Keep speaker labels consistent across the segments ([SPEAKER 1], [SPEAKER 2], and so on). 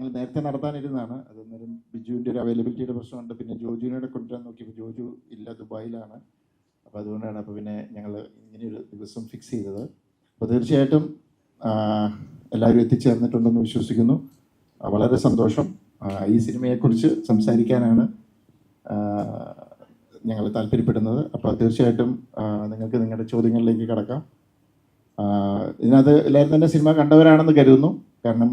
[SPEAKER 1] ഞങ്ങൾ നേരത്തെ നടത്താനിരുന്നതാണ്. അതൊന്നേരം ബിജുവിൻ്റെ ഒരു അവൈലബിലിറ്റിയുടെ പ്രശ്നമുണ്ട്. പിന്നെ ജോജുവിനെ കൊണ്ടുവരാൻ നോക്കിയപ്പോൾ ജോജു ഇല്ല, ദുബായിലാണ്. അപ്പോൾ അതുകൊണ്ടാണ് അപ്പോൾ പിന്നെ ഞങ്ങൾ ഇങ്ങനെയൊരു ദിവസം ഫിക്സ് ചെയ്തത്. അപ്പോൾ തീർച്ചയായിട്ടും എല്ലാവരും എത്തിച്ചേർന്നിട്ടുണ്ടെന്ന് വിശ്വസിക്കുന്നു. വളരെ സന്തോഷം. ഈ സിനിമയെക്കുറിച്ച് സംസാരിക്കാനാണ് ഞങ്ങൾ താല്പര്യപ്പെടുന്നത്. അപ്പോൾ തീർച്ചയായിട്ടും നിങ്ങൾക്ക് നിങ്ങളുടെ ചോദ്യങ്ങളിലേക്ക് കടക്കാം. ഇതിനകത്ത് എല്ലാവരും തന്നെ സിനിമ കണ്ടവരാണെന്ന് കരുതുന്നു. കാരണം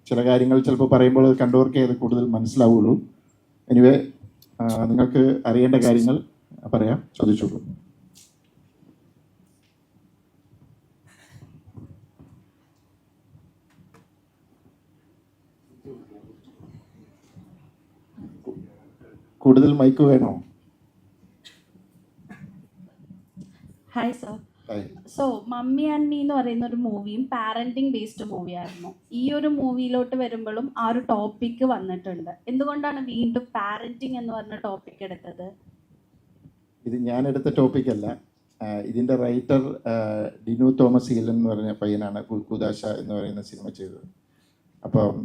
[SPEAKER 1] ചില കാര്യങ്ങൾ ചിലപ്പോൾ പറയുമ്പോൾ കണ്ടവർക്കേ അത് കൂടുതൽ മനസ്സിലാവുള്ളൂ. എനിവേ നിങ്ങൾക്ക് അറിയേണ്ട കാര്യങ്ങൾ പറയാം, ചോദിച്ചോളൂ. കൂടുതൽ മൈക്ക് വേണോ?
[SPEAKER 2] Hi sir. So mummy and me എന്ന് പറയുന്ന ഒരു മൂവിയും പാരന്റിങ് ബേസ്ഡ് മൂവിയായിരുന്നു. ഈ ഒരു മൂവിയിലോട്ട് വരുമ്പോഴും ആ ഒരു ടോപ്പിക്ക് വന്നിട്ടുണ്ട്. എന്തുകൊണ്ടാണ് വീണ്ടും പാരന്റിങ് എന്ന് പറഞ്ഞ ടോപ്പിക് എടുത്തത്?
[SPEAKER 1] ഇത് ഞാൻ എടുത്ത ടോപ്പിക്കല്ല. ഇതിൻ്റെ റൈറ്റർ ഡിനു തോമസ് ഈലൻ എന്ന് പറഞ്ഞ പയ്യനാണ് കുദാശ എന്ന് പറയുന്ന സിനിമ ചെയ്തത്. അപ്പം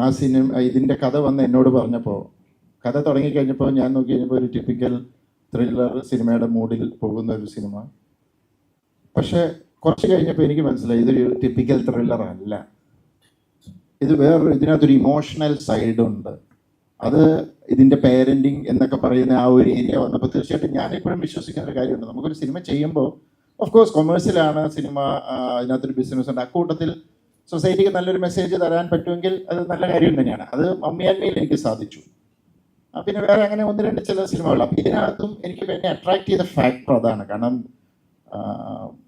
[SPEAKER 1] ആ സിനിമ ഇതിൻ്റെ കഥ വന്ന് എന്നോട് പറഞ്ഞപ്പോൾ, കഥ തുടങ്ങിക്കഴിഞ്ഞപ്പോൾ ഞാൻ നോക്കി കഴിഞ്ഞപ്പോൾ ഒരു ടിപ്പിക്കൽ ത്രില്ലർ സിനിമയുടെ മൂഡിൽ പോകുന്ന ഒരു സിനിമ. പക്ഷേ കുറച്ച് കഴിഞ്ഞപ്പോൾ എനിക്ക് മനസ്സിലായി ഇതൊരു ടിപ്പിക്കൽ ത്രില്ലർ അല്ല. ഇത് വേറൊരു, ഇതിനകത്തൊരു ഇമോഷണൽ സൈഡുണ്ട്. അത് ഇതിൻ്റെ പേരൻറ്റിങ് എന്നൊക്കെ പറയുന്ന ആ ഒരു ഏരിയ വന്നപ്പോൾ തീർച്ചയായിട്ടും ഞാനിപ്പോഴും വിശ്വസിക്കുന്ന ഒരു കാര്യമുണ്ട്. നമുക്കൊരു സിനിമ ചെയ്യുമ്പോൾ ഓഫ് കോഴ്സ് കൊമേഴ്സ്യലാണ് സിനിമ, അതിനകത്തൊരു ബിസിനസ് ഉണ്ട്. അക്കൂട്ടത്തിൽ സൊസൈറ്റിക്ക് നല്ലൊരു മെസ്സേജ് തരാൻ പറ്റുമെങ്കിൽ അത് നല്ല കാര്യം തന്നെയാണ്. അത് മമ്മി ആൻഡ് മീയിൽ എനിക്ക് സാധിച്ചു. പിന്നെ വേറെ അങ്ങനെ ഒന്ന് രണ്ട് ചില സിനിമകൾ. അപ്പം ഇതിനകത്തും എനിക്ക് എന്നെ അട്രാക്ട് ചെയ്ത ഫാക്ടർ അതാണ്. കാരണം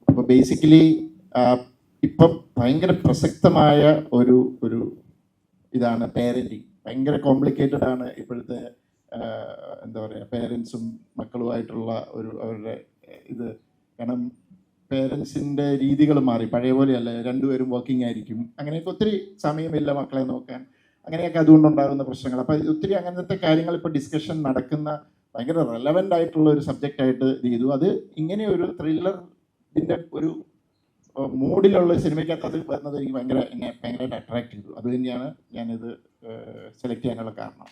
[SPEAKER 1] ഇപ്പോൾ ബേസിക്കലി ഇപ്പം ഭയങ്കര പ്രസക്തമായ ഒരു ഒരു ഇതാണ് പേരൻറ്റിങ്. ഭയങ്കര കോംപ്ലിക്കേറ്റഡ് ആണ് ഇപ്പോഴത്തെ എന്താ പറയുക, പേരൻസും മക്കളുമായിട്ടുള്ള ഒരു അവരുടെ ഇത്. കാരണം പേരൻസിൻ്റെ രീതികൾ മാറി, പഴയ പോലെയല്ല. രണ്ടുപേരും വർക്കിംഗ് ആയിരിക്കും, അങ്ങനെയൊക്കെ ഒത്തിരി സമയമില്ല മക്കളെ നോക്കാൻ, അങ്ങനെയൊക്കെ അതുകൊണ്ടുണ്ടാകുന്ന പ്രശ്നങ്ങൾ. അപ്പോൾ ഒത്തിരി അങ്ങനത്തെ കാര്യങ്ങൾ ഇപ്പോൾ ഡിസ്കഷൻ നടക്കുന്ന ഭയങ്കര റെലവൻ്റ് ആയിട്ടുള്ള ഒരു സബ്ജക്റ്റായിട്ട് ഇത് ചെയ്തു. അത് ഇങ്ങനെ ഒരു ത്രില്ലറിൻ്റെ ഒരു മൂഡിലുള്ള സിനിമയ്ക്കകത്ത് അത് വരുന്നത് എനിക്ക് എന്നെ ഭയങ്കരമായിട്ട് അട്രാക്ട് ചെയ്തു. അത് തന്നെയാണ് ഞാനിത് സെലക്ട് ചെയ്യാനുള്ള കാരണം.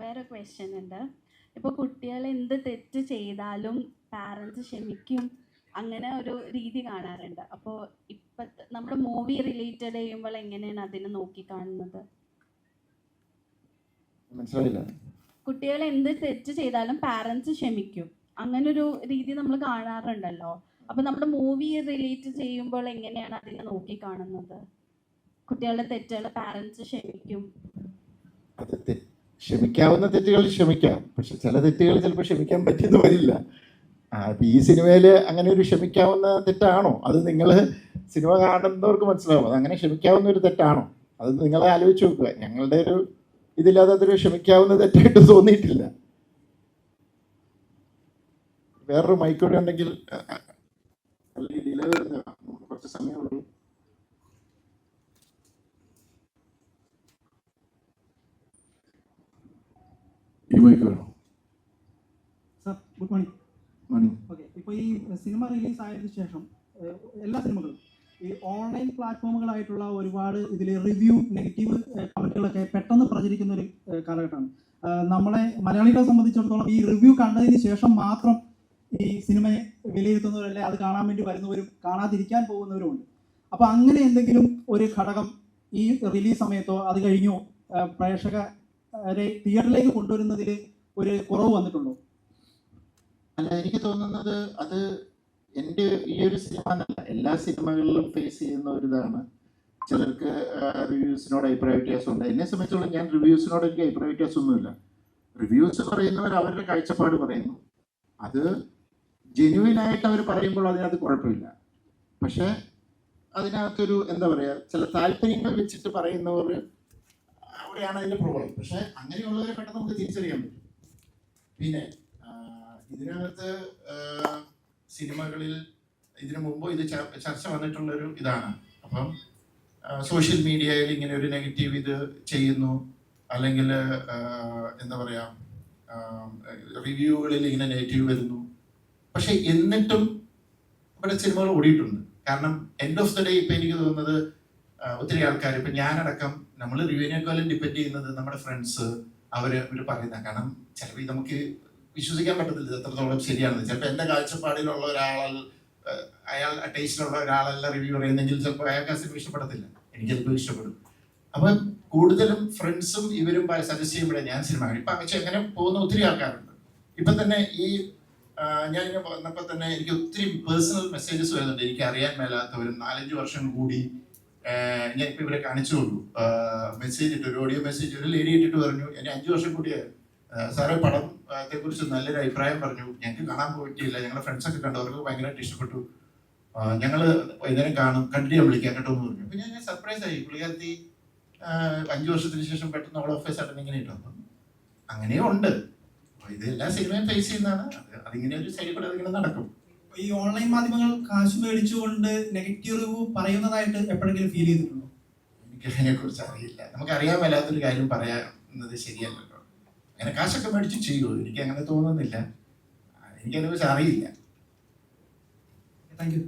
[SPEAKER 2] വേറെ ക്വസ്റ്റ്യൻ ഉണ്ട്. ഇപ്പോൾ കുട്ടികൾ എന്ത് തെറ്റ് ചെയ്താലും പാരൻസ് ക്ഷമിക്കും, അങ്ങനെ ഒരു രീതി കാണാറുണ്ട്. അപ്പോൾ ഇപ്പോഴത്തെ നമ്മുടെ മൂവി റിലേറ്റഡ് ചെയ്യുമ്പോൾ എങ്ങനെയാണ് അതിനെ നോക്കിക്കാണുന്നത്?
[SPEAKER 1] മനസ്സിലായില്ല.
[SPEAKER 2] കുട്ടികൾ എന്ത് തെറ്റ് ചെയ്താലും പാരൻസ് ക്ഷമിക്കും, അങ്ങനൊരു രീതി നമ്മൾ കാണാറുണ്ടല്ലോ. അപ്പോൾ നമ്മുടെ മൂവി റിലേറ്റ് ചെയ്യുമ്പോൾ എങ്ങനെയാണ് അതിനെ നോക്കിക്കാണുന്നത്? കുട്ടികളുടെ തെറ്റുകൾ പാരൻസ് ക്ഷമിക്കും.
[SPEAKER 1] ക്ഷമിക്കാവുന്ന തെറ്റുകൾ ക്ഷമിക്കാം, പക്ഷെ ചില തെറ്റുകൾ ചിലപ്പോൾ ക്ഷമിക്കാൻ പറ്റിയെന്ന് വരില്ല. അപ്പം ഈ സിനിമയിൽ അങ്ങനെ ഒരു ക്ഷമിക്കാവുന്ന തെറ്റാണോ? അത് നിങ്ങൾ സിനിമ കാണുന്നവർക്ക് മനസ്സിലാവും. അത് അങ്ങനെ ക്ഷമിക്കാവുന്ന ഒരു തെറ്റാണോ? അത് നിങ്ങൾ ആലോചിച്ച് നോക്കുക. ഞങ്ങളുടെ ഒരു ഇതില്ലാതെ അതൊരു ക്ഷമിക്കാവുന്ന തെറ്റായിട്ട് തോന്നിയിട്ടില്ല. വേറൊരു മൈക്കൂടെ ഉണ്ടെങ്കിൽ കുറച്ച് സമയമുള്ളൂ. ഈ മൈക്ക് വേണോ?
[SPEAKER 3] Sir good morning. ഓക്കെ, ഇപ്പോൾ ഈ സിനിമ റിലീസ് ആയതിനു ശേഷം എല്ലാ സിനിമകളും ഈ ഓൺലൈൻ പ്ലാറ്റ്ഫോമുകളായിട്ടുള്ള ഒരുപാട് ഇതിൽ റിവ്യൂ നെഗറ്റീവ് കമൻറ്റുകളൊക്കെ പെട്ടെന്ന് പ്രചരിക്കുന്ന ഒരു കാലഘട്ടമാണ്. നമ്മളെ മലയാളികളെ സംബന്ധിച്ചിടത്തോളം ഈ റിവ്യൂ കണ്ടതിന് ശേഷം മാത്രം ഈ സിനിമയെ വിലയിരുത്തുന്നവരല്ലേ അത് കാണാൻ വേണ്ടി വരുന്നവരും കാണാതിരിക്കാൻ പോകുന്നവരുമുണ്ട്. അപ്പോൾ അങ്ങനെ എന്തെങ്കിലും ഒരു ഘടകം ഈ റിലീസ് സമയത്തോ അത് കഴിഞ്ഞോ പ്രേക്ഷകരെ തിയേറ്ററിലേക്ക് കൊണ്ടുവരുന്നതിൽ ഒരു കുറവ് വന്നിട്ടുണ്ടോ?
[SPEAKER 1] അല്ല, എനിക്ക് തോന്നുന്നത് അത് എൻ്റെ ഈ ഒരു സിനിമ എന്നല്ല, എല്ലാ സിനിമകളിലും ഫേസ് ചെയ്യുന്ന ഒരു ഇതാണ്. ചിലർക്ക് റിവ്യൂസിനോട് അഭിപ്രായ വ്യത്യാസമുണ്ട്. എന്നെ സംബന്ധിച്ചോളം ഞാൻ റിവ്യൂസിനോട് എനിക്ക് അഭിപ്രായ വ്യത്യാസമൊന്നുമില്ല. റിവ്യൂസ് പറയുന്നവർ അവരുടെ കാഴ്ചപ്പാട് പറയുന്നു, അത് ജെന്യുവിനായിട്ട് അവർ പറയുമ്പോൾ അതിനകത്ത് കുഴപ്പമില്ല. പക്ഷേ അതിനകത്തൊരു എന്താ പറയുക, ചില താല്പര്യങ്ങൾ വെച്ചിട്ട് പറയുന്നവർ, അവിടെയാണ് അതിൻ്റെ പ്രോബ്ലം. പക്ഷേ അങ്ങനെയുള്ളവരെ പെട്ടെന്ന് നമുക്ക് തിരിച്ചറിയാൻ പറ്റും. പിന്നെ ഇതിനകത്ത് സിനിമകളിൽ ഇതിനു മുമ്പ് ഇത് ചർച്ച വന്നിട്ടുള്ളൊരു ഇതാണ്. അപ്പം സോഷ്യൽ മീഡിയയിൽ ഇങ്ങനെ ഒരു നെഗറ്റീവ് ഇത് ചെയ്യുന്നു, അല്ലെങ്കിൽ എന്താ പറയുക, റിവ്യൂകളിൽ ഇങ്ങനെ നെഗറ്റീവ് വരുന്നു. പക്ഷെ എന്നിട്ടും ഇവിടെ സിനിമകൾ ഓടിയിട്ടുണ്ട്. കാരണം എൻഡ് ഓഫ് ദ ഡേ ഇപ്പം എനിക്ക് തോന്നുന്നത് ഒത്തിരി ആൾക്കാർ, ഇപ്പം ഞാനടക്കം, നമ്മൾ റിവ്യൂവിനേക്കാളും ഡിപ്പെൻഡ് ചെയ്യുന്നത് നമ്മുടെ ഫ്രണ്ട്സ് അവർ പറയുന്ന. കാരണം ചിലപ്പോൾ നമുക്ക് വിശ്വസിക്കാൻ പറ്റത്തില്ല ഇത് എത്രത്തോളം ശരിയാണെന്ന്. ചിലപ്പോൾ എൻ്റെ കാഴ്ചപ്പാടിലുള്ള ഒരാൾ, അയാൾ ടേസ്റ്റിലുള്ള ഒരാളല്ല റിവ്യൂ പറയുന്നെങ്കിൽ ചിലപ്പോൾ അയാൾക്ക് ആ സിനിമ ഇഷ്ടപ്പെടത്തില്ല, എനിക്ക് ചിലപ്പോൾ ഇഷ്ടപ്പെടും. അപ്പം കൂടുതലും ഫ്രണ്ട്സും ഇവരും സജസ്റ്റ് ചെയ്യുമ്പോഴേ ഞാൻ സിനിമ ഇപ്പം അങ്ങനെ എങ്ങനെ പോകുന്ന ഒത്തിരി ആൾക്കാരുണ്ട്. ഇപ്പം തന്നെ ഈ ഞാനിങ്ങനെ വന്നപ്പോൾ തന്നെ എനിക്ക് ഒത്തിരി പേഴ്സണൽ മെസ്സേജസ് വരുന്നുണ്ട്. എനിക്ക് അറിയാൻ മേലാത്തവരും 4-5 വർഷം കൂടി ഞാൻ ഇപ്പം ഇവരെ കാണിച്ചുള്ളൂ. മെസ്സേജ് ഇട്ട്, ഒരു ഓഡിയോ മെസ്സേജ് ഒരു ലേഡി ഇട്ടിട്ട് പറഞ്ഞു, എന്നെ 5 വർഷം കൂടിയായിരുന്നു സാറേ, പടത്തെ കുറിച്ച് നല്ലൊരു അഭിപ്രായം പറഞ്ഞു, ഞങ്ങൾക്ക് കാണാൻ പറ്റിയില്ല, ഞങ്ങളുടെ ഫ്രണ്ട്സൊക്കെ കണ്ടു, അവർക്ക് ഭയങ്കരമായിട്ട് ഇഷ്ടപ്പെട്ടു, ഞങ്ങൾ വൈകുന്നേരം കണ്ടിന്യൂ വിളിക്കാൻ കേട്ടോ എന്ന് പറഞ്ഞു. അപ്പം ഞാൻ സർപ്രൈസ് ആയി. പുള്ളിക്കാരത്തി 5 വർഷത്തിന് ശേഷം പെട്ടെന്ന് അവൾ ഓഫീസ് ആയിട്ട് ഇങ്ങനെ ഇട്ടു. അപ്പം അങ്ങനെയും ഉണ്ട്. ഇത് എല്ലാ സിനിമയും ഫേസ് ചെയ്യുന്നതാണ്. അതിങ്ങനെ ഒരു സൈഡിൽ കൂടെ അതിങ്ങനെ നടക്കും.
[SPEAKER 3] ഈ ഓൺലൈൻ മാധ്യമങ്ങൾ കാശ് മേടിച്ചുകൊണ്ട് നെഗറ്റീവ് റിവ്യൂ പറയുന്നതായിട്ട് എപ്പോഴെങ്കിലും ഫീൽ ചെയ്തിട്ടുണ്ടോ?
[SPEAKER 1] എനിക്ക് അതിനെ കുറിച്ച് അറിയില്ല. നമുക്ക് അറിയാൻ മേലാത്തൊരു കാര്യം പറയാവുന്നത് ശരിയല്ലല്ലോ. അങ്ങനെ കാശൊക്കെ മേടിച്ച് ചെയ്യുമോ? എനിക്ക് അങ്ങനെ തോന്നുന്നില്ല. എനിക്കതിനെ കുറിച്ച് അറിയില്ല.
[SPEAKER 3] താങ്ക് യു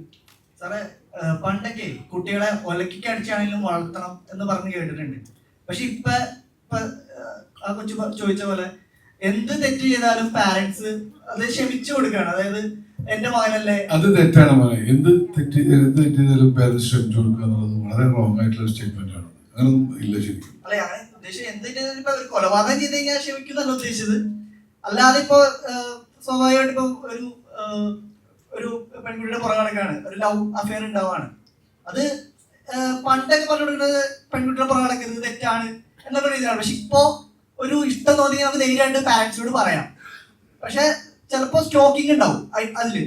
[SPEAKER 4] സാറേ. പണ്ടൊക്കെ കുട്ടികളെ ഒലക്കിക്ക് അടിച്ചാണെങ്കിലും വളർത്തണം എന്ന് പറഞ്ഞ് കേട്ടിട്ടുണ്ട്. പക്ഷെ ഇപ്പൊ ആ കൊച്ചു ചോദിച്ച പോലെ എന്ത് തെറ്റ് ചെയ്താലും പാരന്റ്സ് അത് ക്ഷമിച്ചു കൊടുക്കുകയാണ്. അതായത് എന്റെ മകനല്ലേ.
[SPEAKER 5] അത് തെറ്റാണ് മകൻ. എന്ത് തെറ്റ് ചെയ്താലും പാരന്റ്സ് ക്ഷമിച്ചു കൊടുക്കുക എന്നുള്ളത് വളരെ റോങ് ആയിട്ടുള്ള സ്റ്റേറ്റ്മെന്റ് ആണ്. അങ്ങനൊന്നും ഇല്ല ശരിക്കും.
[SPEAKER 4] അല്ലെ അങ്ങനെ ഉദ്ദേശിച്ചത് എന്ത് ഇപ്പൊ ഒരു കൊലപാതകം ചെയ്ത് കഴിഞ്ഞാൽ ക്ഷമിക്കുന്നല്ല ഉദ്ദേശിച്ചത്. അല്ലാതെ ഇപ്പൊ സ്വാഭാവികമായിട്ട് ഇപ്പൊ ഒരു പെൺകുട്ടിയുടെ പുറകടക്കാണ്, ഒരു ലവ് അഫെയർ ഉണ്ടാവാണ്. അത് പണ്ടൊക്കെ പറഞ്ഞു കൊടുക്കുന്നത് പെൺകുട്ടിയുടെ പുറകടക്കരുത്, തെറ്റാണ് എന്നുള്ള രീതിയിലാണ്. പക്ഷെ ഇപ്പോ ഒരു ഇഷ്ടം തോന്നി നമുക്ക് ധൈര്യമായിട്ട് പാരന്റ്സിനോട് പറയാം. പക്ഷെ ചിലപ്പോ സ്റ്റോക്കിംഗ് ഉണ്ടാവും അതില്.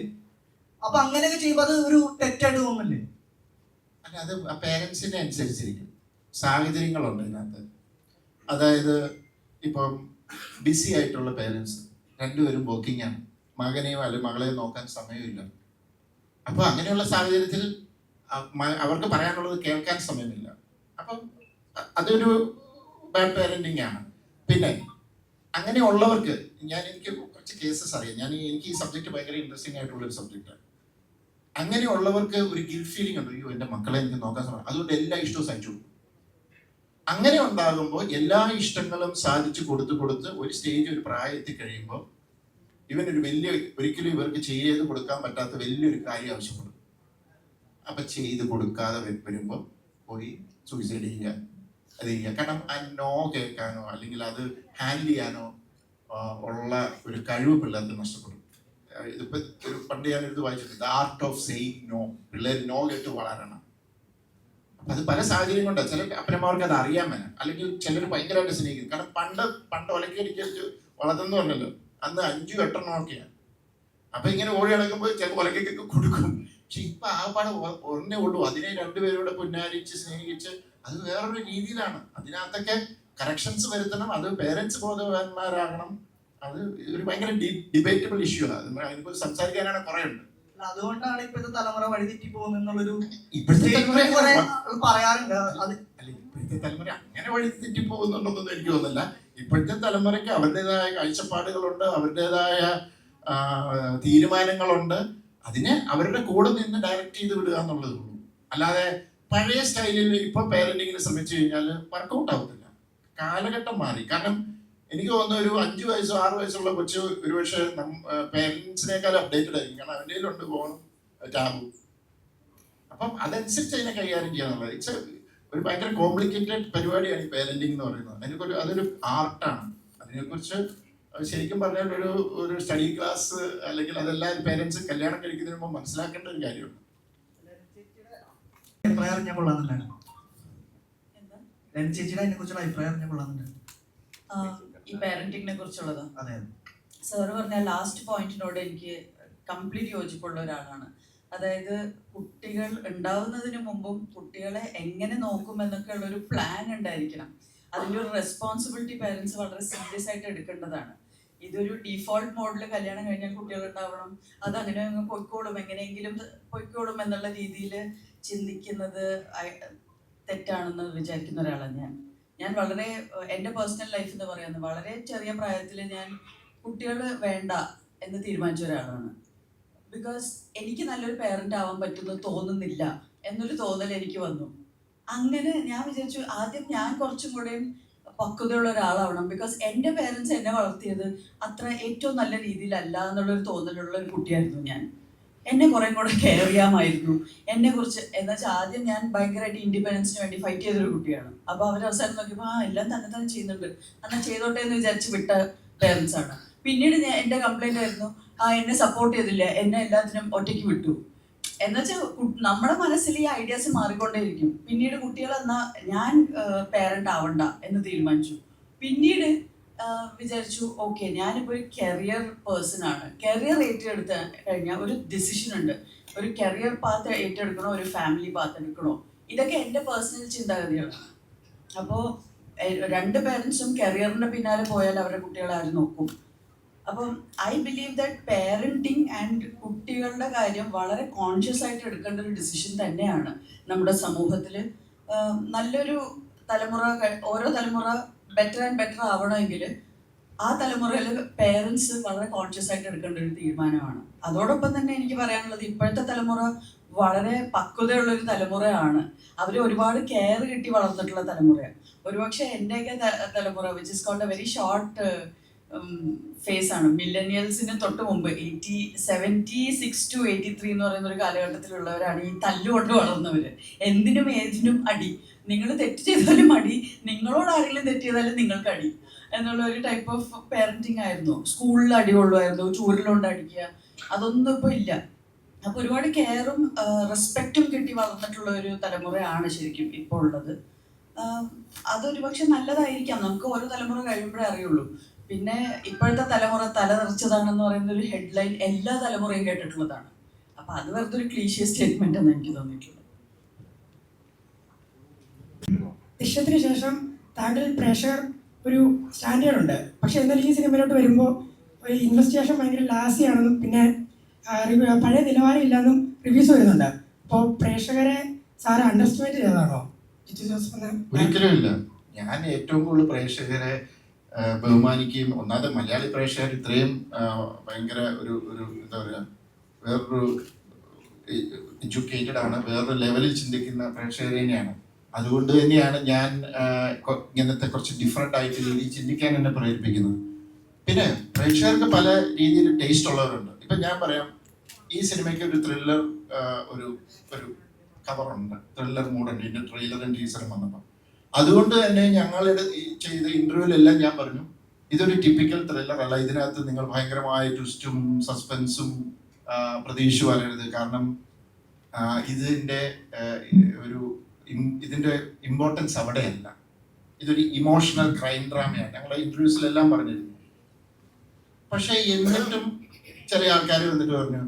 [SPEAKER 4] അപ്പൊ അങ്ങനെയൊക്കെ ചെയ്യുമ്പോൾ അത് ഒരു തെറ്റായിട്ട് തോന്നുന്നില്ലേ?
[SPEAKER 1] അല്ല, അത് പേരൻസിനെ അനുസരിച്ചിരിക്കും. സാഹചര്യങ്ങളുണ്ട് ഇതിനകത്ത്. അതായത് ഇപ്പം ബിസി ആയിട്ടുള്ള പേരൻസ് രണ്ടുപേരും വർക്കിംഗ് ആണ്, മകനെയോ അല്ലെങ്കിൽ മകളെയോ നോക്കാൻ സമയമില്ല. അപ്പോൾ അങ്ങനെയുള്ള സാഹചര്യത്തിൽ അവർക്ക് പറയാനുള്ളത് കേൾക്കാൻ സമയമില്ല. അപ്പം അതൊരു ബാഡ് പേരൻറ്റിങ് ആണ്. പിന്നെ അങ്ങനെയുള്ളവർക്ക് എനിക്ക് കുറച്ച് കേസസ് അറിയാം. എനിക്ക് ഈ സബ്ജക്റ്റ് ഭയങ്കര ഇൻട്രസ്റ്റിംഗ് ആയിട്ടുള്ളൊരു സബ്ജക്റ്റാണ്. അങ്ങനെയുള്ളവർക്ക് ഒരു ഗിൽറ്റ് ഫീലിംഗ് ഉണ്ട്, അയ്യോ എൻ്റെ മക്കളെ എനിക്ക് നോക്കാൻ സമയം, അതുകൊണ്ട് എല്ലാ ഇഷ്ടവും സഹിച്ചു കൊടുക്കും. അങ്ങനെ ഉണ്ടാകുമ്പോൾ എല്ലാ ഇഷ്ടങ്ങളും സാധിച്ചു കൊടുത്ത് ഒരു സ്റ്റേജ്, ഒരു പ്രായം എത്തിക്കഴിയുമ്പോൾ ഇവനൊരു ഒരിക്കലും ഇവർക്ക് ചെയ്ത് കൊടുക്കാൻ പറ്റാത്ത വലിയൊരു കാര്യം ആവശ്യപ്പെടും. അപ്പൊ ചെയ്ത് കൊടുക്കാതെ വരുമ്പോൾ പോയി സൂയിസൈഡ് ചെയ്യുക, അത് ചെയ്യുക. കാരണം ആ നോ കേൾക്കാനോ അല്ലെങ്കിൽ അത് ഹാൻഡിൽ ചെയ്യാനോ ഉള്ള ഒരു കഴിവ് പിള്ളേർക്ക് നഷ്ടപ്പെടും. ഇതിപ്പോ പണ്ട് ഞാൻ ഇത് വായിച്ചിട്ടുണ്ട്, the art of saying no. പിള്ളേർ നോ കേട്ട് വളരണം. അത് പല സാഹചര്യം കൊണ്ടാണ്. ചില അപ്പനമാർക്ക് അത് അറിയാൻ വേണം, അല്ലെങ്കിൽ ചിലർ ഭയങ്കരമായിട്ട് സ്നേഹിക്കും. കാരണം പണ്ട് ഒലക്കടിച്ച് വളർത്തുന്നു പറഞ്ഞല്ലോ, അന്ന് 5-8 എണ്ണമൊക്കെയാണ്. അപ്പൊ ഇങ്ങനെ ഓടി നടക്കുമ്പോൾ ചിലപ്പോൾ ഒലക്കൊക്കെ കൊടുക്കും. പക്ഷെ ഇപ്പൊ ആ പാടെ ഒന്നേ ഉള്ളൂ. അതിനെ രണ്ടുപേരോടെ പുന്നാരിച്ച് സ്നേഹിച്ച് അത് വേറൊരു രീതിയിലാണ്. അതിനകത്തൊക്കെ കറക്ഷൻസ് വരുത്തണം. അത് പേരൻസ് ബോധവാന്മാരാകണം. അത് ഒരു ഭയങ്കര ഡിബേറ്റബിൾ ഇഷ്യൂ ആണ്. അതിനെക്കുറിച്ച് സംസാരിക്കാനാണ് കുറെ ഉണ്ട്.
[SPEAKER 4] അതുകൊണ്ടാണ് ഇപ്പോഴത്തെ തലമുറ വഴിതെറ്റി പോകുന്നുള്ളൊരു
[SPEAKER 1] ഇപ്പോഴത്തെ
[SPEAKER 4] പറയാറുണ്ട്. അത്
[SPEAKER 1] ഇപ്പോഴത്തെ തലമുറ അങ്ങനെ വഴി തെറ്റി പോകുന്നുണ്ടെന്നൊന്നും എനിക്ക് തോന്നുന്നില്ല. ഇപ്പോഴത്തെ തലമുറയ്ക്ക് അവരുടേതായ കാഴ്ചപ്പാടുകളുണ്ട്, അവരുടേതായ തീരുമാനങ്ങളുണ്ട്. അതിനെ അവരുടെ കൂടെ നിന്ന് ഡയറക്റ്റ് ചെയ്ത് വിടുക എന്നുള്ളതേ ഉള്ളൂ. അല്ലാതെ പഴയ സ്റ്റൈലിൽ ഇപ്പൊ പേരന്റിങ്ങിന് ശ്രമിച്ചു കഴിഞ്ഞാൽ വർക്കൗട്ട് ആവത്തില്ല. കാലഘട്ടം മാറി. കാരണം എനിക്ക് തോന്നുന്നു ഒരു 5 വയസ്സോ 6 വയസ്സുള്ള കൊച്ചു ഒരുപക്ഷെ പേരൻസിനേക്കാൾ അപ്ഡേറ്റഡ് ആയിരിക്കും. കാരണം അവൻ്റെ കയ്യിലുണ്ട് ഫോണും ടാബും. അപ്പം അതനുസരിച്ച് അതിനെ കൈകാര്യം ചെയ്യാന്നുള്ളത് ഇറ്റ്സ് ഒരു ഭയങ്കര കോംപ്ലിക്കേറ്റഡ് പരിപാടിയാണ് ഈ പേരന്റിങ് എന്ന് പറയുന്നത്. അതൊരു ആർട്ടാണ്. അതിനെക്കുറിച്ച് ശരിക്കും പറഞ്ഞാൽ ഒരു സ്റ്റഡി ക്ലാസ് അല്ലെങ്കിൽ അതെല്ലാം പേരൻസ് കല്യാണം കഴിക്കുന്നതിന് മുമ്പ് മനസ്സിലാക്കേണ്ട ഒരു കാര്യമാണ്.
[SPEAKER 4] അഭിപ്രായം അറിഞ്ഞാൽ കൊള്ളാന്നുണ്ടാണ്. ചേച്ചിയുടെ അതിനെ കുറിച്ചുള്ള അഭിപ്രായം അറിഞ്ഞാൽ കൊള്ളാന്നുണ്ട്.
[SPEAKER 6] ഈ പാരന്റിങ്ങിനെ കുറിച്ചുള്ളത്
[SPEAKER 4] അതെ,
[SPEAKER 6] സാറ് പറഞ്ഞ ലാസ്റ്റ് പോയിന്റിനോട് എനിക്ക് കംപ്ലീറ്റ് യോജിപ്പുള്ള ഒരാളാണ്. അതായത് കുട്ടികൾ ഉണ്ടാവുന്നതിന് മുമ്പും കുട്ടികളെ എങ്ങനെ നോക്കും എന്നൊക്കെ ഉള്ളൊരു പ്ലാൻ ഉണ്ടായിരിക്കണം. അതിൻ്റെ ഒരു റെസ്പോൺസിബിലിറ്റി പാരൻസ് വളരെ സീരിയസ് ആയിട്ട് എടുക്കേണ്ടതാണ്. ഇതൊരു ഡീഫോൾട്ട് മോഡിൽ കല്യാണം കഴിഞ്ഞാൽ കുട്ടികൾ ഉണ്ടാവണം, അതങ്ങനെ അങ്ങ് പൊയ്ക്കോളും, എങ്ങനെയെങ്കിലും പൊയ്ക്കോളും എന്നുള്ള രീതിയിൽ ചിന്തിക്കുന്നത് തെറ്റാണെന്ന് വിചാരിക്കുന്ന ഒരാളാണ് ഞാൻ. വളരെ എൻ്റെ പേഴ്സണൽ ലൈഫ് എന്ന് പറയുന്നത് വളരെ ചെറിയ പ്രായത്തിൽ ഞാൻ കുട്ടികൾ വേണ്ട എന്ന് തീരുമാനിച്ച ഒരാളാണ്. ബിക്കോസ് എനിക്ക് നല്ലൊരു പേരൻ്റ് ആവാൻ പറ്റുമെന്ന് തോന്നുന്നില്ല എന്നൊരു തോന്നൽ എനിക്ക് വന്നു. അങ്ങനെ ഞാൻ വിചാരിച്ചു ആദ്യം ഞാൻ കുറച്ചും കൂടെയും പക്വതയുള്ള ഒരാളാവണം. ബിക്കോസ് എൻ്റെ പേരൻസ് എന്നെ വളർത്തിയത് അത്ര ഏറ്റവും നല്ല രീതിയിലല്ല എന്നുള്ളൊരു തോന്നലുള്ള ഒരു കുട്ടിയായിരുന്നു ഞാൻ. എന്നെ കുറേ കൂടെ കെയർ ചെയ്യാമായിരുന്നു. എന്നെക്കുറിച്ച് എന്ന് വെച്ചാൽ ആദ്യം ഞാൻ ഭയങ്കരമായിട്ട് ഇൻഡിപെൻഡൻസിന് വേണ്ടി ഫൈറ്റ് ചെയ്തൊരു കുട്ടിയാണ്. അപ്പോൾ അവർ അവസാനം നോക്കിയപ്പോൾ എല്ലാം തന്നെ തന്നെ ചെയ്യുന്നുണ്ട്, എന്നാൽ ചെയ്തോട്ടെ എന്ന് വിചാരിച്ച് വിട്ട പേരൻസാണ്. പിന്നീട് എൻ്റെ കംപ്ലൈൻ്റ് ആയിരുന്നു എന്നെ സപ്പോർട്ട് ചെയ്തില്ല, എന്നെ എല്ലാത്തിനും ഒറ്റയ്ക്ക് വിട്ടു. എന്നുവെച്ചാൽ നമ്മുടെ മനസ്സിൽ ഈ ഐഡിയാസ് മാറിക്കൊണ്ടേയിരിക്കും. പിന്നീട് കുട്ടികൾ എന്നാൽ ഞാൻ പേരൻ്റ് ആവണ്ട എന്ന് തീരുമാനിച്ചു. പിന്നീട് വിചാരിച്ചു ഓക്കെ ഞാനിപ്പോൾ ഒരു കരിയർ പേഴ്സൺ ആണ്. കരിയർ ഏറ്റെടുത്ത് കഴിഞ്ഞാൽ ഒരു ഡിസിഷൻ ഉണ്ട്, ഒരു കരിയർ പാത്ത് ഏറ്റെടുക്കണോ ഒരു ഫാമിലി പാത്ത് എടുക്കണോ. ഇതൊക്കെ എൻ്റെ പേഴ്സണൽ ചിന്താഗതിയാണ്. അപ്പോൾ രണ്ട് പേരൻസും കരിയറിൻ്റെ പിന്നാലെ പോയാൽ അവരുടെ കുട്ടികളെ ആരും നോക്കും. അപ്പം I believe that parenting and കുട്ടികളുടെ കാര്യം വളരെ കോൺഷ്യസ് ആയിട്ട് എടുക്കേണ്ട ഒരു ഡിസിഷൻ തന്നെയാണ് നമ്മുടെ സമൂഹത്തിൽ. നല്ലൊരു തലമുറ, ഓരോ തലമുറ ബെറ്റർ ആൻഡ് ബെറ്റർ ആവണമെങ്കിൽ ആ തലമുറയിൽ പേരൻസ് വളരെ കോൺഷ്യസ് ആയിട്ട് എടുക്കേണ്ട ഒരു തീരുമാനമാണ്. അതോടൊപ്പം തന്നെ എനിക്ക് പറയാനുള്ളത് ഇപ്പോഴത്തെ തലമുറ വളരെ പക്വതയുള്ളൊരു തലമുറയാണ്. അവർ ഒരുപാട് കെയർ കിട്ടി വളർന്നിട്ടുള്ള തലമുറയാണ്. ഒരുപക്ഷെ എൻ്റെയൊക്കെ തലമുറ which is called a very short phase ആണ്. മില്ലനിയൽസിന് തൊട്ട് മുമ്പ് 76 to 83 എന്ന് പറയുന്ന ഒരു കാലഘട്ടത്തിലുള്ളവരാണ് ഈ തല്ലുകൊണ്ട് വളർന്നവർ. എന്തിനും ഏതിനും അടി, നിങ്ങൾ തെറ്റ് ചെയ്താലും അടി, നിങ്ങളോട് ആരെങ്കിലും തെറ്റ് ചെയ്താലും നിങ്ങൾക്ക് അടി എന്നുള്ള ഒരു ടൈപ്പ് ഓഫ് പാരന്റിങ് ആയിരുന്നു. സ്കൂളിൽ അടി കൊള്ളുമായിരുന്നു, ചൂരിലുകൊണ്ട് അടിക്കുക, അതൊന്നും ഇപ്പോൾ ഇല്ല. അപ്പോൾ ഒരുപാട് കെയറും റെസ്പെക്റ്റും കിട്ടി വളർന്നിട്ടുള്ള ഒരു തലമുറയാണ് ശരിക്കും ഇപ്പോൾ ഉള്ളത്. അതൊരു പക്ഷെ നല്ലതായിരിക്കാം, നമുക്ക് ഓരോ തലമുറ കഴിയുമ്പോഴേ അറിയുള്ളൂ. പിന്നെ ഇപ്പോഴത്തെ തലമുറ തല തെറിച്ചതാണെന്ന് പറയുന്ന ഒരു ഹെഡ്ലൈൻ എല്ലാ തലമുറയും കേട്ടിട്ടുള്ളതാണ്. അപ്പം അത് വെറുതെ ഒരു ക്ലീഷ്യ സ്റ്റേറ്റ്മെന്റ് എന്ന് എനിക്ക് തോന്നിയിട്ടുള്ളത്.
[SPEAKER 7] ദൃശ്യത്തിന് ശേഷം താങ്കൾ പ്രേക്ഷകർ ഒരു സ്റ്റാൻഡേർഡ് ഉണ്ട്, പക്ഷെ എന്നാലും ഈ സിനിമയിലോട്ട് വരുമ്പോൾ ഒരു ഇൻവെസ്റ്റിഗേഷൻ ഭയങ്കര ലാസിയാണെന്നും പിന്നെ പഴയ നിലവാരം ഇല്ലാന്നും റിവ്യൂസ് വരുന്നുണ്ട്. അപ്പോൾ പ്രേക്ഷകരെ സാറ് അണ്ടർസ്റ്റിമേറ്റ് ചെയ്തതാണോ?
[SPEAKER 1] ഒരിക്കലും ഇല്ല. ഞാൻ ഏറ്റവും കൂടുതൽ പ്രേക്ഷകരെ ബഹുമാനിക്കുകയും, ഒന്നാമത് മലയാളി പ്രേക്ഷകർ ഇത്രയും ഭയങ്കര ഒരു എന്താ പറയുക, വേറൊരു എഡ്യൂക്കേറ്റഡ് ആണ്, വേറൊരു ലെവലിൽ ചിന്തിക്കുന്ന പ്രേക്ഷകർ തന്നെയാണ്. അതുകൊണ്ട് തന്നെയാണ് ഞാൻ ഇങ്ങനത്തെ കുറച്ച് ഡിഫറെൻ്റ് ആയിട്ട് രീതിയിൽ ചിന്തിക്കാൻ എന്നെ പ്രേരിപ്പിക്കുന്നത്. പിന്നെ പ്രേക്ഷകർക്ക് പല രീതിയിൽ ടേസ്റ്റ് ഉള്ളവരുണ്ട്. ഇപ്പം ഞാൻ പറയാം, ഈ സിനിമയ്ക്ക് ഒരു ത്രില്ലർ ഒരു കവറുണ്ട്, ത്രില്ലർ മൂഡുണ്ട് ഇതിൻ്റെ ട്രെയിലറും ടീസറും വന്നപ്പോൾ. അതുകൊണ്ട് തന്നെ ഞങ്ങൾ ചെയ്ത ഇന്റർവ്യൂവിലെല്ലാം ഞാൻ പറഞ്ഞു ഇതൊരു ടിപ്പിക്കൽ ത്രില്ലർ അല്ല, ഇതിനകത്ത് നിങ്ങൾ ഭയങ്കരമായ ട്വിസ്റ്റും സസ്പെൻസും പ്രതീക്ഷ വരരുത്. കാരണം ഇതിൻ്റെ ഇമ്പോർട്ടൻസ് അവിടെയല്ല, ഇതൊരു ഇമോഷണൽ ക്രൈം ഡ്രാമയാണ്. ഞങ്ങളുടെ ഇന്റർവ്യൂസിലെല്ലാം പറഞ്ഞിരുന്നു. പക്ഷേ എന്നിട്ടും ചില ആൾക്കാർ വന്നിട്ട് പറഞ്ഞു,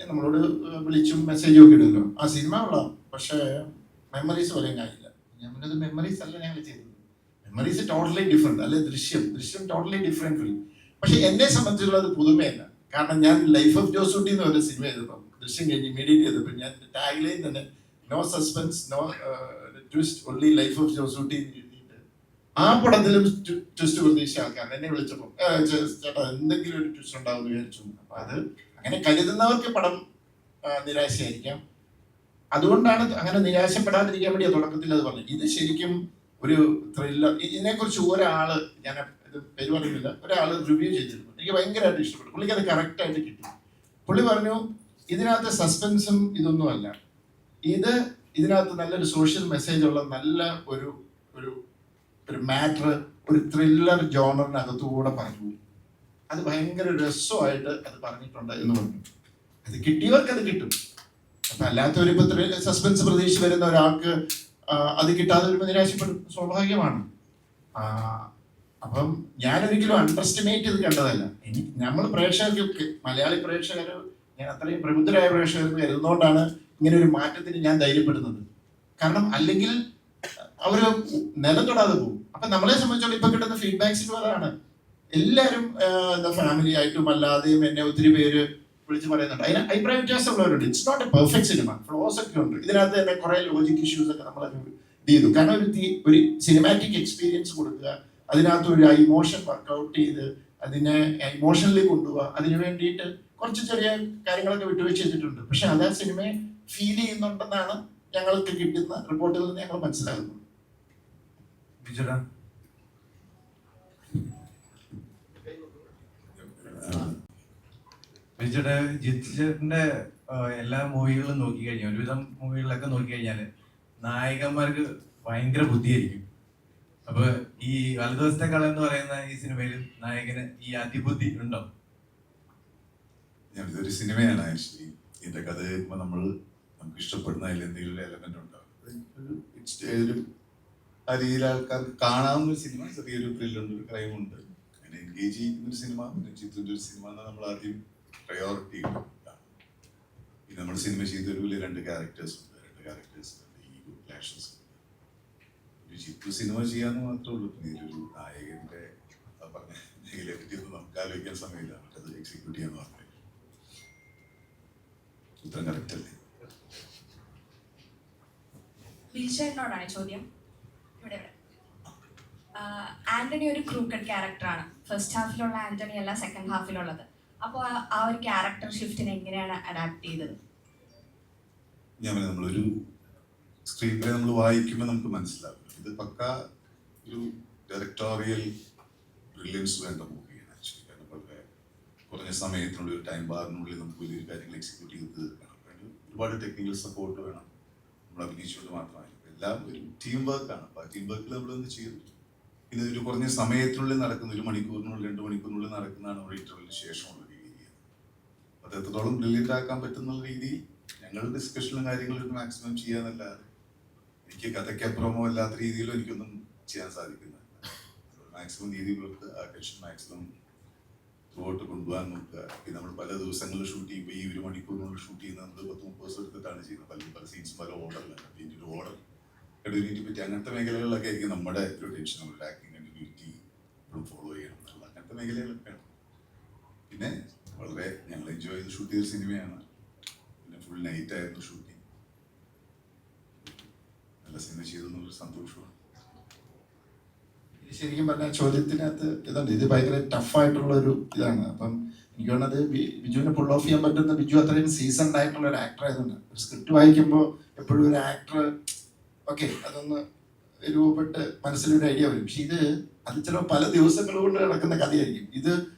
[SPEAKER 1] നമ്മളോട് വിളിച്ചും മെസ്സേജും ഒക്കെ ഇടുമല്ലോ, ആ സിനിമ കൊള്ളാം പക്ഷേ മെമ്മറീസ് വരെയും കാണില്ല. ഞാൻ പറഞ്ഞത് മെമ്മറീസ് അല്ല ഞങ്ങൾ ചെയ്തത്, മെമ്മറീസ് ടോട്ടലി ഡിഫറെന്റ് അല്ലെ. ദൃശ്യം ടോട്ടലി ഡിഫറെന്റ് ഫിലിം. പക്ഷെ എന്നെ സംബന്ധിച്ചുള്ളത് പുതുമയല്ല. കാരണം ഞാൻ ലൈഫ് ഓഫ് ജോസൂട്ടി എന്ന് പറഞ്ഞ സിനിമ ചെയ്തപ്പോൾ, ദൃശ്യം കഴിഞ്ഞ് ഇമീഡിയറ്റ് ചെയ്തപ്പോൾ ഞാൻ ടാഗ്ലൈൻ തന്നെ no suspense no twist only life of Josutty എഴുതിയിട്ട് ആ പടത്തിലും ട്വിസ്റ്റ് പ്രതീക്ഷ ആൾക്കാർ എന്നെ വിളിച്ചപ്പോൾ ചേട്ടാ എന്തെങ്കിലും ഒരു ട്വിസ്റ്റ് ഉണ്ടാവും എന്ന് വിചാരിച്ചു. അപ്പൊ അത് അങ്ങനെ കരുതുന്നവർക്ക് പടം നിരാശയായിരിക്കാം. അതുകൊണ്ടാണ് അങ്ങനെ നിരാശപ്പെടാതിരിക്കാൻ വേണ്ടി തുടക്കത്തിൽ അത് പറഞ്ഞു. ഇത് ശരിക്കും ഒരു ത്രില്ലർ. ഇതിനെക്കുറിച്ച് ഒരാള്, ഞാൻ ഇത് പേര് പറയുന്നില്ല, ഒരാൾ റിവ്യൂ ചെയ്തിരുന്നു, എനിക്ക് ഭയങ്കരമായിട്ട് ഇഷ്ടപ്പെട്ടു. പുള്ളിക്ക് അത് കറക്റ്റായിട്ട് കിട്ടി. പുള്ളി പറഞ്ഞു ഇതിനകത്ത് സസ്പെൻസും ഇതൊന്നുമല്ല, ഇതിനകത്ത് നല്ലൊരു സോഷ്യൽ മെസ്സേജ് ഉള്ള നല്ല ഒരു മാറ്റർ, ഒരു ത്രില്ലർ ജോണറിനകത്തുകൂടെ പറഞ്ഞു. അത് ഭയങ്കര രസമായിട്ട് അത് പറഞ്ഞിട്ടുണ്ട് എന്ന് പറഞ്ഞു. അത് കിട്ടിയവർക്ക് അത് കിട്ടും. അപ്പൊ അല്ലാത്തവര് ഇപ്പൊ സസ്പെൻസ് പ്രതീക്ഷിച്ച് വരുന്ന ഒരാൾക്ക് അത് കിട്ടാതെ വരുമ്പോൾ നിരാശപ്പെടും, സ്വാഭാവികമാണ്. അപ്പം ഞാനൊരിക്കലും അണ്ടർസ്റ്റിമേറ്റ് ചെയ്ത് കണ്ടതല്ല. നമ്മൾ പ്രേക്ഷകർക്ക്, മലയാളി പ്രേക്ഷകർ, ഞാൻ അത്രയും പ്രബുദ്ധരായ പ്രേക്ഷകർക്ക് കരുതുന്നതുകൊണ്ടാണ് ഇങ്ങനെ ഒരു മാറ്റത്തിന് ഞാൻ ധൈര്യപ്പെടുന്നത്. കാരണം അല്ലെങ്കിൽ അവര് നിലം തൊടാതെ പോകും. അപ്പൊ നമ്മളെ സംബന്ധിച്ചോളം ഇപ്പൊ കിട്ടുന്ന ഫീഡ്ബാക്സിലും അതാണ്. എല്ലാവരും എന്താ ഫാമിലി ആയിട്ടും അല്ലാതെയും എന്നെ ഒത്തിരി പേര് വിളിച്ച് പറയുന്നുണ്ട്. അതിന് അഭിപ്രായ വ്യത്യാസമുള്ളവരുണ്ട്. It's not a perfect cinema, flaws ഒക്കെ ഉണ്ട് ഇതിനകത്ത്. തന്നെ കുറെ ലോജിക് ഇഷ്യൂസ് ഒക്കെ നമ്മൾ ചെയ്തു. കാരണം ഒരു സിനിമാറ്റിക് എക്സ്പീരിയൻസ് കൊടുക്കുക, അതിനകത്തൊരു ഇമോഷൻ വർക്കൗട്ട് ചെയ്ത് അതിനെ ഇമോഷണലി കൊണ്ടുപോവുക, അതിന് വേണ്ടിയിട്ട് കുറച്ച് ചെറിയ കാര്യങ്ങളൊക്കെ വിട്ടുവീഴ്ച ചെയ്തിട്ടുണ്ട്. പക്ഷെ അത് ആ സിനിമയെ ഫീൽ ചെയ്യുന്നുണ്ടെന്നാണ് ഞങ്ങൾക്ക് കിട്ടുന്ന റിപ്പോർട്ടിൽ നിന്ന് ഞങ്ങൾ മനസ്സിലാകുന്നത്.
[SPEAKER 8] വിജയുടെ ജിത്തിന്റെ എല്ലാ മൂവികളും നോക്കിക്കഴിഞ്ഞാൽ, ഒരുവിധം മൂവികളിലൊക്കെ നോക്കിക്കഴിഞ്ഞാൽ നായകന്മാർക്ക് ഭയങ്കര ബുദ്ധിയായിരിക്കും. അപ്പൊ ഈ വലതുവശത്തെ കള എന്ന് പറയുന്ന ഈ സിനിമയിൽ നായകന് ഈ അതിബുദ്ധി ഉണ്ടോ?
[SPEAKER 9] ഇതൊരു സിനിമയാണ് ആക്ച്വലി. ഇതിന്റെ കഥ കേൾക്കുമ്പോൾ നമുക്ക് ഇഷ്ടപ്പെടുന്ന അതിൽ എന്തെങ്കിലും ഒരു എലമെന്റ് ഉണ്ടാവും. ഒരു ആ രീതിയിൽ ആൾക്കാർക്ക് കാണാവുന്ന ഒരു സിനിമ, ചെറിയൊരു ത്രില്ലുണ്ട്, ഒരു ക്രൈം ഉണ്ട്, അങ്ങനെ എൻഗേജ് ചെയ്യുന്ന ഒരു സിനിമ. പിന്നെ ചിത്രത്തിന്റെ ഒരു സിനിമ എന്നാൽ നമ്മൾ ആദ്യം പ്രയോറിറ്റി ഇടും. പിന്നെ നമ്മൾ സിനിമ ചെയ്തൊരു 2 ക്യാരക്ടേഴ്സ് ഉണ്ട്, 2 ക്യാരക്ടേഴ്സ് ഈ ക്ലാഷസ്. ഒരു ചിത്ര സിനിമ ചെയ്യാന്ന് മാത്രമേ ഉള്ളൂ. പിന്നെ ഇതിലൊരു നായകന്റെ പറഞ്ഞ മേഖലയെ പറ്റി ഒന്നും നമുക്ക് ആലോചിക്കാൻ സമയമില്ല. അത് എക്സിക്യൂട്ട് ചെയ്യാന്ന് പറഞ്ഞു. ഉത്തരം കറക്റ്റ് അല്ലേ?
[SPEAKER 10] വിൽച്ചേട്ടനോടാണ് ചോദ്യം. ഇവിടെ ആന്റണി ഒരു ക്രൂക്കഡ് ക്യാരക്ടറാണ്. ഫസ്റ്റ് ഹാഫിലുള്ള ആന്റണി അല്ല സെക്കൻഡ് ഹാഫിലുള്ളത്. അപ്പോൾ ആ ഒരു ക്യാരക്ടർ ഷിഫ്റ്റിനെ എങ്ങനെയാണ് അഡാപ്റ്റ് ചെയ്തത്?
[SPEAKER 9] ഞാൻ നമ്മളൊരു സ്ക്രീൻ പ്ലേ നമ്മൾ വായിക്കുമ്പോൾ നമുക്ക് മനസ്സിലാവും. ഇത് പക്ക ഒരു ഡയറക്ടോറിയൽ ബ്രില്യൻസ് വേണ്ട മൂവിയാണ് ആക്ച്വലി. കാരണം വളരെ കുറഞ്ഞ സമയത്തിനുള്ളിൽ, ഒരു ടൈം ബാറിനുള്ളിൽ നമുക്ക് വലിയൊരു കാര്യങ്ങൾ എക്സിക്യൂട്ട് ചെയ്ത് തീർക്കണം. അതിന് ഒരുപാട് ടെക്നിക്കൽ സപ്പോർട്ട് വേണം. നമ്മൾ അഭിനയിച്ചുകൊണ്ട് മാത്രമല്ല, എല്ലാം ഒരു ടീം വർക്കാണ്. അപ്പോൾ ആ ടീം വർക്കിൽ നമ്മളൊന്ന് ചെയ്തു. പിന്നെ ഒരു കുറഞ്ഞ സമയത്തിനുള്ളിൽ നടക്കുന്ന, 1 മണിക്കൂറിനുള്ളിൽ 2 മണിക്കൂറിനുള്ളിൽ നടക്കുന്നതാണ് നമ്മുടെ ഇന്റർവെല്ലിന് ശേഷമുള്ള രീതി. അത് എത്രത്തോളം ബ്രില്യൻ്റ് ആക്കാൻ പറ്റുന്ന രീതിയിൽ ഞങ്ങൾ ഡിസ്കഷനും കാര്യങ്ങളും മാക്സിമം ചെയ്യാന്നല്ലാതെ എനിക്ക് കഥയ്ക്കപ്പുറമോ അല്ലാത്ത രീതിയിലും എനിക്കൊന്നും ചെയ്യാൻ സാധിക്കുന്നില്ല. മാക്സിമം രീതി പുലർത്ത് ആ ടെൻഷൻ മാക്സിമം ത്രൂഔട്ട് കൊണ്ടുപോകാൻ നോക്കുക. പിന്നെ നമ്മൾ പല ദിവസങ്ങളിൽ ഷൂട്ട് ചെയ്യുമ്പോൾ ഈ 1 മണിക്കൂറിനുള്ളിൽ ഷൂട്ട് ചെയ്യുന്നത് നമ്മൾ 10-30 ദിവസം എടുത്തിട്ടാണ് ചെയ്യുന്നത്. പല സീൻസും പല ഓർഡറിലാണ്. പിന്നെ ഒരു ഓർഡർ കണ്ടിന്യൂറ്റി പറ്റി അങ്ങനത്തെ മേഖലകളിലൊക്കെ ആയിരിക്കും നമ്മുടെ ഒരു ടെൻഷൻ. നമ്മുടെ ആക്ടിങ് കണ്ടിന്യൂറ്റി എപ്പോഴും ഫോളോ ചെയ്യണം എന്നുള്ള അങ്ങനത്തെ മേഖലകളൊക്കെയാണ്. പിന്നെ വളരെ ഞങ്ങൾ എൻജോയ് ചെയ്ത് ഷൂട്ട് ചെയ്ത സിനിമയാണ്. പിന്നെ ഫുൾ നൈറ്റ് ആയിരുന്നു ഷൂട്ടിങ്. നല്ല സിനിമ ചെയ്തെന്നുള്ളൊരു സന്തോഷമാണ്.
[SPEAKER 1] ശരിക്കും പറഞ്ഞാൽ ചോദ്യത്തിനകത്ത് ഇതുണ്ട്. ഇത് ഭയങ്കര ടഫായിട്ടുള്ള ഒരു ഇതാണ്. അപ്പം എനിക്ക് തോന്നുന്നത് ബിജുവിനെ പുൾ ഓഫ് ചെയ്യാൻ പറ്റുന്ന, ബിജു അത്രയും സീസൺഡ് ആയിട്ടുള്ള ഒരു ആക്ടർ ആയതുകൊണ്ട്. ഒരു സ്ക്രിപ്റ്റ് വായിക്കുമ്പോൾ എപ്പോഴും ഒരു ആക്ടർ ഓക്കെ അതൊന്ന് രൂപപ്പെട്ട് മനസ്സിലൊരു ഐഡിയ വരും. പക്ഷെ അത് ചിലപ്പോൾ പല ദിവസങ്ങൾ കൊണ്ട് നടക്കുന്ന കഥയായിരിക്കും.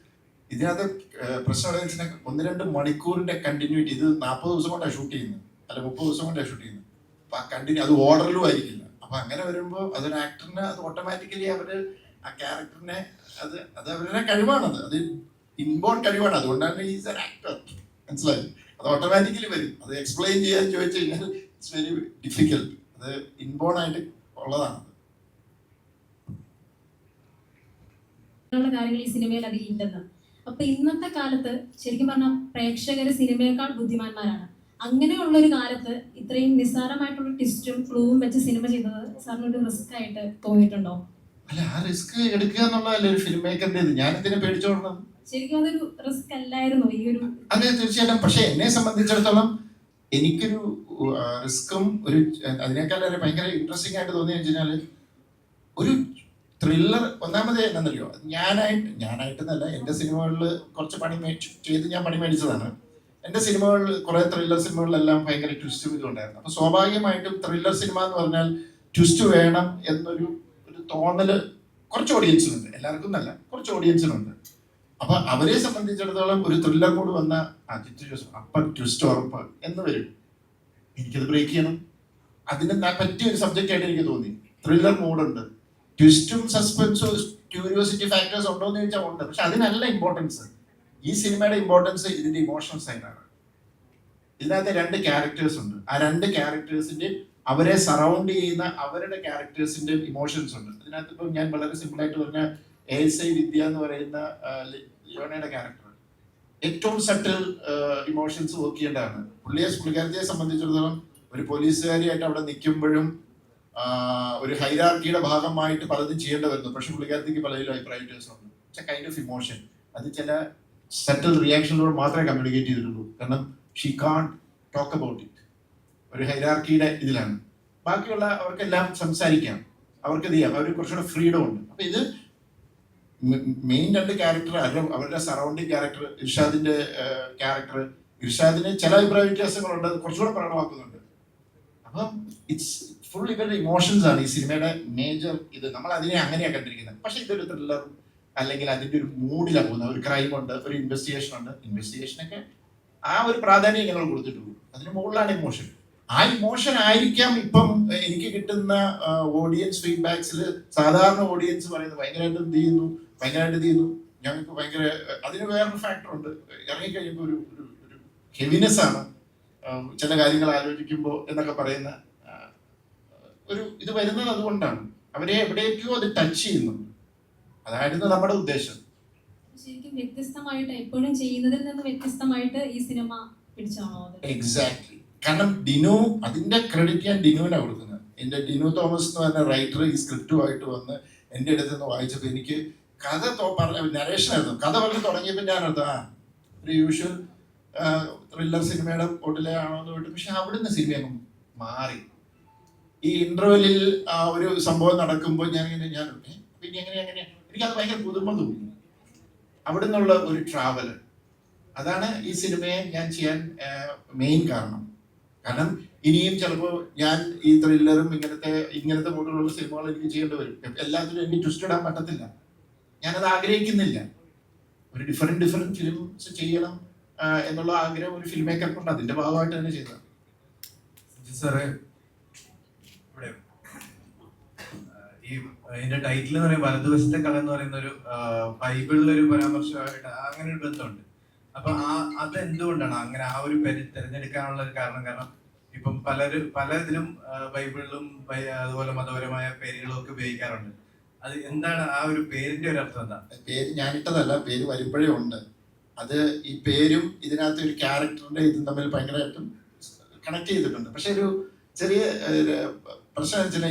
[SPEAKER 1] ഇതിനകത്ത് പ്രശ്നം എന്താ വെച്ചാൽ 1-2 മണിക്കൂറിന്റെ കണ്ടിന്യൂറ്റി. ഇത് 40 ദിവസം കൊണ്ടാണ് ഷൂട്ട് ചെയ്യുന്നത്, അല്ല 30 ദിവസം കൊണ്ടാണ് ഷൂട്ട് ചെയ്യുന്നത്. അപ്പൊ ആ കണ്ടിന്യൂ അത് ഓർഡറിലും ആയിരിക്കില്ല. അപ്പൊ അങ്ങനെ വരുമ്പോൾ അതൊരു ആക്ടറിന് അത് ഓട്ടോമാറ്റിക്കലി അവര് ആ ക്യാരക്ടറിനെ അത് അവരുടെ കഴിവാണത്. അത് ഇൻബോൺ കഴിവാണ്. അതുകൊണ്ടാണ് ഈസ് ആൻ ആക്ടർ. മനസ്സിലായി? അത് ഓട്ടോമാറ്റിക്കലി വരും. അത് എക്സ്പ്ലെയിൻ ചെയ്യാൻ ചോദിച്ചു കഴിഞ്ഞാൽ ഇറ്റ്സ് വെരി ഡിഫിക്കൽട്ട്. അത് ഇൻബോൺ ആയിട്ട് ഉള്ളതാണ്.
[SPEAKER 11] കാര്യങ്ങൾ ഈ സിനിമയിൽ അധികം ഉണ്ടെന്ന്. അപ്പൊ ഇന്നത്തെ കാലത്ത് ശരിക്കും പറഞ്ഞാൽ പ്രേക്ഷകര് സിനിമയേക്കാൾ ബുദ്ധിമാന്മാരാണ്. അങ്ങനെയുള്ള ഒരു കാലത്ത് ഇത്രയും നിസ്സാരമായിട്ടുള്ള ട്വിസ്റ്റും ഫ്ലൂവും വെച്ച് സിനിമ ചെയ്തത് സാറിനൊരു റിസ്ക് ആയിട്ട് തോന്നിയിട്ടുണ്ടോ?
[SPEAKER 1] അല്ല, ആ റിസ്ക് എടുക്കുക എന്നുള്ളതല്ലേ ഒരു ഫിലിം മേക്കറിന്റെ. ഞാൻ ഇതിനെ പേടിച്ചോളണം.
[SPEAKER 11] ശരിക്കും അതൊരു റിസ്ക് അല്ലായിരുന്നു ഈ ഒരു?
[SPEAKER 1] അതെ, തീർച്ചയായിട്ടും. പക്ഷെ എന്നെ സംബന്ധിച്ചിടത്തോളം എനിക്കൊരു റിസ്ക്കും ഒരു അതിനേക്കാൾ ഭയങ്കര ഇൻട്രസ്റ്റിംഗ് ആയിട്ട് തോന്നിയെന്ന് വെച്ച് കഴിഞ്ഞാൽ ഒരു ത്രില്ലർ. ഒന്നാമത് എന്നറിയോ, ഞാനായിട്ടെന്നല്ല, എൻ്റെ സിനിമകളിൽ കുറച്ച് ഞാൻ പണി മേടിച്ചതാണ്. എൻ്റെ സിനിമകളിൽ കുറേ ത്രില്ലർ സിനിമകളിലെല്ലാം ഭയങ്കര ട്വിസ്റ്റും ഇതുണ്ടായിരുന്നു. അപ്പോൾ സ്വാഭാവികമായിട്ടും ത്രില്ലർ സിനിമ എന്ന് പറഞ്ഞാൽ ട്വിസ്റ്റ് വേണം എന്നൊരു തോന്നല് കുറച്ച് ഓഡിയൻസിനുണ്ട്. എല്ലാവർക്കും എന്നല്ല, കുറച്ച് ഓഡിയൻസിനുണ്ട്. അപ്പൊ അവരെ സംബന്ധിച്ചിടത്തോളം ഒരു ത്രില്ലർ മൂഡ് വന്ന അപ്പൊ ട്വിസ്റ്റ് ഉറപ്പ് എന്ന് വരും. എനിക്കത് ബ്രേക്ക് ചെയ്യണം. അതിന് പറ്റിയ ഒരു സബ്ജക്റ്റ് ആയിട്ട് എനിക്ക് തോന്നി. ത്രില്ലർ മൂഡുണ്ട്, ട്വിസ്റ്റും സസ്പെൻസും ക്യൂരിയോസിറ്റി ഫാക്ടേഴ്സ് ഉണ്ടോ എന്ന് ചോദിച്ചാൽ ഉണ്ട്. പക്ഷെ അതിനല്ല ഇമ്പോർട്ടൻസ്. ഈ സിനിമയുടെ ഇമ്പോർട്ടൻസ് ഇതിന്റെ ഇമോഷണൽ സൈഡാണ്. ഇതിനകത്ത് 2 ക്യാരക്ടേഴ്സ് ഉണ്ട്. ആ 2 ക്യാരക്ടേഴ്സിന്റെ അവരെ സറൗണ്ട് ചെയ്യുന്ന അവരുടെ ക്യാരക്ടേഴ്സിന്റെ ഇമോഷൻസ് ഉണ്ട്. ഇതിനകത്ത് ഇപ്പം ഞാൻ വളരെ സിമ്പിൾ ആയിട്ട് പറഞ്ഞ ASI വിദ്യ എന്ന് പറയുന്ന ലിയോണയുടെ ക്യാരക്ടർ ഏറ്റവും സട്ടിൽ ഇമോഷൻസ് വർക്ക് ചെയ്യേണ്ടതാണ്. പുള്ളിക്കാരത്തിയെ സംബന്ധിച്ചിടത്തോളം ഒരു പോലീസുകാരിയായിട്ട് അവിടെ നിൽക്കുമ്പോഴും ഒരു ഹൈറാർക്കിയുടെ ഭാഗമായിട്ട് പലതും ചെയ്യേണ്ടി വരുന്നു. പക്ഷെ പുള്ളിക്കാരത്തിക്ക് പലതിലും അഭിപ്രായവ്യത്യാസമുണ്ട്. പക്ഷെ കൈൻഡ് ഓഫ് ഇമോഷൻ അത് ചില സട്ടിൽ റിയാക്ഷനിലൂടെ മാത്രമേ കമ്മ്യൂണിക്കേറ്റ് ചെയ്തിട്ടുള്ളൂ. കാരണം she can't talk about it. ഒരു ഹൈറാർക്കിയുടെ ഇതിലാണ്. ബാക്കിയുള്ള അവർക്കെല്ലാം സംസാരിക്കാം, അവർക്ക് ഇത് ചെയ്യാം, അവർ കുറച്ചുകൂടെ ഫ്രീഡം ഉണ്ട്. അപ്പൊ ഇത് മെയിൻ 2 ക്യാരക്ടർ അവരുടെ സറൗണ്ടിങ് ക്യാരക്ടർ, ഇർഷാദിന്റെ ക്യാരക്ടർ, ഇർഷാദിന് ചില അഭിപ്രായ വ്യത്യാസങ്ങളുണ്ട്, കുറച്ചുകൂടെ പ്രകടമാക്കുന്നുണ്ട്. അപ്പം ഇറ്റ്സ് ഫുൾ ഇവരുടെ ഇമോഷൻസ് ആണ് ഈ സിനിമയുടെ മേജർ. ഇത് നമ്മൾ അതിനെ അങ്ങനെയാണ് കണ്ടിരിക്കുന്നത്. പക്ഷെ ഇതൊരു ത്രില്ലർ അല്ലെങ്കിൽ അതിന്റെ ഒരു മൂഡിലാണ് പോകുന്നത്. ഒരു ക്രൈം ഉണ്ട്, ഒരു ഇൻവെസ്റ്റിഗേഷൻ ഉണ്ട്. ഇൻവെസ്റ്റിഗേഷനൊക്കെ ആ ഒരു പ്രാധാന്യം ഞങ്ങൾ കൊടുത്തിട്ടുള്ളൂ. അതിന് മുകളിലാണ് ഇമോഷൻ. ആ ഇമോഷൻ ആയിരിക്കാം ഇപ്പം എനിക്ക് കിട്ടുന്ന ഓഡിയൻസ് ഫീഡ്ബാക്സിൽ സാധാരണ ഓഡിയൻസ് പറയുന്നത് ഭയങ്കരമായിട്ട് എന്ത് ചെയ്യുന്നു, ഞങ്ങൾക്ക് ഭയങ്കര. അതിന് വേറൊരു ഫാക്ടർ ഉണ്ട്. ഇറങ്ങിക്കഴിയുമ്പോൾ ഒരു ഹെവിനെസ് ആണ് ചില കാര്യങ്ങൾ ആലോചിക്കുമ്പോൾ എന്നൊക്കെ പറയുന്ന ഒരു ഇത് വരുന്നത്. അതുകൊണ്ടാണ് അവരെ എവിടേക്കോ അത് ടച്ച് ചെയ്യുന്നുണ്ട്. അതായിരുന്നു നമ്മുടെ ഉദ്ദേശം.
[SPEAKER 11] ശരിക്കും വ്യത്യസ്തമായിട്ട് എപ്പോഴും ചെയ്യുന്നതിൽ നിന്ന് വ്യത്യസ്തമായിട്ട് ഈ സിനിമ പിടിച്ചാണോ?
[SPEAKER 1] എക്സാക്ട്ലി. കാരണം ഡിനു, അതിന്റെ ക്രെഡിറ്റ് ഞാൻ ഡിനുവിനാണ് കൊടുക്കുന്നത്. എൻ്റെ ഡിനു തോമസ് എന്ന് പറഞ്ഞ റൈറ്റർ ഈ സ്ക്രിപ്റ്റുമായിട്ട് വന്ന് എൻ്റെ അടുത്ത് നിന്ന് വായിച്ചപ്പോൾ എനിക്ക് കഥ നരേഷനായിരുന്നു. കഥ പറഞ്ഞ് തുടങ്ങിയപ്പോൾ ഞാനത് ഒരു യൂഷ്വൽ ത്രില്ലർ സിനിമയുടെ പോട്ടിലെ ആണോ എന്ന് വിട്ടു. പക്ഷെ അവിടുന്ന് സിനിമ അങ്ങ് മാറി. ഈ ഇന്റർവെല്ലിൽ ഒരു സംഭവം നടക്കുമ്പോൾ ഞാൻ പിന്നെ എങ്ങനെ എനിക്കത് ഭയങ്കര പുതുമ തോന്നി. അവിടെ നിന്നുള്ള ഒരു ട്രാവൽ, അതാണ് ഈ സിനിമയെ ഞാൻ ചെയ്യാൻ മെയിൻ കാരണം. കാരണം ഇനിയും ചിലപ്പോൾ ഞാൻ ഈ ത്രില്ലറും ഇങ്ങനത്തെ മോഡലുള്ള സിനിമകൾ എനിക്ക് ചെയ്യേണ്ടി വരും. എല്ലാത്തിലും എനിക്ക് ട്വിസ്റ്റ് ഇടാൻ പറ്റത്തില്ല. ഞാനത് ആഗ്രഹിക്കുന്നില്ല. ഒരു ഡിഫറെന്റ് ഫിലിംസ് ചെയ്യണം എന്നുള്ള ആഗ്രഹം ഒരു ഫിലിം മേക്കർക്കുണ്ട്. അതിന്റെ ഭാഗമായിട്ട് തന്നെ ചെയ്തതാണ്.
[SPEAKER 8] സാറേ, ഇവിടെ ഈ ഇതിന്റെ ടൈറ്റിൽ എന്ന് പറയുമ്പോൾ വലതുവശത്തെ കഥ എന്ന് പറയുന്ന ഒരു ബൈബിളിലൊരു പരാമർശമായിട്ട് അങ്ങനെ ഒരു ബന്ധമുണ്ട്. അപ്പൊ അതെന്തുകൊണ്ടാണ് അങ്ങനെ ആ ഒരു പേര് തിരഞ്ഞെടുക്കാനുള്ള ഒരു കാരണം? കാരണം ഇപ്പം പലതിലും ബൈബിളിലും അതുപോലെ മതപരമായ പേരുകളും ഒക്കെ ഉപയോഗിക്കാറുണ്ട്. അത് എന്താണ് ആ ഒരു പേരിന്റെ ഒരു അർത്ഥം? എന്താ
[SPEAKER 1] പേര് ഞാനിട്ടതല്ല, പേര് വരുമ്പോഴേ ഉണ്ട്. അത് ഈ പേരും ഇതിനകത്ത് ഒരു ക്യാരക്ടറിന്റെ ഇതും തമ്മിൽ ഭയങ്കരമായിട്ടും കണക്ട് ചെയ്തിട്ടുണ്ട്. പക്ഷെ ഒരു ചെറിയ പ്രശ്നം വെച്ചാൽ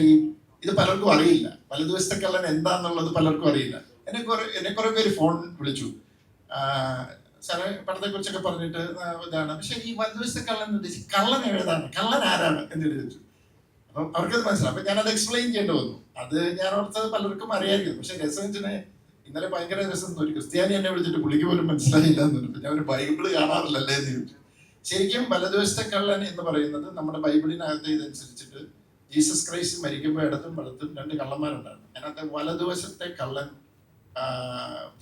[SPEAKER 1] ഇത് പലർക്കും അറിയില്ല. വലതുവശത്തെ കള്ളൻ എന്താന്നുള്ളത് പലർക്കും അറിയില്ല. എന്നെ കുറെ പേര് ഫോൺ വിളിച്ചു, സാറേ പടത്തെ കുറിച്ചൊക്കെ പറഞ്ഞിട്ട് ഇതാണ്. പക്ഷെ ഈ വലതുവശത്തെ കള്ളൻ ഉദ്ദേശിച്ച് കള്ളൻ ഏതാണ്, കള്ളൻ ആരാണ് എന്ന് ചോദിച്ചു. അപ്പം അവർക്കത് മനസ്സിലാവും. അപ്പൊ ഞാനത് എക്സ്പ്ലെയിൻ ചെയ്യേണ്ടി വന്നു. അത് ഞാൻ ഓർത്തത് പലർക്കും അറിയാമായിരുന്നു. പക്ഷെ രസത്തിന് ഇന്നലെ ഭയങ്കര രസം. ഒരു ക്രിസ്ത്യാനി എന്നെ വിളിച്ചിട്ട് പുള്ളിക്ക് പോലും മനസ്സിലായില്ല എന്ന് പറഞ്ഞു. ഞാൻ ഒരു ബൈബിള് കാണാറില്ലല്ലേ എന്ന് ചോദിച്ചു. ശരിക്കും വലതുവശത്തെ കള്ളൻ എന്ന് പറയുന്നത് നമ്മുടെ ബൈബിളിനകത്ത് ഇതനുസരിച്ചിട്ട് ജീസസ് ക്രൈസ്റ്റ് മരിക്കുമ്പോൾ ഇടത്തും വലത്തും 2 കള്ളന്മാരുണ്ടായിരുന്നു. അതിനകത്ത് വലതുവശത്തെ കള്ളൻ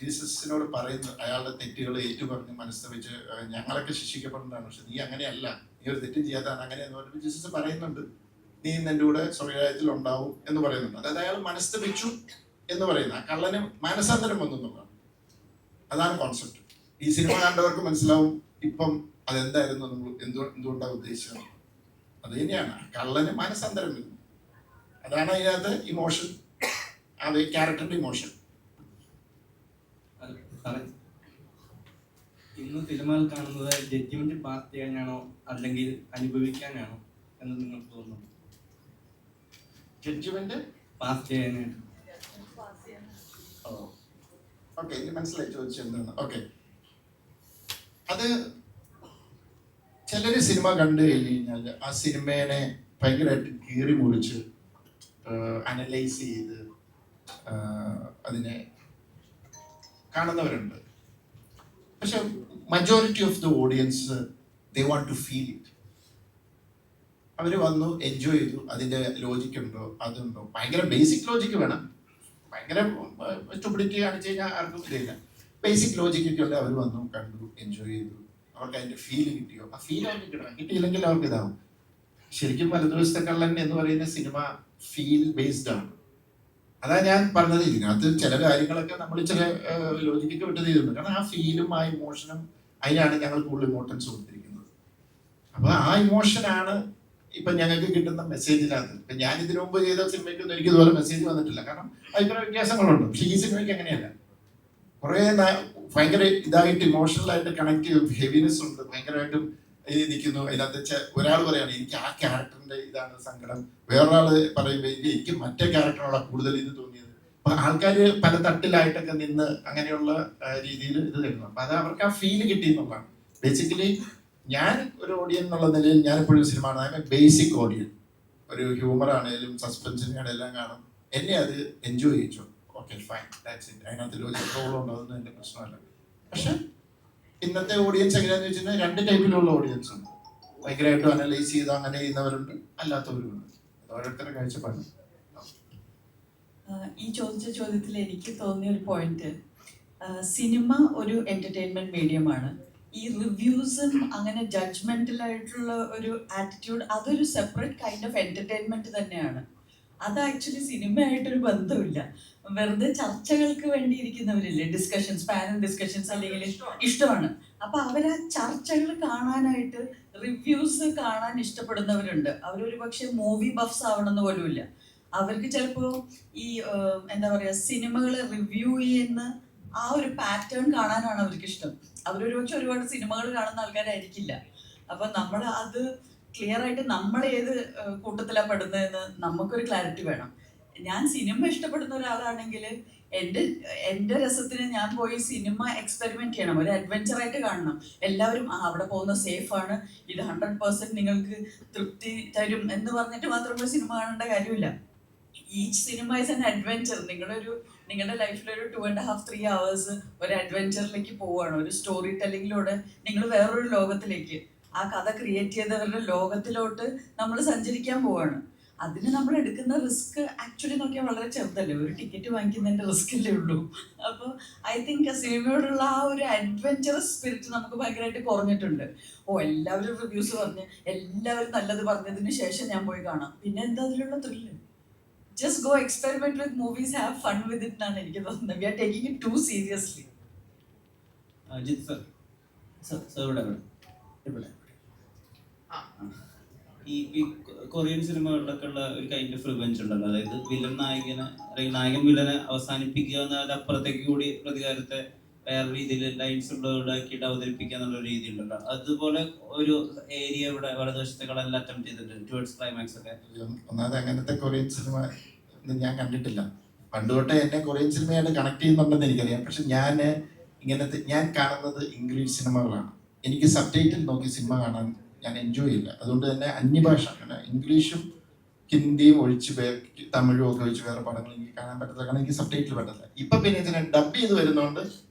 [SPEAKER 1] ജീസസിനോട് പറയുന്നു, അയാളുടെ തെറ്റുകൾ ഏറ്റുപറഞ്ഞ് മനസ്തവിച്ച് ഞങ്ങളൊക്കെ ശിക്ഷിക്കപ്പെടുന്നതാണ്, പക്ഷെ നീ അങ്ങനെയല്ല, നീ ഒരു തെറ്റും ചെയ്യാത്തതാണ് അങ്ങനെയെന്ന് പറഞ്ഞിട്ട് ജീസസ് പറയുന്നുണ്ട്, നീ നിന്റെ കൂടെ സ്വർഗ്ഗരാജ്യത്തിൽ ഉണ്ടാവും എന്ന് പറയുന്നുണ്ട്. അതായത് അയാൾ മനസ്തവിച്ചു എന്ന് പറയുന്ന ആ കള്ളന് മാനസാന്തരം വന്നു എന്നുള്ളതാണ്. അതാണ് കോൺസെപ്റ്റ്. ഈ സിനിമ കണ്ടവർക്ക് മനസ്സിലാവും ഇപ്പം അതെന്തായിരുന്നു നമ്മൾ എന്തുകൊണ്ടാണ് ഉദ്ദേശിച്ചത്. അത് തന്നെയാണ് കള്ളന് മാനസാന്തരം വരുന്നു. അതാണ് അതിനകത്ത് ഇമോഷൻ, അത് ക്യാരക്ടറിന്റെ ഇമോഷൻ.
[SPEAKER 12] ഇന്ന് സിനിമകൾ കാണുന്നത് ജഡ്ജ്മെന്റ് പാസ് ചെയ്യാനാണോ അല്ലെങ്കിൽ അനുഭവിക്കാനാണോ എന്ന് നിങ്ങൾക്ക് തോന്നുന്നു?
[SPEAKER 1] ജഡ്ജ്മെന്റ്
[SPEAKER 12] പാസ് ചെയ്യാനാണ്.
[SPEAKER 1] ഓക്കെ, എനിക്ക് മനസ്സിലായി ചോദിച്ചെന്താണ്. ഓക്കെ, അത് ചിലര് സിനിമ കണ്ടു കഴിഞ്ഞാൽ ആ സിനിമേനെ ഭയങ്കരമായിട്ട് കീറി മുറിച്ച് അനലൈസ് ചെയ്ത് അതിനെ കാണുന്നവരുണ്ട്. പക്ഷെ majority of the audience they want to feel it. അവർ വന്നു എൻജോയ് ചെയ്തു. അതിൻ്റെ ലോജിക് ഉണ്ടോ അതുണ്ടോ, ഭയങ്കര ബേസിക് ലോജിക്ക് വേണം. ഭയങ്കര സ്റ്റുപ്പിഡിറ്റി കാണിച്ചു കഴിഞ്ഞാൽ ആർക്കും ഇല്ല. ബേസിക് ലോജിക്കൊക്കെ ഉണ്ട്. അവർ വന്നു കണ്ടു എൻജോയ് ചെയ്തു. അവർക്ക് അതിൻ്റെ ഫീല് കിട്ടിയോ, ആ ഫീൽ അവർക്ക് കിട്ടണം. കിട്ടിയില്ലെങ്കിൽ അവർക്ക് ഇതാവും. ശരിക്കും വലതുവശത്തെ കള്ളൻ എന്ന് പറയുന്ന സിനിമ ഫീൽ ബേസ്ഡ് ആണ്. അതാ ഞാൻ പറഞ്ഞത്. ഇതിനകത്ത് ചില കാര്യങ്ങളൊക്കെ നമ്മൾ ചില ലോജിക്കൊക്കെ വിട്ട് ചെയ്തിട്ടുണ്ട്. കാരണം ആ ഫീലും ആ ഇമോഷനും അതിനാണ് ഞങ്ങൾ കൂടുതൽ ഇമ്പോർട്ടൻസ് കൊടുത്തിരിക്കുന്നത്. അപ്പൊ ആ ഇമോഷനാണ് ഇപ്പൊ ഞങ്ങൾക്ക് കിട്ടുന്ന മെസ്സേജിനകത്ത്. ഇപ്പൊ ഞാൻ ഇതിനു മുമ്പ് ചെയ്ത സിനിമയ്ക്കൊന്നും എനിക്ക് ഇതുപോലെ മെസ്സേജ് വന്നിട്ടില്ല. കാരണം അഭിപ്രായ വ്യത്യാസങ്ങളുണ്ട്. പക്ഷെ ഈ സിനിമയ്ക്ക് അങ്ങനെയല്ല. കുറെ ഭയങ്കര ഇതായിട്ട് ഇമോഷണലായിട്ട് കണക്ട് ചെയ്തു. ഹെവിനെസ് ഉണ്ട്, ഭയങ്കരമായിട്ടും നിൽക്കുന്നു. അതിനകത്ത് ഒരാൾ പറയാണ് എനിക്ക് ആ ക്യാരക്ടറിന്റെ ഇതാണ് സങ്കടം, വേറൊരാള് പറയുമ്പോൾ എനിക്ക് മറ്റേ ക്യാരക്ടറിനോടാണ് കൂടുതൽ ഇത് തോന്നിയത്. അപ്പൊ ആൾക്കാർ പല തട്ടിലായിട്ടൊക്കെ നിന്ന് അങ്ങനെയുള്ള രീതിയിൽ ഇത് തരുന്നു. അപ്പൊ അത് അവർക്ക് ആ ഫീല് കിട്ടി എന്നുള്ളതാണ്. ബേസിക്കലി ഞാൻ ഒരു ഓഡിയൻ എന്നുള്ള നിലയിൽ ഞാൻ എപ്പോഴും സിനിമ കാണുന്നത് ബേസിക് ഓഡിയൻ. ഒരു ഹ്യൂമർ ആണെങ്കിലും സസ്പെൻസിനാണെങ്കിലും എല്ലാം കാണും. എന്നെ അത് എൻജോയ് ചെയ്യിച്ചു. Okay fine, that's it. അതിനകത്ത് ലോജിക് പ്രോബ്ലം ഉണ്ടോ, അതൊന്നും എൻ്റെ പ്രശ്നമല്ല. പക്ഷെ ഇന്നത്തെ ഓഡിയൻസ് എങ്ങനെയാണെന്ന് വെച്ചിട്ടുണ്ടെങ്കിൽ 2 ടൈപ്പിലുള്ള ഓഡിയൻസ് ഉണ്ട്. ഭയങ്കരമായിട്ടും അനലൈസ് ചെയ്ത് അങ്ങനെ ചെയ്യുന്നവരുണ്ട്, അല്ലാത്തവരുണ്ട്. ഓരോരുത്തരുടെ കാഴ്ചപ്പാട്.
[SPEAKER 6] ഈ ചോദിച്ച ചോദ്യത്തിൽ എനിക്ക് തോന്നിയ ഒരു പോയിന്റ്, സിനിമ ഒരു എന്റർടൈൻമെന്റ് മീഡിയമാണ്. ഈ റിവ്യൂസും അങ്ങനെ ജഡ്ജ്മെന്റലായിട്ടുള്ള ഒരു ആറ്റിറ്റ്യൂഡ്, അതൊരു സെപ്പറേറ്റ് കൈൻഡ് ഓഫ് എന്റർടൈൻമെന്റ് തന്നെയാണ്. അത് ആക്ച്വലി സിനിമയായിട്ടൊരു ബന്ധമില്ല. വെറുതെ ചർച്ചകൾക്ക് വേണ്ടി ഇരിക്കുന്നവരില്ലേ, ഡിസ്കഷൻസ്, പാനൽ ഡിസ്കഷൻസ് അല്ലെങ്കിൽ ഇഷ്ടമാണ്. അപ്പൊ അവരാ ചർച്ചകൾ കാണാനായിട്ട് റിവ്യൂസ് കാണാൻ ഇഷ്ടപ്പെടുന്നവരുണ്ട്. അവരൊരു പക്ഷെ മൂവി ബഫ്സ് ആവണമെന്ന് പോലും ഇല്ല. അവർക്ക് ചിലപ്പോൾ ഈ എന്താ പറയുക, സിനിമകൾ റിവ്യൂ ചെയ്യുന്ന ആ ഒരു പാറ്റേൺ കാണാനാണ് അവർക്ക് ഇഷ്ടം. അവരൊരു പക്ഷെ ഒരുപാട് സിനിമകൾ കാണുന്ന ആൾക്കാരായിരിക്കില്ല. അപ്പൊ നമ്മൾ അത് ക്ലിയർ ആയിട്ട് നമ്മൾ ഏത് കൂട്ടത്തിലാണ് പെടുന്നതെന്ന് നമുക്കൊരു ക്ലാരിറ്റി വേണം. ഞാൻ സിനിമ ഇഷ്ടപ്പെടുന്ന ഒരാളാണെങ്കിൽ എൻ്റെ രസത്തിന് ഞാൻ പോയി സിനിമ എക്സ്പെരിമെന്റ് ചെയ്യണം, ഒരു അഡ്വഞ്ചർ ആയിട്ട് കാണണം. എല്ലാവരും അവിടെ പോകുന്ന സേഫാണ്, ഇത് 100% നിങ്ങൾക്ക് തൃപ്തി തരും എന്ന് പറഞ്ഞിട്ട് മാത്രം പോയി സിനിമ കാണേണ്ട കാര്യമില്ല. Each cinema is an adventure. നിങ്ങളുടെ ലൈഫിലൊരു 2.5-3 hours ഒരു അഡ്വഞ്ചറിലേക്ക് പോവുകയാണ്. ഒരു സ്റ്റോറി ടെല്ലിങ്ങിലൂടെ നിങ്ങൾ വേറൊരു ലോകത്തിലേക്ക്, ആ കഥ ക്രിയേറ്റ് ചെയ്തവരുടെ ലോകത്തിലോട്ട് നമ്മൾ സഞ്ചരിക്കാൻ പോവാണ്. അതിന് നമ്മൾ എടുക്കുന്ന റിസ്ക് ആക്ച്വലി നോക്കിയാൽ വളരെ ചെറുതല്ലേ, ഒരു ടിക്കറ്റ് വാങ്ങിക്കുന്നതിൻ്റെ റിസ്ക് അല്ലേ ഉള്ളൂ. അപ്പോൾ ഐ തിങ്ക് സിനിമയോടുള്ള ആ ഒരു അഡ്വഞ്ചറസ് സ്പിരിറ്റ് നമുക്ക് ഭയങ്കരമായിട്ട് കുറഞ്ഞിട്ടുണ്ട്. എല്ലാവരും റിവ്യൂസ് പറഞ്ഞ് എല്ലാവരും നല്ലത് പറഞ്ഞതിന് ശേഷം ഞാൻ പോയി കാണാം, പിന്നെ എന്താ അതിലുള്ള thrill? Just go experiment with movies, have fun with it എന്നാണ് എനിക്ക് തോന്നുന്നത്. We are taking it too seriously.
[SPEAKER 12] ഈ കൊറിയൻ സിനിമകളിലൊക്കെ ഉള്ള ഒരു കൈൻഡ് ഓഫ് റിവെഞ്ച് ഉണ്ടല്ലോ, അതായത് വില്ലൻ നായകനെ അല്ലെങ്കിൽ നായകൻ വില്ലനെ അവസാനിപ്പിക്കുക എന്നതിന്റെ അപ്പുറത്തേക്ക് കൂടി പ്രതികാരത്തെ വേറെ രീതിയിൽ ലൈൻസ് ഉള്ളതാക്കിയിട്ട് അവതരിപ്പിക്കുക എന്നുള്ള രീതി ഉണ്ടല്ലോ. അതുപോലെ ഒരു ഏരിയ ഇവിടെ വലതുവശത്തെ കളെല്ലാം അറ്റംപ്റ്റ് ചെയ്തിട്ടുണ്ട് ടുവേർഡ്സ് ക്ലൈമാക്സ് ഒക്കെ.
[SPEAKER 1] ഒന്നാമത് അങ്ങനത്തെ കൊറിയൻ സിനിമ ഞാൻ കണ്ടിട്ടില്ല. പണ്ട് തൊട്ടേ എന്നെ കൊറിയൻ സിനിമയായിട്ട് കണക്ട് ചെയ്യുന്നുണ്ടെന്ന് എനിക്കറിയാം. പക്ഷെ ഞാൻ കാണുന്നത് ഇംഗ്ലീഷ് സിനിമകളാണ്. എനിക്ക് സബ്ടൈറ്റിൽ നോക്കി സിനിമ കാണാൻ ഞാൻ എൻജോയ് ചെയ്യില്ല. അതുകൊണ്ട് തന്നെ അന്യഭാഷ, ഇംഗ്ലീഷും ഹിന്ദിയും ഒഴിച്ച് തമിഴും ഒക്കെ ഒഴിച്ച് വേറെ പടങ്ങൾ എനിക്ക് കാണാൻ പറ്റത്തില്ല. കാരണം എനിക്ക് സബ്ടൈറ്റിൽ പറ്റത്തില്ല. ഇപ്പൊ പിന്നെ ഇതിനെ ഡബ് ചെയ്ത് വരുന്നതുകൊണ്ട്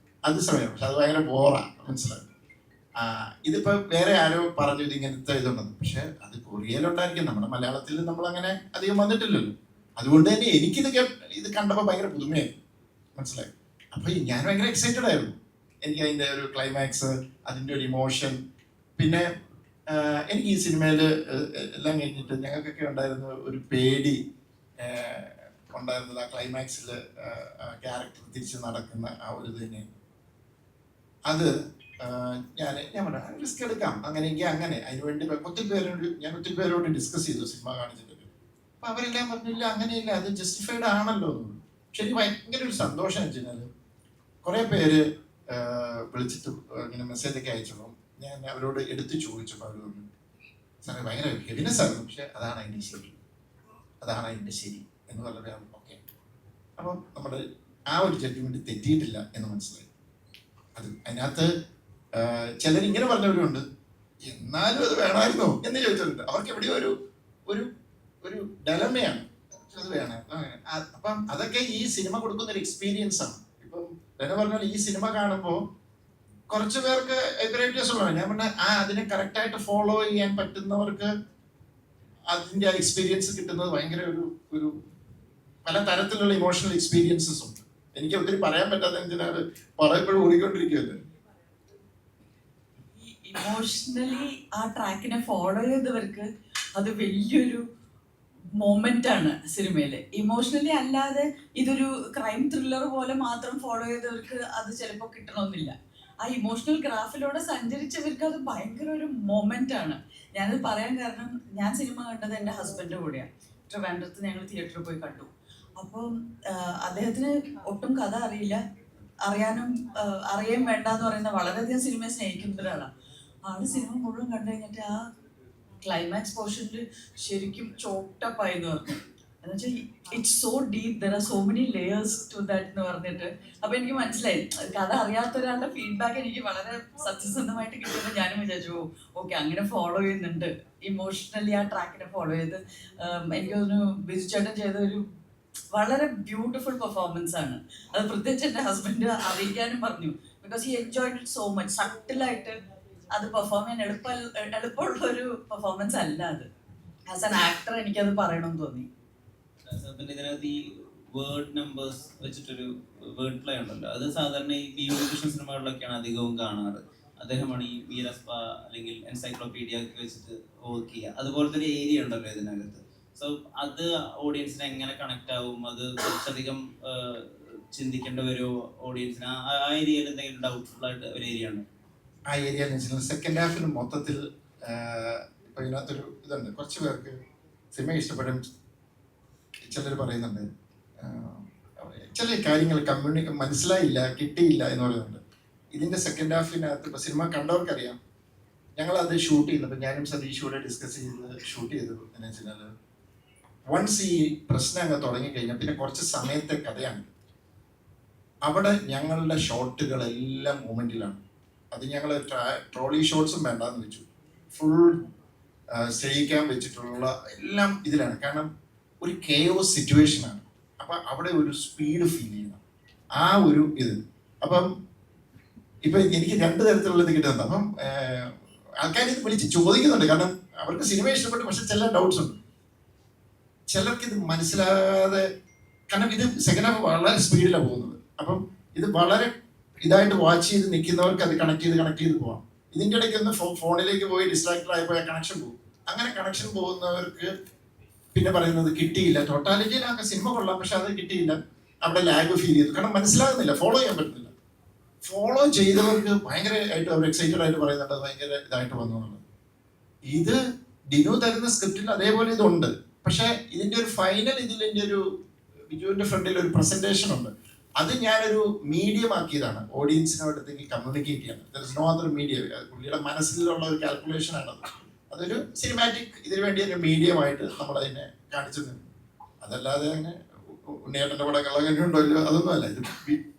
[SPEAKER 1] അത് സമയം, പക്ഷെ അത് ഭയങ്കര ബോറാണ്, മനസ്സിലായി. ഇതിപ്പോ വേറെ ആരോ പറഞ്ഞു ഇത് ഇങ്ങനത്തെ ഇതുണ്ടെന്ന്, പക്ഷെ അത് കൊറിയയിലുണ്ടായിരിക്കും. നമ്മുടെ മലയാളത്തിൽ നമ്മൾ അങ്ങനെ അധികം വന്നിട്ടില്ലല്ലോ. അതുകൊണ്ട് തന്നെ ഇത് കണ്ടപ്പോൾ ഭയങ്കര പുതുമയായിരുന്നു, മനസ്സിലായി. അപ്പൊ ഞാൻ ഭയങ്കര എക്സൈറ്റഡ് ആയിരുന്നു. എനിക്ക് അതിൻ്റെ ഒരു ക്ലൈമാക്സ്, അതിൻ്റെ ഒരു ഇമോഷൻ, പിന്നെ എനിക്ക് ഈ സിനിമയിൽ എല്ലാം കഴിഞ്ഞിട്ട് ഞങ്ങൾക്കൊക്കെ ഉണ്ടായിരുന്ന ഒരു പേടി ഉണ്ടായിരുന്നത് ആ ക്ലൈമാക്സിൽ ക്യാരക്ടർ തിരിച്ച് നടക്കുന്ന ആ ഒരു ഇതിനെ, അത് ഞാൻ പറഞ്ഞു റിസ്ക് എടുക്കാം, അങ്ങനെയെങ്കിൽ അങ്ങനെ. അതിനുവേണ്ടി ഒത്തിരി പേരോട് ഡിസ്കസ് ചെയ്തു സിനിമ കാണിച്ചിട്ട്. അപ്പൊ അവരെല്ലാം പറഞ്ഞില്ല അങ്ങനെയില്ല, അത് ജസ്റ്റിഫൈഡ് ആണല്ലോ. പക്ഷെ എനിക്ക് ഭയങ്കര ഒരു സന്തോഷം വെച്ച് കഴിഞ്ഞാൽ കുറെ പേര് വിളിച്ചിട്ട് ഇങ്ങനെ മെസ്സേജൊക്കെ അയച്ചപ്പോൾ ഞാൻ അവരോട് എടുത്ത് ചോദിച്ചപ്പോൾ അവർ പറഞ്ഞു സാറേ ഭയങ്കര ഹെവിനെസ് ആയിരുന്നു, പക്ഷെ അതാണ് അതിൻ്റെ ശരി എന്ന് പറഞ്ഞാൽ ഓക്കെ. അപ്പം നമ്മുടെ ആ ഒരു ജഡ്ജ്മെന്റ് തെറ്റിയിട്ടില്ല എന്ന് മനസ്സിലായി. അതിനകത്ത് ചിലരിങ്ങനെ പറഞ്ഞവരുണ്ട്, എന്നാലും അത് വേണമായിരുന്നോ എന്ന് ചോദിച്ചിട്ടുണ്ട്. അവർക്ക് എവിടെയോ ഒരു ഡലമയാണ്, അത് വേണം. അപ്പം അതൊക്കെ ഈ സിനിമ കൊടുക്കുന്ന ഒരു എക്സ്പീരിയൻസ് ആണ്. ഇപ്പം തന്നെ പറഞ്ഞാൽ ഈ സിനിമ കാണുമ്പോൾ കുറച്ച് പേർക്ക് വ്യത്യാസമുള്ളതാണ്. ഞാൻ പറഞ്ഞ അതിനെ കറക്റ്റായിട്ട് ഫോളോ ചെയ്യാൻ പറ്റുന്നവർക്ക് അതിൻ്റെ ആ എക്സ്പീരിയൻസ് കിട്ടുന്നത് ഭയങ്കര ഒരു പല തരത്തിലുള്ള ഇമോഷണൽ എക്സ്പീരിയൻസസ് ഉണ്ട്. എനിക്ക് ഒത്തിരി പറയാൻ പറ്റാത്ത എന്തിനാണ് പറയപ്പോഴും ഓടിക്കൊണ്ടിരിക്കുകയല്ലേ.
[SPEAKER 6] ഇമോഷണലി ആ ട്രാക്കിനെ ഫോളോ ചെയ്തവർക്ക് അത് വലിയൊരു മൊമെന്റ് ആണ് സിനിമയില്. ഇമോഷണലി അല്ലാതെ ഇതൊരു ക്രൈം ത്രില്ലർ പോലെ മാത്രം ഫോളോ ചെയ്തവർക്ക് അത് ചിലപ്പോൾ കിട്ടണമെന്നില്ല. ആ ഇമോഷണൽ ഗ്രാഫിലൂടെ സഞ്ചരിച്ചവർക്ക് അത് ഭയങ്കര ഒരു മൊമെന്റ് ആണ്. ഞാനത് പറയാൻ കാരണം, ഞാൻ സിനിമ കണ്ടത് എൻ്റെ ഹസ്ബൻഡിൻ്റെ കൂടെയാണ്. ട്രിവാൻഡ്രത്ത് ഞങ്ങൾ തിയേറ്ററിൽ പോയി കണ്ടു. അപ്പം അദ്ദേഹത്തിന് ഒട്ടും കഥ അറിയില്ല, അറിയാൻ വേണ്ട എന്ന് പറയുന്ന വളരെയധികം സിനിമയെ സ്നേഹിക്കുന്ന ഒരാളാണ്. ആള് സിനിമ മുഴുവൻ കണ്ടു കഴിഞ്ഞിട്ട് ആ ക്ലൈമാക്സ് പോർഷനിൽ ശരിക്കും ചോക്ടപ്പായി എന്ന് പറഞ്ഞു. എന്ന് വെച്ചാൽ it's so deep, there are so many layers to that എന്ന് പറഞ്ഞിട്ട്. അപ്പൊ എനിക്ക് മനസ്സിലായി കഥ അറിയാത്ത ഒരാളുടെ ഫീഡ്ബാക്ക് എനിക്ക് വളരെ സത്യസന്ധമായിട്ട് കിട്ടിയപ്പോൾ ഞാനും വിചാരിച്ചു ഓക്കെ അങ്ങനെ ഫോളോ ചെയ്യുന്നുണ്ട്, ഇമോഷണലി ആ ട്രാക്കിനെ ഫോളോ ചെയ്ത്. എനിക്ക് തോന്നുന്നു ബിജു ചേട്ടൻ ചെയ്ത ഒരു വളരെ ബ്യൂട്ടിഫുൾ പെർഫോമൻസ് ആണ്. അത് പ്രത്യേകിച്ച് എൻ്റെ ഹസ്ബൻഡ് അറിയിക്കാനും പറഞ്ഞു. Because he enjoyed it so much. സട്ടിലായിട്ട് അത് പെർഫോം ചെയ്യാൻ എളുപ്പമുള്ള ഒരു പെർഫോമൻസ് അല്ല അത്. ആസ് ആൻ ആക്ടർ എനിക്കത് പറയണമെന്ന് തോന്നി.
[SPEAKER 12] പിന്നെ ഇതിനകത്ത് ഈ വേർഡ് നമ്പേഴ്സ് വെച്ചിട്ടൊരു വേർഡ് പ്ലേ ഉണ്ടല്ലോ, അത് സാധാരണ ഈ ബിയോഗ്രഫിഷൻ സിനിമകളിലൊക്കെയാണ് അധികവും കാണാറ്. അദ്ദേഹമാണ് ഈ വീരസ്പ അല്ലെങ്കിൽ എൻസൈക്ലോപീഡിയ ഒക്കെ വെച്ചിട്ട് വർക്ക് ചെയ്യുക. അതുപോലത്തെ ഒരു ഏരിയ ഉണ്ടല്ലോ ഇതിനകത്ത്. സോ അത് ഓഡിയൻസിനെ എങ്ങനെ കണക്ട് ആവും? അത് കുറച്ചധികം ചിന്തിക്കേണ്ട ഒരു ഓഡിയൻസിന് ആ ഏരിയയിൽ എന്തെങ്കിലും ഡൗട്ട്ഫുൾ ആയിട്ട് ഒരു ഏരിയ ആണ്.
[SPEAKER 1] ആ ഏരിയ എന്ന് വെച്ചാൽ സെക്കൻഡ് ഹാഫിൽ മൊത്തത്തിൽ ഇപ്പം ഇതിനകത്തൊരു ഇതുണ്ട്. കുറച്ച് പേർക്ക് സിനിമ ഇഷ്ടപ്പെടും, ചിലർ പറയുന്നുണ്ട് ചില കാര്യങ്ങൾ മനസ്സിലായില്ല, കിട്ടിയില്ല എന്ന് പറയുന്നുണ്ട്. ഇതിൻ്റെ സെക്കൻഡ് ഹാഫിനകത്ത് ഇപ്പോൾ സിനിമ കണ്ടവർക്കറിയാം. ഞങ്ങളത് ഷൂട്ട് ചെയ്യുന്നപ്പോൾ ഞാനും സതീഷൂടെ ഡിസ്കസ് ചെയ്ത് ഷൂട്ട് ചെയ്തത് എന്ന് വെച്ചാൽ വൺസ് ഈ പ്രശ്നം അങ്ങ് തുടങ്ങിക്കഴിഞ്ഞാൽ പിന്നെ കുറച്ച് സമയത്തെ കഥയാണ്. അവിടെ ഞങ്ങളുടെ ഷോട്ടുകളെല്ലാം മൂമെൻറ്റിലാണ്. അത് ഞങ്ങൾ ട്രോളി ഷോട്ട്സും വേണ്ടാന്ന് വെച്ചു. ഫുൾ സ്റ്റേയിക്കാൻ വെച്ചിട്ടുള്ള എല്ലാം ഇതിലാണ്. കാരണം ഒരു കെയോസ് സിറ്റുവേഷനാണ്. അപ്പം അവിടെ ഒരു സ്പീഡ് ഫീൽ ചെയ്യണം, ആ ഒരു ഇത്. അപ്പം ഇപ്പം എനിക്ക് രണ്ട് തരത്തിലുള്ള ഇത് കിട്ടുന്നുണ്ട്. അപ്പം ആൾക്കാർ ഇത് വിളിച്ച് ചോദിക്കുന്നുണ്ട്, കാരണം അവർക്ക് സിനിമ ഇഷ്ടപ്പെട്ടു, പക്ഷെ ചില ഡൗട്ട്സ് ഉണ്ട്. ചിലർക്ക് ഇത് മനസ്സിലാതെ, കാരണം ഇത് സെക്കൻഡ് ഹാഫ് വളരെ സ്പീഡിലാണ് പോകുന്നത്. അപ്പം ഇത് വളരെ ഇതായിട്ട് വാച്ച് ചെയ്ത് നിൽക്കുന്നവർക്ക് അത് കണക്ട് ചെയ്ത് പോകാം. ഇതിൻ്റെ ഇടയ്ക്ക് ഒന്ന് ഫോണിലേക്ക് പോയി ഡിസ്ട്രാക്റ്റഡ് ആയി പോയാൽ കണക്ഷൻ പോകും. അങ്ങനെ കണക്ഷൻ പോകുന്നവർക്ക് പിന്നെ പറയുന്നത് കിട്ടിയില്ല. ടോട്ടാലിറ്റിയിലൊക്കെ സിനിമ കൊള്ളാം, പക്ഷെ അത് കിട്ടിയില്ല, അവിടെ ലാഗ് ഫീൽ ചെയ്തു. കാരണം മനസ്സിലാകുന്നില്ല, ഫോളോ ചെയ്യാൻ പറ്റുന്നില്ല. ഫോളോ ചെയ്തവർക്ക് ഭയങ്കരമായിട്ട് അവർ എക്സൈറ്റഡ് ആയിട്ട് പറയുന്നുണ്ട്, അത് ഭയങ്കര ഇതായിട്ട് വന്നു എന്നുള്ളത്. ഇത് ഡിനു തരുന്ന സ്ക്രിപ്റ്റിൽ അതേപോലെ ഇതുണ്ട്. പക്ഷെ ഇതിൻ്റെ ഒരു ഫൈനൽ ഇതിൻ്റെ ഒരു ബിജുവിൻ്റെ ഫ്രണ്ടിൽ ഒരു പ്രസന്റേഷൻ ഉണ്ട്. അത് ഞാനൊരു മീഡിയം ആക്കിയതാണ്, ഓഡിയൻസിനോടത്തേക്ക് കമ്മ്യൂണിക്കേറ്റ് ചെയ്യാൻ. There is no other medium. പുള്ളിയുടെ മനസ്സിലുള്ള ഒരു കാൽക്കുലേഷൻ ആണത്. അതൊരു സിനിമാറ്റിക് ഇതിനു വേണ്ടി ഒരു മീഡിയമായിട്ട് നമ്മളതിനെ കാണിച്ചു നിന്നു. അതല്ലാതെ അങ്ങനെ ഉണ്ണിയേട്ടൻ്റെ കൂടെ കളകനുണ്ടോ ഇല്ലോ അതൊന്നും അല്ല. ഇത്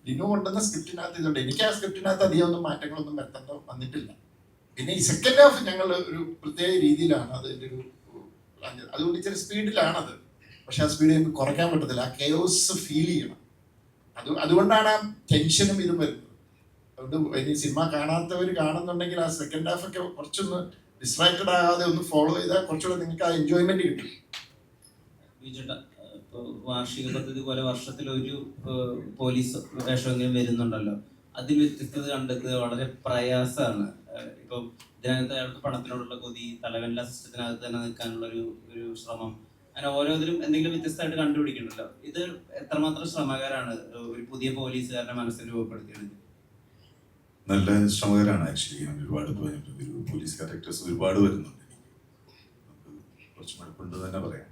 [SPEAKER 1] ഡിനു കൊണ്ടുവന്ന സ്ക്രിപ്റ്റിനകത്ത് ഇതുണ്ട്. എനിക്ക് ആ സ്ക്രിപ്റ്റിനകത്ത് അധികം ഒന്നും മാറ്റങ്ങളൊന്നും വരുത്തേണ്ട വന്നിട്ടില്ല. പിന്നെ ഈ സെക്കൻഡ് ഹാഫ് ഞങ്ങൾ ഒരു പ്രത്യേക രീതിയിലാണ് അതിൻ്റെ ഒരു, അതുകൊണ്ട് ഇച്ചിരി സ്പീഡിലാണത്. പക്ഷെ ആ സ്പീഡ് നമുക്ക് കുറയ്ക്കാൻ പറ്റത്തില്ല. ആ കെയോസ് ഫീൽ ചെയ്യണം. അതുകൊണ്ടാണ് ആ ടെൻഷനും ഇതും വരുന്നത്. അതുകൊണ്ട് ഇനി സിനിമ കാണാത്തവർ കാണുന്നുണ്ടെങ്കിൽ ആ സെക്കൻഡ് ഹാഫ് ഒക്കെ കുറച്ചൊന്ന് ഡിസ്ട്രാക്റ്റഡ് ആകാതെ ഒന്ന് ഫോളോ ചെയ്താൽ കുറച്ചുകൂടെ നിങ്ങൾക്ക് ആ എൻജോയ്മെന്റ് കിട്ടും.
[SPEAKER 12] വാർഷിക പദ്ധതി പോലെ വർഷത്തിൽ ഒരു പോലീസ് വേഷമെങ്കിലും വരുന്നുണ്ടല്ലോ, അതിൽ വ്യത്യസ്തത കണ്ടെത്തുക വളരെ പ്രയാസമാണ്. ഇപ്പം ഇതിനകത്ത് അയാൾക്ക് പണത്തിനോടുള്ള കൊതി, തലവൻ്റെ സിസ്റ്റത്തിനകത്ത് തന്നെ നിൽക്കാനുള്ള ഒരു ശ്രമം, അങ്ങനെ ഓരോന്നിലും എന്തെങ്കിലും വ്യത്യസ്തമായിട്ട് കണ്ടുപിടിക്കണമല്ലോ. ഇത് എത്രമാത്രം ശ്രമകരമാണ് ഒരു പുതിയ പോലീസുകാരന്റെ മനസ്സിൽ രൂപപ്പെടുത്തിയത്?
[SPEAKER 9] നല്ല ശ്രമകരമാണ് ആക്ച്വലി. ഒരുപാട് ഒരു പോലീസ് ക്യാരക്ടേഴ്സ് ഒരുപാട് വരുന്നുണ്ട്. നമുക്ക് കുറച്ച് മടുപ്പുണ്ട് തന്നെ പറയാം.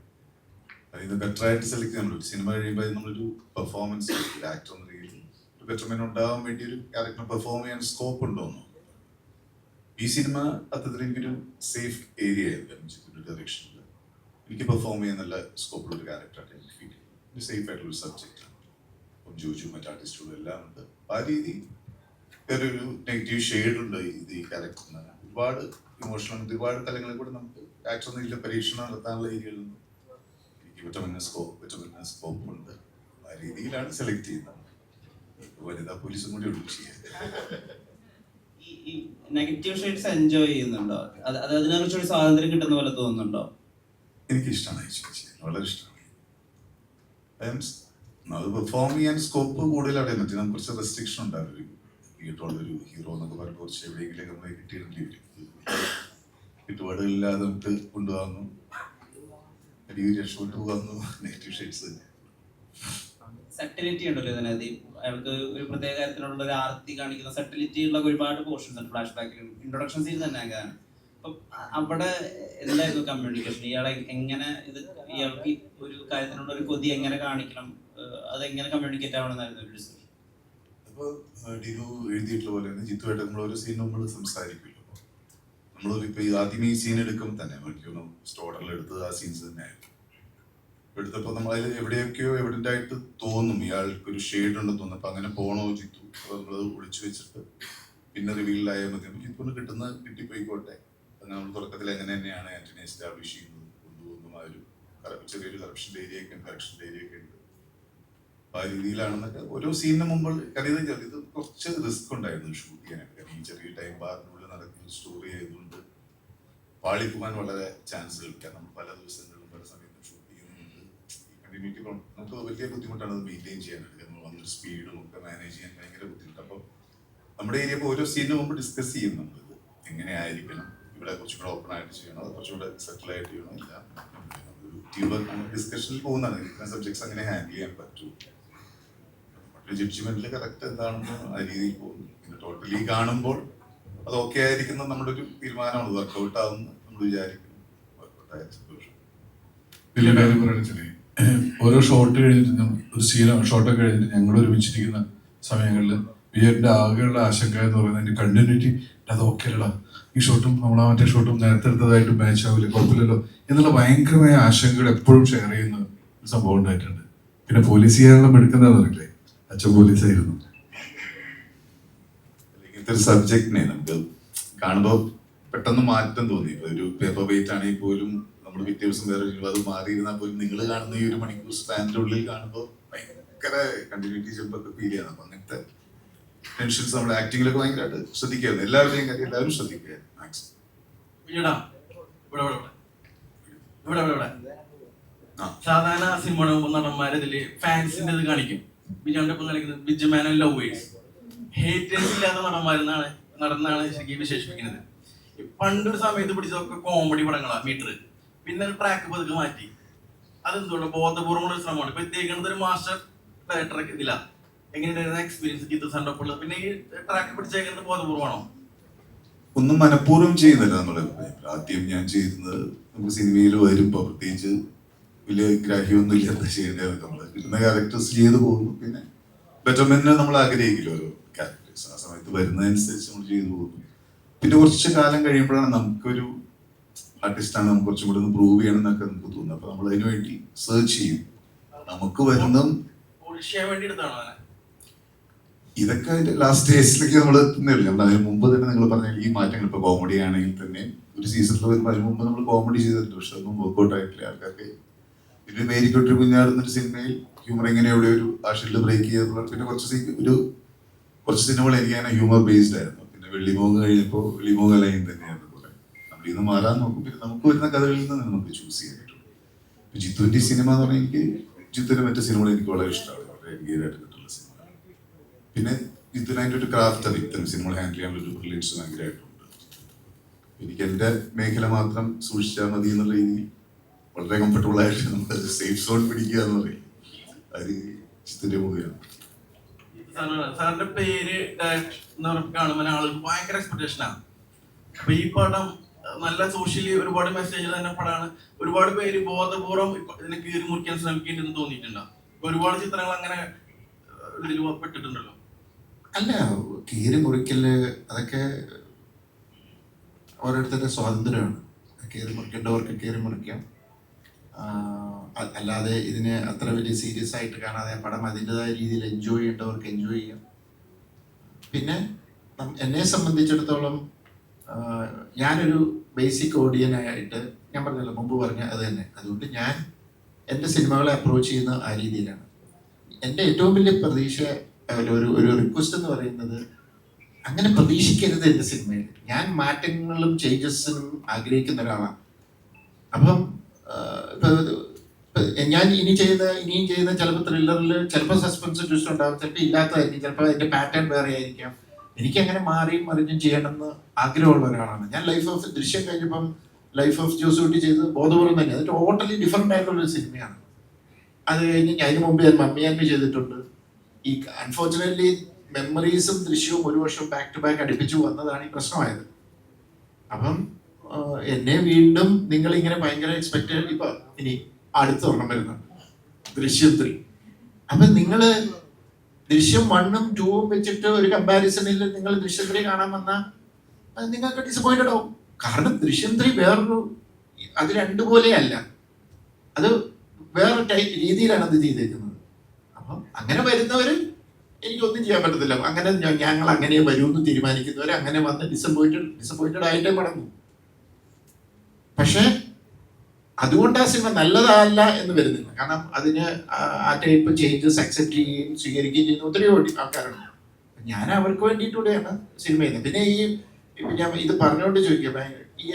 [SPEAKER 9] ഇത് ബെറ്ററായിട്ട് സെലക്ട് ചെയ്യാൻ പറ്റും. സിനിമ കഴിയുമ്പോൾ നമ്മളൊരു പെർഫോമൻസ്, ആക്ടർ എന്ന രീതിയിൽ ഒരു ബെറ്റർമെന്റ് ഉണ്ടാകാൻ വേണ്ടി ഒരു ക്യാരക്ടർ പെർഫോം ചെയ്യാൻ സ്കോപ്പ് ഉണ്ടോന്നു. ഈ സിനിമ അത്തരത്തിൽ എനിക്കൊരു സേഫ് ഏരിയ ആയിരുന്നു. ഡയറക്ഷനിൽ എനിക്ക് പെർഫോം ചെയ്യാൻ നല്ല സ്കോപ്പുള്ള ഒരു ക്യാരക്ടറായിട്ട് എനിക്ക് ഫീൽ ചെയ്യും. സേഫ് ആയിട്ടുള്ള ഒരു സബ്ജക്റ്റാണ്. അപ്പം ജോജു മറ്റ് ആർട്ടിസ്റ്റുകളും എല്ലാം ഉണ്ട്. ആ രീതി വേറൊരു നെഗറ്റീവ് ഷെയ്ഡ് ഉണ്ട് ഇത് ഈ ക്യാരക്ടറിന്. ഒരുപാട് ഇമോഷണൽ, ഒരുപാട് തലങ്ങളിൽ കൂടെ നമുക്ക് ആക്ടർ എന്തെങ്കിലും പരീക്ഷണം നടത്താനുള്ള ഏരിയകളിൽ നിന്ന് എനിക്ക് വിറ്റമിൻ സ്കോപ്പ് ഉണ്ട്. ആ രീതിയിലാണ് സെലക്ട് ചെയ്യുന്നത്. വനിതാ പോലീസും കൂടി ഒഴിച്ച് ചെയ്യാൻ.
[SPEAKER 12] ഈ നെഗറ്റീവ് ഷെയ്ഡ്സ് എൻജോയ് ചെയ്യുന്നുണ്ടോ? അതിനെക്കുറിച്ചൊരു സ്വാതന്ത്ര്യം കിട്ടുന്ന പോലെ തോന്നുന്നുണ്ടോ?
[SPEAKER 9] എനിക്കിഷ്ടമാണ്, വളരെ ഇഷ്ടമാണ്. അത് പെർഫോം ചെയ്യാൻ സ്കോപ്പ് കൂടുതൽ അവിടെ മറ്റേ നമുക്ക് കുറച്ച് റെസ്ട്രിക്ഷൻ ഉണ്ടാവും. ഒരു ഹീറോ എന്നൊക്കെ പറയുമ്പോൾ കുറച്ച് എവിടെയെങ്കിലും നമ്മളെ കിട്ടിയിടേണ്ടി വരും. ചുറ്റുപാടുകളില്ലാതെ നമുക്ക് കൊണ്ടുപോകുന്നു, അടിയിൽ രക്ഷപ്പെട്ടു പോകുന്നു. നെഗറ്റീവ് ഷെയ്ഡ്സ് തന്നെ.
[SPEAKER 12] സെറ്റിലിറ്റി ഉണ്ടല്ലോ ഇതിനകത്ത്. അയാൾക്ക് ഒരു പ്രത്യേക തരത്തിലുള്ള ഒരു ആർത്തി കാണിക്കുന്ന സെറ്റിലിറ്റി ഉള്ള ഒരുപാട് പോർഷൻസ് ഉണ്ട് ഫ്ലാഷ് ബാക്കിലും ഇൻട്രൊഡക്ഷൻ സീൻ തന്നെ അങ്ങനെയാണ്. അപ്പം അവിടെ എന്തായിരുന്നു കമ്മ്യൂണിക്കേഷൻ? ഇയാളെ എങ്ങനെ ഇയാൾക്ക് ഒരു കാര്യത്തിനുള്ള ഒരു കൊതി എങ്ങനെ കാണിക്കണം, അതെങ്ങനെ കമ്മ്യൂണിക്കേറ്റ് ആവണമെന്നായിരുന്നു ഒരു ഡിസ്കഷൻ.
[SPEAKER 9] അപ്പോൾ ഡിനു എഴുതിയിട്ടുള്ള പോലെ തന്നെ ജിത്തുമായിട്ട് നമ്മളോരോ സീനും നമ്മൾ സംസാരിക്കുമല്ലോ. നമ്മളിപ്പോൾ ഈ ആദ്യം ഈ സീൻ എടുക്കുമ്പോൾ തന്നെ എനിക്കൊന്ന് സ്റ്റോറിൽ എടുത്തത് ആ സീൻസ് തന്നെയായിരുന്നു. എടുത്തപ്പോൾ നമ്മളതിൽ എവിടെയൊക്കെയോ എവിഡൻ്റ് ആയിട്ട് തോന്നും ഇയാൾക്കൊരു ഷെയ്ഡ് ഉണ്ടെന്ന് തോന്നും. അപ്പം അങ്ങനെ പോകണോ ജിത്തു, അപ്പോൾ നമ്മളത് ഒളിച്ചു വെച്ചിട്ട് പിന്നെ റിവീലായാൽ മതി. ജിത്തുവിന് കിട്ടിപ്പോയിക്കോട്ടെ. നമ്മൾ തുടക്കത്തിൽ എങ്ങനെ തന്നെയാണ് ആന്റണി എസ്റ്റാബ്ലിഷ് ചെയ്യുന്നത്, കൊണ്ടുപോകുന്ന ആ ഒരു ചെറിയൊരു കറപ്ഷൻ്റെ ഏരിയ ഒക്കെ ഉണ്ട്. ആ രീതിയിലാണെന്നൊക്കെ ഓരോ സീനിന് മുമ്പ് കാര്യം ഇത് കുറച്ച് റിസ്ക് ഉണ്ടായിരുന്നു ഷൂട്ട് ചെയ്യാനായിട്ട്. കാരണം ഈ ചെറിയ ടൈം ബാറിനുള്ളിൽ നടക്കുന്ന സ്റ്റോറി ആയതുകൊണ്ട് പാളിപ്പോകാൻ വളരെ ചാൻസുകൾ. കാരണം പല ദിവസങ്ങളിലും പല സമയത്തും ഷൂട്ട് ചെയ്യുന്നുണ്ട്. ഈ കണ്ടിന്യൂറ്റി നമുക്ക് വലിയ ബുദ്ധിമുട്ടാണ് അത് മെയിൻറ്റെയിൻ ചെയ്യാനായിട്ട്. നമ്മൾ വന്നൊരു സ്പീഡും ഒക്കെ മാനേജ് ചെയ്യാൻ ഭയങ്കര ബുദ്ധിമുട്ട്. അപ്പോൾ നമ്മുടെ ഏരിയ ഇപ്പോൾ ഓരോ സീനിന് മുമ്പ് ഡിസ്കസ് ചെയ്യും നമ്മളിത് എങ്ങനെ ആയിരിക്കണം, ഇവിടെ കുറച്ചും കൂടെ ഓപ്പൺ ആയിട്ട് ചെയ്യണം, അത് കുറച്ചും കൂടെ സെറ്റിൽ ആയിട്ട് ചെയ്യണം. ഇല്ല ടീം വർക്ക് ഡിസ്കഷനിൽ പോകുന്നതാണ് ഇത്തരം സബ്ജക്ട്സ് അങ്ങനെ ഹാൻഡിൽ ചെയ്യാൻ പറ്റും. ജഡ്ജ്മെന്റിൽ കറക്റ്റ് എന്താണെന്ന് ആ രീതിയിൽ പോകുന്നു. പിന്നെ ടോട്ടലി കാണുമ്പോൾ അത് ഓക്കെ ആയിരിക്കുന്ന നമ്മുടെ ഒരു തീരുമാനമാണ്. വർക്കൗട്ട് ആവുമെന്ന് നമ്മൾ വിചാരിക്കുന്നു. വർക്കൗട്ടായ സന്തോഷം.
[SPEAKER 5] വലിയ കാര്യം പറയുന്നത് ഓരോ ഷോട്ട് കഴിഞ്ഞിട്ട് ഒരു ഷോട്ടൊക്കെ കഴിഞ്ഞിട്ട് ഞങ്ങൾ ഒരുമിച്ചിരിക്കുന്ന സമയങ്ങളിൽ വിയറിന്റെ ആകെയുള്ള ആശങ്ക എന്ന് പറയുന്നത് അതിന്റെ കണ്ടിന്യൂറ്റി അത് ഓക്കെ അല്ലടാ, ഈ ഷോട്ടും നമ്മളാ മറ്റേ ഷോട്ടും നേരത്തെ എടുത്തതായിട്ട് മാച്ച് ആവില്ല, കുഴപ്പമില്ലല്ലോ എന്നുള്ള ഭയങ്കരമായ ആശങ്കകൾ എപ്പോഴും ഷെയർ ചെയ്യുന്ന ഒരു സംഭവം ഉണ്ടായിട്ടുണ്ട്. പിന്നെ പോലീസ് ചെയ്യാനുള്ള എടുക്കുന്നതറിയില്ലേ, അച്ഛൻ പോലീസായിരുന്നു.
[SPEAKER 9] ഇങ്ങനത്തെ ഒരു സബ്ജക്റ്റിനെ നമുക്ക് കാണുമ്പോൾ പെട്ടെന്ന് മാറ്റം തോന്നി. ഒരു പേപ്പർ വെയിറ്റ് ആണെങ്കിൽ പോലും നമ്മൾ പിറ്റേ ദിവസം വേറെ അത് മാറിയിരുന്നാൽ പോലും നിങ്ങൾ കാണുന്ന ഈ 1 മണിക്കൂർ സ്പാനിന്റെ ഉള്ളിൽ കാണുമ്പോൾ ഭയങ്കര കണ്ടിന്യൂറ്റി ചിലപ്പോൾ ഫീൽ ചെയ്യണം. അപ്പൊ അങ്ങനത്തെ ടെൻഷൻസ് നമ്മുടെ ആക്ടിങ്ങിലൊക്കെ ഭയങ്കരമായിട്ട് ശ്രദ്ധിക്കായിരുന്നു. എല്ലാവരുടെയും കാര്യം എല്ലാവരും ശ്രദ്ധിക്കുക മാക്സിമം.
[SPEAKER 13] സാധാരണ സിനിമ നടന്മാർ ഇതില് ഫാൻസിന്റെ ഇത് കാണിക്കും. ബിജുവിന്റെ ഒപ്പം കളിക്കുന്നത് ബിജുമാൻ ആൻഡ് ലവേഴ്സ്, ഹേറ്റേഴ്സ് ഇല്ലാത്ത നടന്നാണ് ശരിക്കും വിശേഷിപ്പിക്കുന്നത്. പണ്ടൊരു സമയത്ത് പിടിച്ചതൊക്കെ കോമഡി പടങ്ങളാണ് മീറ്റർ, പിന്നെ ട്രാക്ക് പതുക്കെ മാറ്റി. അതെന്തുകൊണ്ട് ബോധപൂർവ്വമുള്ള ഒരു ശ്രമമാണ്. ഇപ്പൊ എത്തിയേക്കുന്നത് ഒരു മാസ്റ്റർ ഡയറക്ടർ ഇതില്ല. എങ്ങനെയായിരുന്നു എക്സ്പീരിയൻസ് ജിത്തു സാറിന്റെ ഒപ്പം? പിന്നെ ഈ ട്രാക്ക് പിടിച്ചേക്കുന്നത് ബോധപൂർവ്വമാണോ?
[SPEAKER 9] ഒന്നും മനഃപൂർവ്വം ചെയ്യുന്നില്ല എന്നുള്ള ആദ്യം ഞാൻ ചെയ്യുന്നത്. നമുക്ക് സിനിമയിൽ വരുമ്പോൾ പ്രത്യേകിച്ച് വലിയ ഗ്രാഹ്യമൊന്നും ഇല്ലാത്ത ചെയ്യേണ്ടത് നമ്മൾ കിട്ടുന്ന ക്യാരക്ടേഴ്സ് ചെയ്തു പോകുന്നു. പിന്നെ ബെറ്റർമെന്റിന് നമ്മൾ ആഗ്രഹിക്കില്ല ഓരോ ക്യാരക്ടേഴ്സ്, ആ സമയത്ത് വരുന്നതനുസരിച്ച് നമ്മൾ ചെയ്തു പോകുന്നു. പിന്നെ കുറച്ച് കാലം കഴിയുമ്പോഴാണ് നമുക്കൊരു ആർട്ടിസ്റ്റാണ്, നമുക്ക് കുറച്ചും കൂടെ ഒന്ന് പ്രൂവ് ചെയ്യണം എന്നൊക്കെ നമുക്ക് തോന്നുന്നു. അപ്പൊ നമ്മൾ അതിനു വേണ്ടി സെർച്ച് ചെയ്യും. നമുക്ക് വരുന്നതും ഇതൊക്കെ അതിന്റെ ലാസ്റ്റ് സ്റ്റേജിലേക്ക് നമ്മൾ എത്തുന്നില്ല. നമ്മൾ അതിന് മുമ്പ് തന്നെ നിങ്ങൾ പറഞ്ഞ ഈ മാറ്റങ്ങൾ ഇപ്പൊ കോമഡി ആണെങ്കിൽ തന്നെ ഒരു സീസണിൽ വരുമ്പോൾ അതിന് മുമ്പ് നമ്മൾ കോമഡി ചെയ്തിട്ടുണ്ട്. പക്ഷെ അതൊന്നും വർക്ക്ഔട്ട് ആയിട്ടില്ല ആൾക്കാർക്ക്. പിന്നെ മേരിക്കൊട്ടൊരു കുഞ്ഞാടുന്നൊരു സിനിമയിൽ ഹ്യൂമർ എങ്ങനെ എവിടെ ഒരു ആഷില് ബ്രേക്ക് ചെയ്തപ്പോൾ പിന്നെ കുറച്ച് സിനിമകൾ എനിക്കങ്ങനെ ഹ്യൂമർ ബേസ്ഡ് ആയിരുന്നു. പിന്നെ വെള്ളിമോങ്ങ കഴിഞ്ഞപ്പോൾ വെള്ളിമോങ്ങ ലൈൻ തന്നെയായിരുന്നു പോലെ. നമ്മൾ ഇന്ന് മാറാൻ നോക്കും. പിന്നെ നമുക്ക് വരുന്ന കഥകളിൽ നിന്ന് നമുക്ക് ചൂസ് ചെയ്യാനായിട്ടുള്ളൂ. ഇപ്പൊ ജിത്തുവിന്റെ സിനിമ എന്ന് പറഞ്ഞാൽ എനിക്ക് ജിത്തുവിന്റെ മറ്റു സിനിമകൾ എനിക്ക് വളരെ ഇഷ്ടമാണ്, വളരെ എൻഗേജ് ആയിട്ട് കിട്ടുള്ള സിനിമ. പിന്നെ ജിത്തുവിന് അതിൻ്റെ ഒരു ക്രാഫ്റ്റ് അത് ഇത്തരം സിനിമകൾ ഹാൻഡിൽ ചെയ്യാനുള്ള ഒരു ബ്രില്യൻസ് ഭയങ്കരമായിട്ടുണ്ട്. എനിക്ക് എൻ്റെ മേഖല മാത്രം സൂക്ഷിച്ചാൽ മതി എന്നുള്ള രീതിയിൽ വളരെ കംഫർട്ടബിൾ ആയിട്ട് നമുക്ക് സേഫ് സോൺ പിടിക്കുക എന്ന് പറയും. അത് ജിത്തുവിന്റെ മൂവിയാണ്.
[SPEAKER 13] സാറിന്റെ പേര് കാണുമ്പോൾ ആളുകൾക്ക് ഭയങ്കര എക്സ്പെക്ടേഷനാണ്. അപ്പൊ ഈ പടം നല്ല സോഷ്യലി ഒരുപാട് മെസ്സേജ് തന്നെ പടമാണ്. ഒരുപാട് പേര് ബോധപൂർവ്വം ഇതിനെ കീറി മുറിക്കാൻ ശ്രമിക്കേണ്ടെന്ന് തോന്നിയിട്ടുണ്ടോ? ഒരുപാട് ചിത്രങ്ങൾ അങ്ങനെ ഇതിൽ പെട്ടിട്ടുണ്ടല്ലോ.
[SPEAKER 1] അല്ല, കീറി മുറിക്കല് അതൊക്കെ ഓരോരുത്തരുടെ സ്വാതന്ത്ര്യമാണ്. കീറി മുറിക്കേണ്ടവർക്ക് കീറി മുറിക്കാം. അല്ലാതെ ഇതിനെ അത്ര വലിയ സീരിയസ് ആയിട്ട് കാണാതെ പടം അതിൻ്റെതായ രീതിയിൽ എൻജോയ് ചെയ്യേണ്ടവർക്ക് എൻജോയ് ചെയ്യാം. പിന്നെ എന്നെ സംബന്ധിച്ചിടത്തോളം ഞാനൊരു ബേസിക് ഓഡിയനായിട്ട് ഞാൻ പറഞ്ഞല്ലോ, മുമ്പ് പറഞ്ഞ അത് തന്നെ. അതുകൊണ്ട് ഞാൻ എൻ്റെ സിനിമകളെ അപ്രോച്ച് ചെയ്യുന്ന ആ രീതിയിലാണ്. എൻ്റെ ഏറ്റവും വലിയ പ്രതീക്ഷ ഒരു റിക്വസ്റ്റ് എന്ന് പറയുന്നത്, അങ്ങനെ പ്രതീക്ഷിക്കരുത് എൻ്റെ സിനിമയിൽ. ഞാൻ മാറ്റങ്ങളും ചേഞ്ചസിനും ആഗ്രഹിക്കുന്ന ഒരാളാണ്. അപ്പം ഞാൻ ഇനിയും ചെയ്യുന്ന ചിലപ്പോൾ ത്രില്ലറിൽ ചിലപ്പോൾ സസ്പെൻസ് ട്വിസ്റ്റ് ഉണ്ടാവും, ചിലപ്പോൾ ഇല്ലാത്തതായിരിക്കും, ചിലപ്പോൾ അതിൻ്റെ പാറ്റേൺ വേറെ ആയിരിക്കാം. എനിക്കങ്ങനെ മാറിയും മറിഞ്ഞും ചെയ്യണമെന്ന് ആഗ്രഹമുള്ള ഒരാളാണ് ഞാൻ. ലൈഫ് ഓഫ് ദൃശ്യം കഴിഞ്ഞപ്പം ലൈഫ് ഓഫ് ജോസൂട്ടി ചെയ്ത് ബോധപൂർവ്വം തന്നെ അത് ടോട്ടലി ഡിഫറെൻ്റ് ആയിട്ടുള്ളൊരു സിനിമയാണ്. അത് കഴിഞ്ഞ് അതിന് മുമ്പ് ഞാൻ മമ്മിയാൻമി ചെയ്തിട്ടുണ്ട്. ഈ അൺഫോർച്ചുനേറ്റ്ലി മെമ്മറീസും ദൃശ്യവും ഒരു വർഷം ബാക്ക് ടു ബാക്ക് അടുപ്പിച്ചു വന്നതാണ് ഈ പ്രശ്നമായത്. അപ്പം എന്നെ വീണ്ടും നിങ്ങളിങ്ങനെ ഭയങ്കര എക്സ്പെക്റ്റഡ്. ഇപ്പൊ ഇനി അടുത്ത ഒരെണ്ണം വരുന്നുണ്ട്, ദൃശ്യം 3. അപ്പൊ നിങ്ങള് ദൃശ്യം 1ഉം 2ഉം വെച്ചിട്ട് ഒരു കമ്പാരിസണിൽ നിങ്ങൾ ദൃശ്യം 3 കാണാൻ വന്നാൽ അത് നിങ്ങൾക്ക് ഡിസപ്പോയിന്റഡ് ആവും. കാരണം ദൃശ്യം 3 വേറൊരു, അത് രണ്ടുപോലെയല്ല, അത് വേറെ രീതിയിലാണ് അത് ചെയ്തേക്കുന്നത്. അപ്പം അങ്ങനെ വരുന്നവര് എനിക്കൊന്നും ചെയ്യാൻ പറ്റത്തില്ല. അങ്ങനെ ഞങ്ങൾ അങ്ങനെ വരുമെന്ന് തീരുമാനിക്കുന്നവരെ അങ്ങനെ വന്ന് ഡിസപ്പോയിന്റഡ് ആയിട്ടേ മടങ്ങും. പക്ഷെ അതുകൊണ്ട് ആ സിനിമ നല്ലതല്ല എന്ന് വരുന്നില്ല. കാരണം അതിന് ആ ടൈപ്പ് ചേഞ്ചസ് അക്സെപ്റ്റ് ചെയ്യുകയും സ്വീകരിക്കുകയും ചെയ്യുന്ന ഒത്തിരി ആൾക്കാരുണ്ട്. ഞാൻ അവർക്ക് വേണ്ടിയിട്ടൂടെയാണ് സിനിമ ചെയ്യുന്നത്. പിന്നെ ഇപ്പം ഞാൻ ഇത് പറഞ്ഞുകൊണ്ട് ചോദിക്കുക, ഈ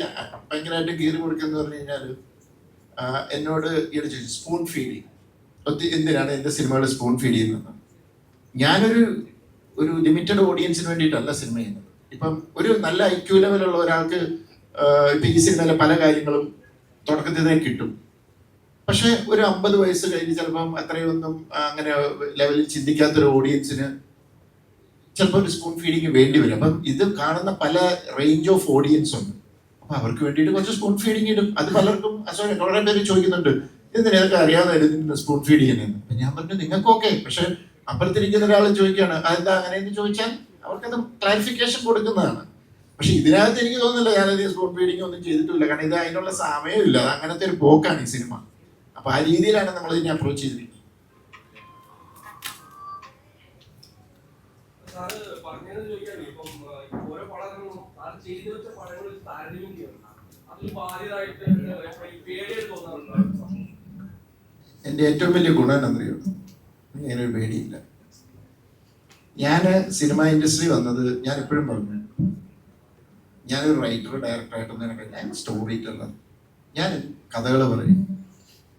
[SPEAKER 1] ഭയങ്കരമായിട്ട് കീറി കൊടുക്കുന്നത് പറഞ്ഞു കഴിഞ്ഞാൽ എന്നോട് ഈയിടെ ചോദിച്ചു സ്പൂൺ ഫീഡിങ് എന്തിനാണ് എൻ്റെ സിനിമകൾ സ്പൂൺ ഫീഡ് ചെയ്യുന്നത്. ഒരു ലിമിറ്റഡ് ഓഡിയൻസിന് വേണ്ടിയിട്ടല്ല സിനിമ ചെയ്യുന്നത്. ഇപ്പം ഒരു നല്ല IQ ലെവലുള്ള ഒരാൾക്ക് ഇപ്പം ഈ സിനിമയിലെ പല കാര്യങ്ങളും തുടക്കത്തിൽ തന്നെ കിട്ടും. പക്ഷെ ഒരു 50 വയസ്സ് കഴിഞ്ഞ് ചിലപ്പം അത്രയൊന്നും അങ്ങനെ ലെവലിൽ ചിന്തിക്കാത്തൊരു ഓഡിയൻസിന് ചിലപ്പോൾ ഒരു സ്പൂൺ ഫീഡിങ് വേണ്ടി വരും. അപ്പം ഇത് കാണുന്ന പല റേഞ്ച് ഓഫ് ഓഡിയൻസ് ഉണ്ട്. അപ്പൊ അവർക്ക് വേണ്ടിയിട്ട് കുറച്ച് സ്പൂൺ ഫീഡിങ് ഇടും. അത് പലർക്കും കുറെ പേര് ചോദിക്കുന്നുണ്ട് എന്തിനാ ഇതൊക്കെ അറിയാവുന്ന സ്പൂൺ ഫീഡ് ചെയ്യുന്നത്. അപ്പൊ ഞാൻ പറഞ്ഞു നിങ്ങൾക്ക് ഓക്കെ, പക്ഷെ അപ്പുറത്തിരിക്കുന്ന ഒരാൾ ചോദിക്കുകയാണ് അതെന്താ അങ്ങനെയെന്ന് ചോദിച്ചാൽ അവർക്കത് ക്ലാരിഫിക്കേഷൻ കൊടുക്കുന്നതാണ്. പക്ഷെ ഇതിനകത്ത് എനിക്ക് തോന്നുന്നില്ല ഞാനധികം സ്പൂൺ ഫീഡിങ് ഒന്നും ചെയ്തിട്ടില്ല. കാരണം ഇത് അതിനുള്ള സമയമില്ല. അത് അങ്ങനത്തെ ഒരു പോക്കാണ് ഈ സിനിമ. അപ്പൊ ആ രീതിയിലാണ് നമ്മൾ ഇതിനെ അപ്രോച്ച് ചെയ്തിരിക്കുന്നത്. എൻ്റെ ഏറ്റവും വലിയ ഗുണം എന്നറിയോ, ഞാനൊരു പേടിയില്ല. ഞാൻ സിനിമ ഇൻഡസ്ട്രി വന്നത് ഞാൻ എപ്പോഴും പറഞ്ഞു ഞാനൊരു റൈറ്റർ ഡയറക്ടറായിട്ടൊന്നും എനിക്ക് ഞാൻ സ്റ്റോറി ടെല്ലർ. ഞാൻ കഥകൾ പറയും.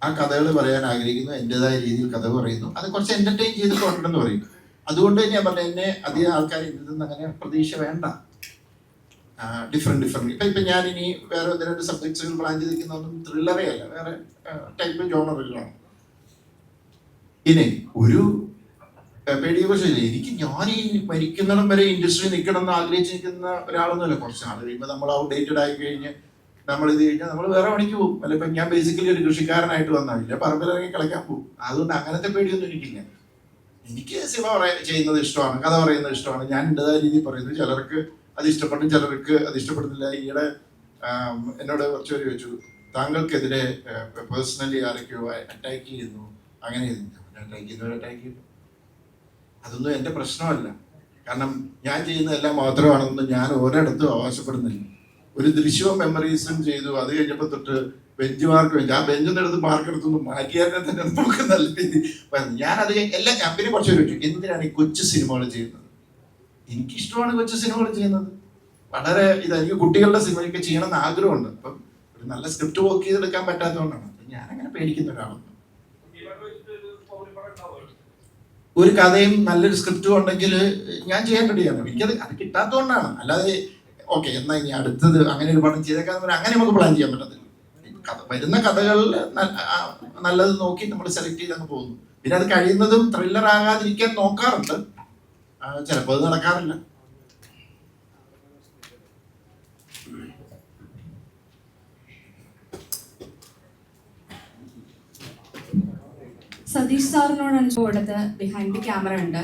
[SPEAKER 1] ആ കഥകൾ പറയാൻ ആഗ്രഹിക്കുന്നു, എൻ്റെതായ രീതിയിൽ കഥ പറയുന്നു, അത് കുറച്ച് എൻ്റർടൈൻ ചെയ്ത് കൊണ്ടെന്ന് പറയും. അതുകൊണ്ട് ഞാൻ പറഞ്ഞു എന്നെ അധികം ആൾക്കാർ ഇതിൽ നിന്ന് അങ്ങനെ പ്രതീക്ഷ വേണ്ട. ഡിഫറെൻറ്റ് ഇപ്പം ഞാനിനി വേറെ 1-2 സബ്ജക്ട്സുകൾ പ്ലാൻ ചെയ്തിരിക്കുന്നതൊന്നും ത്രില്ലറേ അല്ല, വേറെ ടൈപ്പ് ജോണറുകളാണ്. ഇനി ഒരു പേടിയെ കുറിച്ചില്ല. ഞാൻ ഈ മരിക്കുന്നിടം വരെ ഇൻഡസ്ട്രി നിൽക്കണം എന്ന് ആഗ്രഹിച്ചിരിക്കുന്ന ഒരാളൊന്നുമല്ല. കുറച്ച് നാൾ കഴിയുമ്പോൾ നമ്മൾ ഔട്ട്ഡേറ്റഡ് ആയി കഴിഞ്ഞ് നമ്മൾ ഇത് കഴിഞ്ഞാൽ നമ്മൾ വേറെ പണിക്ക് പോകും. അല്ല ഇപ്പം ഞാൻ ബേസിക്കലി ഒരു കൃഷിക്കാരനായിട്ട് വന്നില്ല, പറമ്പിലിറങ്ങി കളിക്കാൻ പോകും. അതുകൊണ്ട് അങ്ങനത്തെ പേടിയൊന്നും എനിക്കില്ല. എനിക്ക് സിനിമ ചെയ്യുന്നത് ഇഷ്ടമാണ്, കഥ പറയുന്നത് ഇഷ്ടമാണ്. ഞാൻ എൻ്റെതായ രീതിയിൽ പറയുന്നത്. ചിലർക്ക് അത് ഇഷ്ടപ്പെടും, ചിലർക്ക് അത് ഇഷ്ടപ്പെടുന്നില്ല. ഈയിടെ എന്നോട് കുറച്ചുപേര് ചോദിച്ചു താങ്കൾക്കെതിരെ പേഴ്സണലി ആരൊക്കെയോ അറ്റാക്ക് ചെയ്യുന്നു, അങ്ങനെ അറ്റാക്ക് ചെയ്യുന്നു. അതൊന്നും എൻ്റെ പ്രശ്നമല്ല. കാരണം ഞാൻ ചെയ്യുന്നതെല്ലാം മാത്രമാണെന്ന് ഞാൻ ഒരിടത്തും അവകാശപ്പെടുന്നില്ല. ഒരു ദൃശ്യവും മെമ്മറീസും ചെയ്തു, അത് കഴിഞ്ഞപ്പോൾ തൊട്ട് ബെഞ്ച് മാർക്ക് വെച്ചു. ആ ബെഞ്ചിൻ്റെ അടുത്ത് മാർക്ക് എടുത്തൊന്നും മാറ്റിയാൽ തന്നെ നമുക്ക് നല്ല രീതി ഞാനത് എല്ലാ കമ്പനി കുറച്ച് ചോദിച്ചു എന്തിനാണ് ഈ കൊച്ചു സിനിമകൾ ചെയ്യുന്നത്. എനിക്കിഷ്ടമാണ് കൊച്ചു സിനിമകൾ ചെയ്യുന്നത്. വളരെ എനിക്ക് കുട്ടികളുടെ സിനിമയൊക്കെ ചെയ്യണമെന്ന് ആഗ്രഹമുണ്ട്. അപ്പം ഒരു നല്ല സ്ക്രിപ്റ്റ് വർക്ക് ചെയ്തെടുക്കാൻ പറ്റാത്തതുകൊണ്ടാണ്. ഞാനങ്ങനെ പേടിക്കുന്ന ഒരാളാണ്. ഒരു കഥയും നല്ലൊരു സ്ക്രിപ്റ്റും ഉണ്ടെങ്കിൽ ഞാൻ ചെയ്യാൻ റെഡിയാണ്. അത് കിട്ടാത്തതുകൊണ്ടാണ്. അല്ലാതെ ഓക്കെ എന്നാൽ ഇനി അടുത്തത് അങ്ങനെ ഒരു പടം ചെയ്തേക്കാന്ന് പറഞ്ഞാൽ അങ്ങനെ നമുക്ക് പ്ലാൻ ചെയ്യാൻ പറ്റത്തില്ല. വരുന്ന കഥകളിൽ നല്ലത് നോക്കി നമ്മൾ സെലക്ട് ചെയ്തങ്ങ് പോകുന്നു. പിന്നെ അത് കഴിയുന്നതും ത്രില്ലർ ആകാതിരിക്കാൻ നോക്കാറുണ്ട്. ചിലപ്പോൾ അത് നടക്കാറില്ല.
[SPEAKER 10] സതീഷ് സാറിനോടാണ് ചോദിച്ചത്. ബിഹൈൻഡ് ദി ക്യാമറ ഉണ്ട്.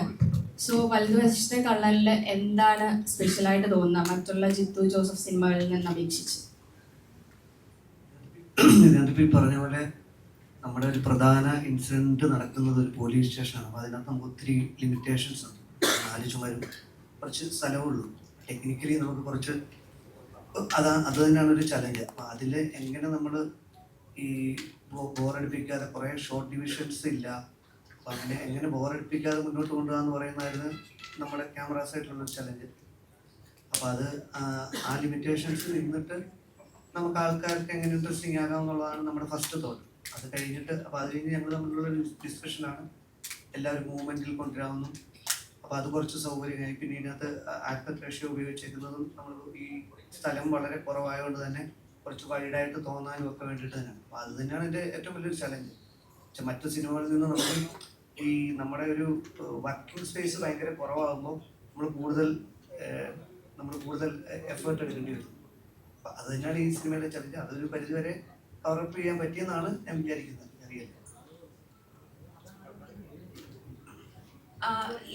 [SPEAKER 10] സോ വലതുവശത്തെ കള്ളനിൽ എന്താണ് സ്പെഷ്യലായിട്ട് തോന്നുന്നത് മറ്റുള്ള ജിത്തു ജോസഫ് സിനിമകളിൽ നിന്ന് അപേക്ഷിച്ച്?
[SPEAKER 14] ഞാനിപ്പോൾ ഈ പറഞ്ഞ പോലെ നമ്മുടെ ഒരു പ്രധാന ഇൻസിഡൻറ്റ് നടക്കുന്നത് ഒരു പോലീസ് സ്റ്റേഷനാണ്. അപ്പോൾ അതിനകത്ത് നമുക്ക് ഒത്തിരി ലിമിറ്റേഷൻസ് ഉണ്ട്. 4 ചുമരും കുറച്ച് സ്ഥലമേ ഉള്ളൂ. ടെക്നിക്കലി നമുക്ക് കുറച്ച് അത് തന്നെയാണ് ഒരു ചലഞ്ച്. അപ്പോൾ അതിൽ എങ്ങനെ നമ്മൾ ഈ ബോറടിപ്പിക്കാതെ കുറേ ഷോർട്ട് ഡിവിഷൻസ് ഇല്ല. അപ്പോൾ അങ്ങനെ എങ്ങനെ ബോറടിപ്പിക്കാതെ മുന്നോട്ട് കൊണ്ടുപോകാന്ന് പറയുന്നതായിരുന്നു നമ്മുടെ ക്യാമറാസായിട്ടുള്ളൊരു ചലഞ്ച്. അപ്പോൾ അത് ആ ലിമിറ്റേഷൻസ് നിന്നിട്ട് നമുക്ക് ആൾക്കാർക്ക് എങ്ങനെ ഇൻട്രസ്റ്റിംഗ് ആകാമെന്നുള്ളതാണ് നമ്മുടെ ഫസ്റ്റ് തോട്ട്. അത് കഴിഞ്ഞിട്ട് അപ്പോൾ അത് കഴിഞ്ഞ് ഞങ്ങൾ തമ്മിലുള്ളൊരു ഡിസ്കഷനാണ് എല്ലാവരും മൂവ്മെൻറ്റിൽ കൊണ്ടുവരാമെന്നും. അപ്പോൾ അത് കുറച്ച് സൗകര്യമായി. പിന്നെ ഇതിനകത്ത് ആക്ടർ റേഷ്യോ ഉപയോഗിച്ചിരിക്കുന്നതും നമ്മൾ ഈ സ്ഥലം വളരെ കുറവായതുകൊണ്ട് തന്നെ കുറച്ച് വൈഡായിട്ട് തോന്നാനും ഒക്കെ വേണ്ടിയിട്ട് തന്നെയാണ്. അപ്പോൾ അത് തന്നെയാണ് എൻ്റെ ഏറ്റവും വലിയൊരു ചലഞ്ച്. പക്ഷെ മറ്റു സിനിമകളിൽ നിന്ന് നമുക്ക് ഈ നമ്മുടെ ഒരു വർക്കിംഗ് സ്പേസ് ഭയങ്കര കുറവാകുമ്പോൾ നമ്മൾ കൂടുതൽ എഫേർട്ട് എടുക്കേണ്ടി വരും. അപ്പം അത് തന്നെയാണ് ഈ സിനിമയിലെ ചലഞ്ച്. അതൊരു പരിധിവരെ കവറപ്പ് ചെയ്യാൻ പറ്റിയെന്നാണ് ഞാൻ വിചാരിക്കുന്നത്. അറിയില്ല.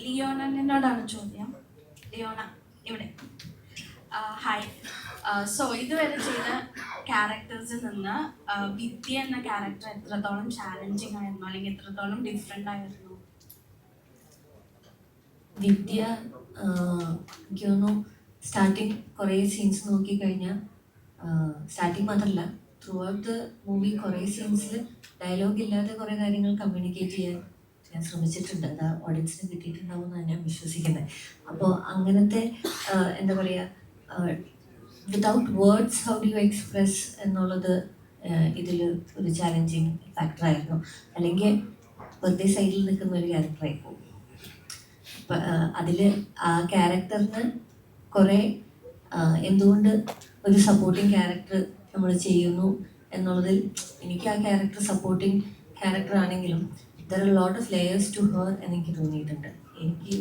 [SPEAKER 2] ലിയോണോടാണ് ചോദ്യം. ലിയോണ ഇവിടെ. ഹായ്. സോ ഇതുവരെ ചെയ്ത ക്യാരക്ടേഴ്സിൽ നിന്ന് വിദ്യ എന്ന ക്യാരക്ടർ എത്രത്തോളം ചാലഞ്ചിങ് ആയിരുന്നു, അല്ലെങ്കിൽ എത്രത്തോളം ഡിഫറെൻ്റ് ആയിരുന്നു?
[SPEAKER 15] വിദ്യ എനിക്ക് തോന്നുന്നു സ്റ്റാർട്ടിങ് കുറേ സീൻസ് നോക്കിക്കഴിഞ്ഞാൽ സ്റ്റാർട്ടിങ് മാത്രമല്ല ത്രൂ ഔട്ട് ദ മൂവി കുറേ സീൻസിൽ ഡയലോഗ് ഇല്ലാതെ കുറേ കാര്യങ്ങൾ കമ്മ്യൂണിക്കേറ്റ് ചെയ്യാൻ ഞാൻ ശ്രമിച്ചിട്ടുണ്ട്. അത് ഓഡിയൻസിന് കിട്ടിയിട്ടുണ്ടാവുമെന്നാണ് ഞാൻ വിശ്വസിക്കുന്നത്. അപ്പോൾ അങ്ങനത്തെ എന്താ പറയുക, without words how do you express എന്നുള്ളത് ഇതിൽ ഒരു ചാലഞ്ചിങ് ഫാക്ടറായിരുന്നു. അല്ലെങ്കിൽ വെറുതെ സൈഡിൽ നിൽക്കുന്ന ഒരു ക്യാരക്ടറായി പോകും. അപ്പം അതിൽ ആ ക്യാരക്ടറിന് കുറേ എന്തുകൊണ്ട് ഒരു സപ്പോർട്ടിങ് ക്യാരക്ടർ നമ്മൾ ചെയ്യുന്നു എന്നുള്ളതിൽ എനിക്ക് ആ ക്യാരക്ടർ സപ്പോർട്ടിങ് ക്യാരക്ടർ ആണെങ്കിലും there are lot of layers to her എന്നെനിക്ക് തോന്നിയിട്ടുണ്ട്. എനിക്ക്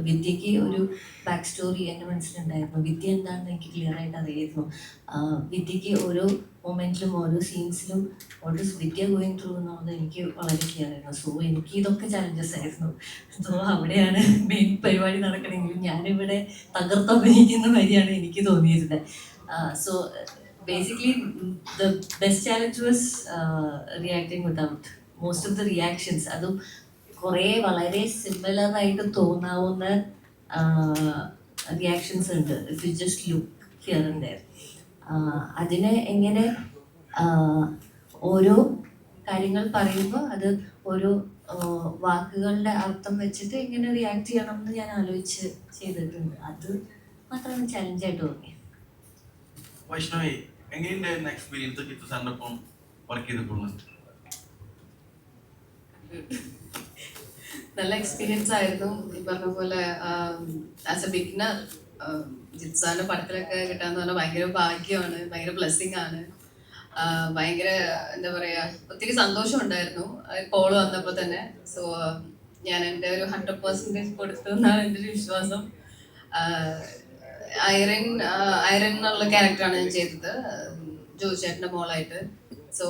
[SPEAKER 15] വിദ്യയ്ക്ക് ഒരു ബാക്ക് സ്റ്റോറി എൻ്റെ മനസ്സിലുണ്ടായിരുന്നു. വിദ്യ എന്താണെന്ന് എനിക്ക് ക്ലിയർ ആയിട്ട് അറിയായിരുന്നു. വിദ്യയ്ക്ക് ഓരോ മൊമെൻറ്റിലും ഓരോ സീൻസിലും what is Vidya going through എന്നുള്ളത് എനിക്ക് വളരെ ക്ലിയർ ആയിരുന്നു. സോ എനിക്ക് ഇതൊക്കെ ചാലഞ്ചസ് ആയിരുന്നു. സോ അവിടെയാണ് മെയിൻ പരിപാടി നടക്കണമെങ്കിലും ഞാനിവിടെ തകർത്തഭിനയിക്കുന്ന വഴിയാണ് എനിക്ക് തോന്നിയിരുന്നത്. So basically the best challenge was reacting without most of the reactions. അതും കുറേ വളരെ സിമിലറായിട്ട് തോന്നാവുന്ന റിയാക്ഷൻസ് ഉണ്ട്. If you just look here and there. അതിനെ എങ്ങനെ ഓരോ കാര്യങ്ങൾ പറയുമ്പോൾ അത് ഓരോ വാക്കുകളുടെ അർത്ഥം വെച്ചിട്ട് എങ്ങനെ റിയാക്ട് ചെയ്യണം എന്ന് ഞാൻ ആലോചിച്ച് ചെയ്തിട്ടുണ്ട്. അത് മാത്രമാണ് ചലഞ്ചായിട്ട് തോന്നി.
[SPEAKER 13] വൈഷ്ണവി, എങ്ങനെയുണ്ടായിരുന്നു എക്സ്പീരിയൻസ് ജിത്തു സാറിൻ്റെ ഒപ്പം വർക്ക് ചെയ്തപ്പോൾ?
[SPEAKER 10] നല്ല എക്സ്പീരിയൻസ് ആയിരുന്നു. ഈ പറഞ്ഞ പോലെ ആസ് എ ബിഗിനർ ജിത്തു സാറിൻ്റെ പടത്തിലൊക്കെ കിട്ടാന്ന് പറഞ്ഞാൽ ഭയങ്കര ഭാഗ്യമാണ്, ഭയങ്കര ബ്ലെസ്സിങ് ആണ്. ഭയങ്കര എന്താ പറയുക, ഒത്തിരി സന്തോഷം ഉണ്ടായിരുന്നു കോള് വന്നപ്പോൾ തന്നെ. സോ ഞാൻ എൻ്റെ ഒരു 100% കൊടുത്തു എന്നാണ് എൻ്റെ ഒരു വിശ്വാസം. ഐറൻ എന്നുള്ള ക്യാരക്ടറാണ് ഞാൻ ചെയ്തത്, ജോജു ചേട്ടൻ്റെ മോളായിട്ട്. സോ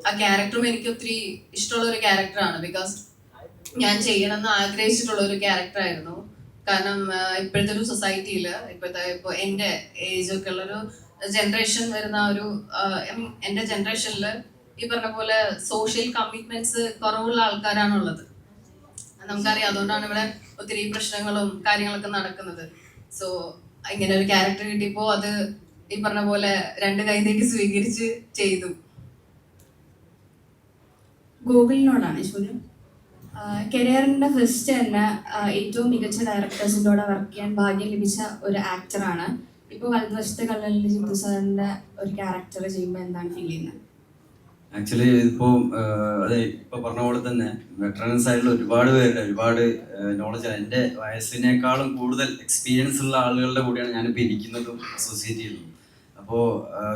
[SPEAKER 10] ആ ക്യാരക്ടറും എനിക്ക് ഒത്തിരി ഇഷ്ടമുള്ള ഒരു ക്യാരക്ടറാണ്. ബിക്കോസ് ഞാൻ ചെയ്യണമെന്ന് ആഗ്രഹിച്ചിട്ടുള്ള ഒരു ക്യാരക്ടറായിരുന്നു. കാരണം ഇപ്പോഴത്തെ ഒരു സൊസൈറ്റിയിൽ ഇപ്പോൾ എൻ്റെ ഏജൊക്കെ ഉള്ളൊരു ജനറേഷൻ വരുന്ന ഒരു എൻ്റെ ജനറേഷനിൽ ഈ പറഞ്ഞ പോലെ സോഷ്യൽ കമ്മിറ്റ്മെന്റ്സ് കുറവുള്ള ആൾക്കാരാണുള്ളത്. നമുക്കറിയാം. അതുകൊണ്ടാണ് ഇവിടെ ഒത്തിരി പ്രശ്നങ്ങളും കാര്യങ്ങളൊക്കെ നടക്കുന്നത്. സോ ഇങ്ങനെ ഒരു ക്യാരക്ടർ കിട്ടിയപ്പോൾ അത് ഈ പറഞ്ഞ പോലെ 2 കൈ നീട്ടി സ്വീകരിച്ച് ചെയ്തു.
[SPEAKER 11] ഗൂഗിളിനോടാണ് ചോദ്യം. കരിയറിൻ്റെ ഫസ്റ്റ് തന്നെ ഏറ്റവും മികച്ച ഡയറക്ടേഴ്സിൻ്റെ കൂടെ വർക്ക് ചെയ്യാൻ ഭാഗ്യം ലഭിച്ച ഒരു ആക്ടറാണ്. ഇപ്പോൾ വലതുവശത്തെ കള്ളലിൽ ജിത്തു സാറിൻ്റെ ഒരു ക്യാരക്ടർ ചെയ്യുമ്പോൾ എന്താണ് ഫീൽ ചെയ്യുന്നത്?
[SPEAKER 16] ആക്ച്വലി ഇതിപ്പോൾ അതെ ഇപ്പോൾ പറഞ്ഞ പോലെ തന്നെ വെറ്ററൻസ് ആയിട്ടുള്ള ഒരുപാട് പേരുടെ ഒരുപാട് നോളജാണ്. എൻ്റെ വയസ്സിനേക്കാളും കൂടുതൽ എക്സ്പീരിയൻസ് ഉള്ള ആളുകളുടെ കൂടെയാണ് ഞാനിപ്പോൾ ഇരിക്കുന്നതും അസോസിയേറ്റ് ചെയ്യുന്നതും. അപ്പോൾ